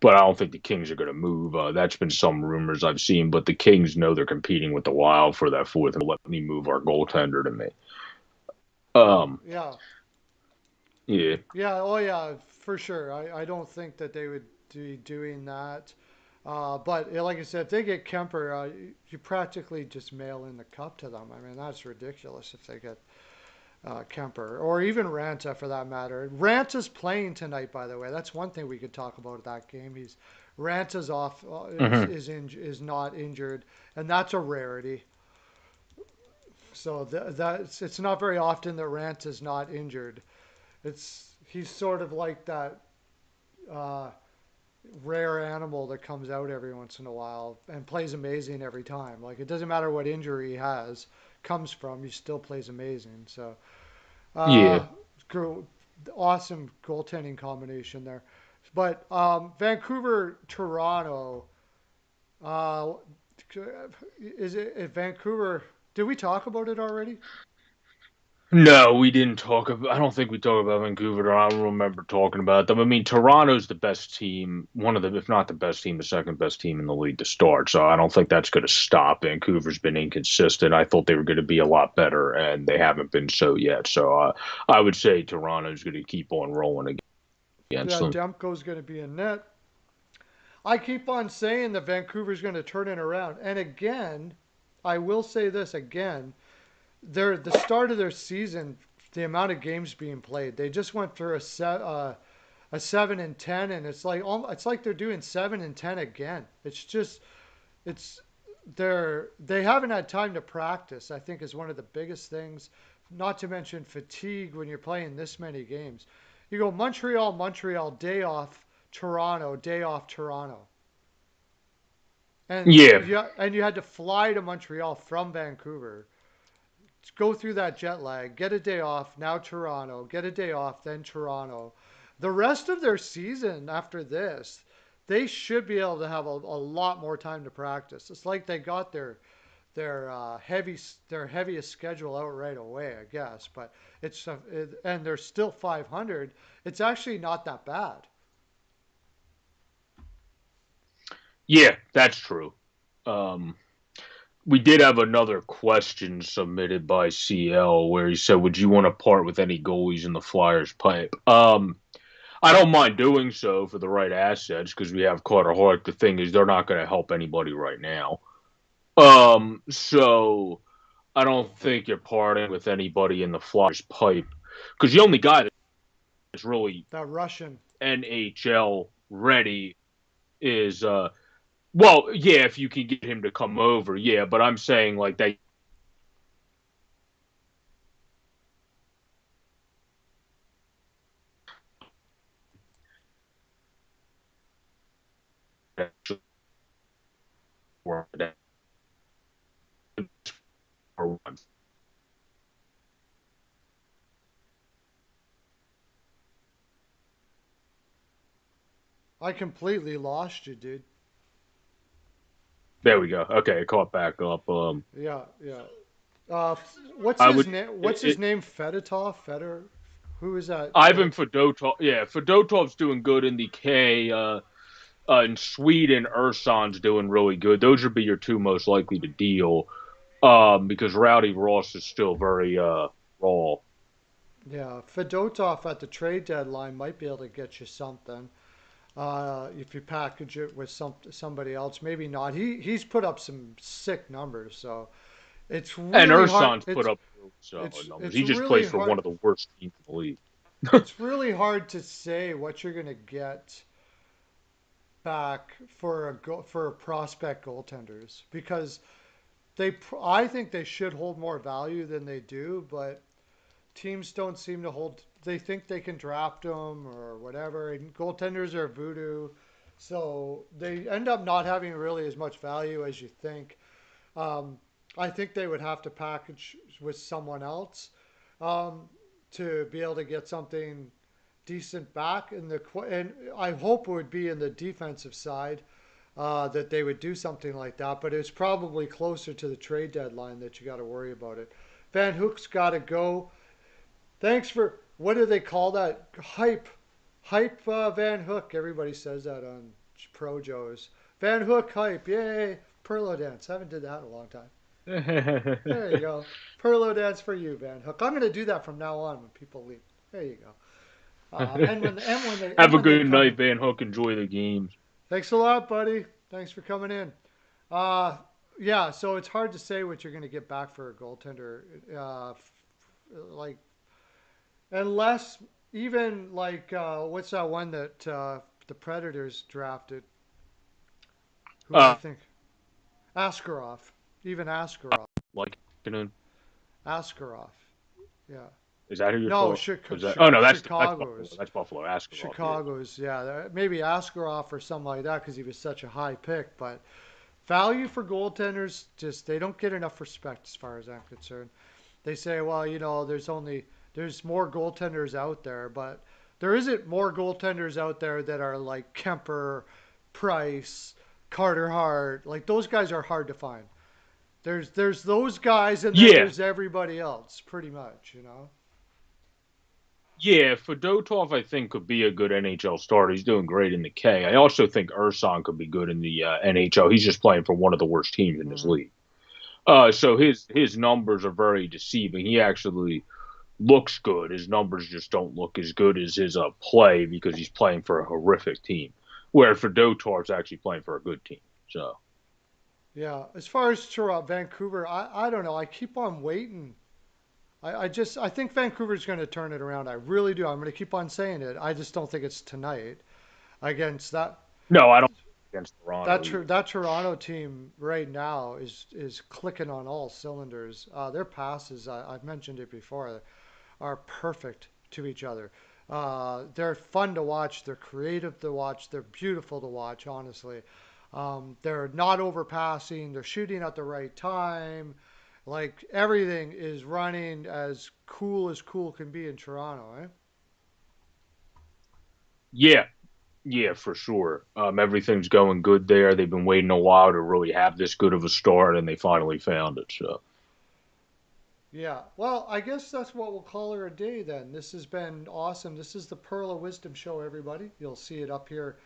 But I don't think the Kings are going to move. That's been some rumors I've seen, but the Kings know they're competing with the Wild for that fourth. And let me move our goaltender to me. Um, Yeah. yeah, Yeah. Oh, yeah. For sure. I don't think that they would be doing that. But like I said, if they get Kemper, you practically just mail in the cup to them. I mean, that's ridiculous if they get Kemper or even Ranta for that matter. Ranta's playing tonight, by the way. That's one thing we could talk about at that game. Ranta's off, hmm is not injured, and that's a rarity. So that's it's not very often that Ranta's not injured. He's sort of like that. Uh, Rare animal that comes out every once in a while and plays amazing every time. Like it doesn't matter what injury he has, comes from, he still plays amazing. So, yeah. uh, awesome goaltending combination there. But Vancouver, Toronto, uh, is it Vancouver? Did we talk about it already? No, we didn't talk about. I don't think we talked about Vancouver. I don't remember talking about them. I mean, Toronto's the best team, one of the, if not the best team, the second best team in the league to start. So I don't think that's going to stop. Vancouver's been inconsistent. I thought they were going to be a lot better, and they haven't been so yet. So I would say Toronto's going to keep on rolling against Yeah, them. Demko's going to be in net. I keep on saying that Vancouver's going to turn it around, and again, I will say this again. The start of their season, the amount of games being played, they just went through a 7-10, and it's like they're doing 7-10 again. It's just it's they haven't had time to practice. I think is one of the biggest things. Not to mention fatigue when you're playing this many games. You go Montreal, Montreal, day off Toronto, day off Toronto, and Yeah, you had to fly to Montreal from Vancouver, go through that jet lag, get a day off, now Toronto, get a day off, then Toronto. The rest of their season after this, they should be able to have a lot more time to practice. It's like they got their their heaviest schedule out right away, I guess. But and they're still 500. It's actually not that bad. yeah, that's true. Um, we did have another question submitted by CL where he said, "Would you want to part with any goalies in the Flyers pipe?" I don't mind doing so for the right assets because we have Carter Hart. The thing is, they're not going to help anybody right now. So I don't think you're parting with anybody in the Flyers pipe because the only guy that's really That Russian. NHL ready is well, yeah, if you can get him to come over, yeah, but I'm saying like that for once. I completely lost you, dude. There we go. Okay, caught back up. Yeah, yeah. Uh, what's I his would name? What's his it, name? Fedotov? Fedor? Who is that? Ivan Fedotov. Yeah, Fedotov's doing good in the K. In Sweden, Urson's doing really good. Those would be your two most likely to deal. Because Rowdy Ross is still very raw. Yeah, Fedotov at the trade deadline might be able to get you something. If you package it with somebody else, maybe not. He's put up some sick numbers, so it's And really hard. Urson's put up really solid numbers. It's He just really plays for one hard. of the worst teams in the league. It's really hard to say what you're gonna get back for prospect goaltenders because I think they should hold more value than they do, but teams don't seem to hold. They think they can draft them or whatever. And goaltenders are voodoo, so they end up not having really as much value as you think. Um, I think they would have to package with someone else um, to be able to get something decent back and I hope it would be in the defensive side that they would do something like that. But it's probably closer to the trade deadline that you got to worry about it. Van Hook's got to go. Thanks for what do they call that? Hype Van Hook. Everybody says that on Pro Joes. Van Hook hype. Yay. Perlo dance. Haven't did that in a long time. There you go. Perlo dance for you, Van Hook. I'm going to do that from now on when people leave. There you go. Have a When they good come night, in. Van Hook. Enjoy the games. Thanks a lot, buddy. Thanks for coming in. Uh, yeah, so it's hard to say what you're going to get back for a goaltender. Like unless even like what's that one that the Predators drafted? Who I Uh, think Askarov. Even Askarov. like, Askarov. Yeah. is that who you're No, talking? Is that? Oh no, that's Buffalo. Chicago's. That's Buffalo. Askarov. Yeah. Chicago's. Yeah, maybe Askarov or something like that because he was such a high pick. But value for goaltenders, just they don't get enough respect as far as I'm concerned. They say, well, there's more goaltenders out there, but there isn't more goaltenders out there that are like Kemper, Price, Carter Hart. Like those guys are hard to find. There's those guys, and then Yeah, there's everybody else, pretty much, you know. yeah. Fedotov, I think, could be a good NHL starter. He's doing great in the K. I also think Urson could be good in the NHL. He's just playing for one of the worst teams in this Hmm. league. So his numbers are very deceiving. He actually looks good. His numbers just don't look as good as his play because he's playing for a horrific team. Where Fedotov's actually playing for a good team. So Yeah. As far as Toronto, Vancouver, I don't know. I keep on waiting. I think Vancouver's going to turn it around. I really do. I'm going to keep on saying it. I just don't think it's tonight against No, I don't against Toronto either. that Toronto team right now is clicking on all cylinders. Their passes, I've mentioned it before, are perfect to each other. They're fun to watch. They're creative to watch. They're beautiful to watch. Honestly, they're not overpassing. They're shooting at the right time. Like everything is running as cool can be in Toronto, eh? Yeah, yeah, for sure. Everything's going good there. They've been waiting a while to really have this good of a start, and they finally found it. So, Yeah. Well, I guess that's what we'll call her a day then. This has been awesome. This is the Pearl of Wisdom show, everybody. You'll see it up here.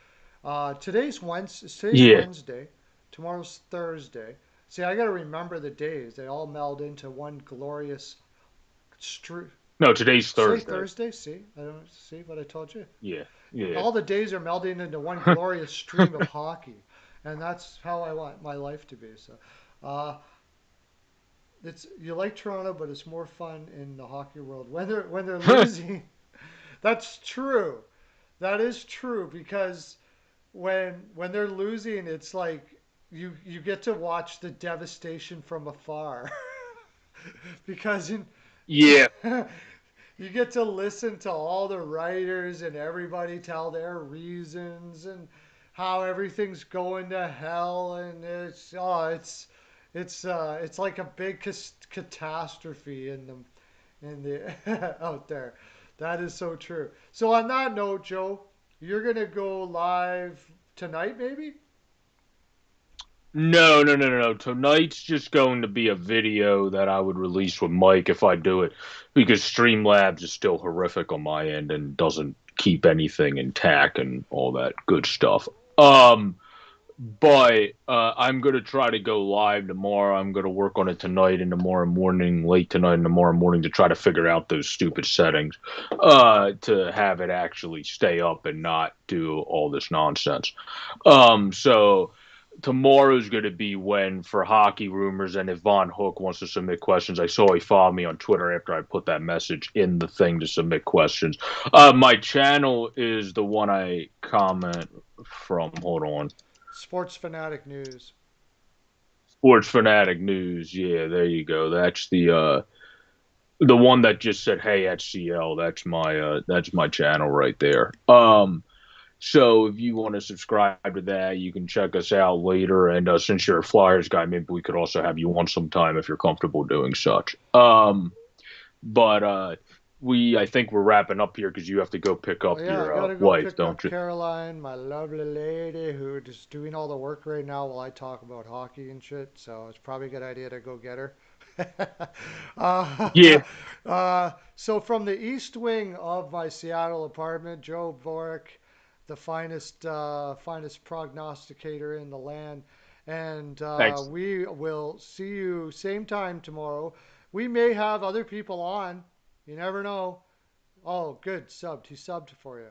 Today's Wednesday. Today's yeah. Wednesday. Tomorrow's Thursday. See, I got to remember the days. They all meld into one glorious. No, today's Say Thursday. Thursday. See, I don't see what I told you. Yeah, yeah. All the days are melding into one glorious stream of hockey, and that's how I want my life to be. So, uh, it's you like Toronto, but it's more fun in the hockey world when they're losing. That's true. That is true because when they're losing, it's like you get to watch the devastation from afar because Yeah, you get to listen to all the writers and everybody tell their reasons and how everything's going to hell and it's like a big catastrophe in the out there. That is so true. So on that note, Joe, you're gonna go live tonight, maybe? no, no, no, no, no. Tonight's just going to be a video that I would release with Mike if I do it, because Streamlabs is still horrific on my end and doesn't keep anything intact and all that good stuff. Um, but I'm gonna try to go live tomorrow. I'm gonna work on it tonight and tomorrow morning, late tonight and tomorrow morning, to try to figure out those stupid settings, to have it actually stay up and not do all this nonsense. So tomorrow's going to be when for hockey rumors, and if Von Hook wants to submit questions, I saw he followed me on Twitter after I put that message in the thing to submit questions. My channel is the one I comment from. Hold on. Sports Fanatic News. Sports Fanatic News. Yeah, there you go. That's the one that just said, "Hey, HCL." That's my channel right there. So if you want to subscribe to that, you can check us out later. And since you're a Flyers guy, maybe we could also have you on sometime if you're comfortable doing such. But I think we're wrapping up here because you have to go pick Oh up yeah, I your gotta go wife, pick don't up you? Caroline, my lovely lady, who is doing all the work right now while I talk about hockey and shit. So it's probably a good idea to go get her. Yeah, So from the east wing of my Seattle apartment, Joe Boric, the finest prognosticator in the land, and thanks. we will see you same time tomorrow. We may have other people on. You never know. Oh, good. Subbed. He subbed for you.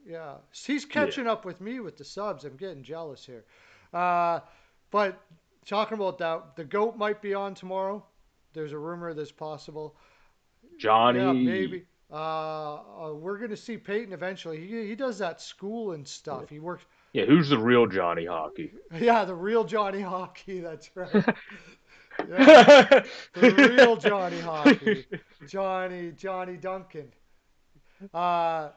Yeah. He's Yeah, catching up with me with the subs. I'm getting jealous here. Uh, but talking about that, the GOAT might be on tomorrow. There's a rumor that's possible. Yeah, Johnny. maybe. We're going to see Peyton eventually. He does that school and stuff. He works. Yeah, who's the real Johnny Hockey? Yeah, the real Johnny Hockey. That's right. Yeah, the real Johnny Hockey. Johnny Duncan. Uh,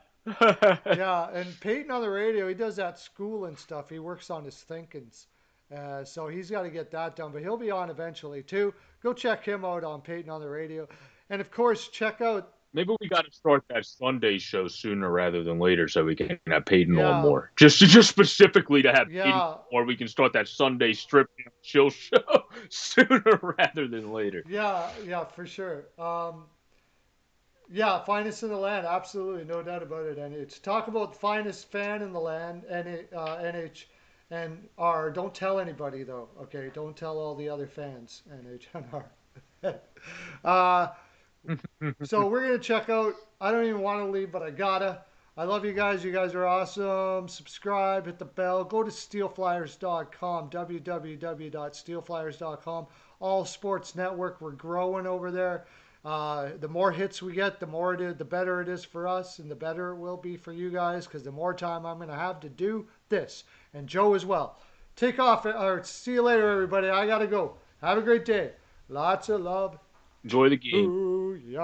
Yeah, and Peyton on the radio, he does that school and stuff. He works on his thinkings. So he's got to get that done, but he'll be on eventually too. Go check him out on Peyton on the radio. And of course, check out, Maybe we got to start that Sunday show sooner rather than later, so we can have Peyton on yeah, more. Just specifically to have Peyton, yeah, or we can start that Sunday strip chill show sooner rather than later. yeah, for sure. Yeah, finest in the land, absolutely, no doubt about it. NH. Talk about finest fan in the land, NH, and R. Don't tell anybody though, okay? Don't tell all the other fans, NH and R. uh, So we're gonna check out. I don't even want to leave, but I gotta. I love you guys. You guys are awesome. Subscribe, hit the bell. Go to steelflyers.com, www.steelflyers.com. All Sports Network. We're growing over there. The more hits we get, the better it is for us, and the better it will be for you guys. Because the more time I'm going to have to do this, and Joe as well. Take off, or see you later, everybody. I gotta go. Have a great day. Lots of love. Enjoy the game. Booyah.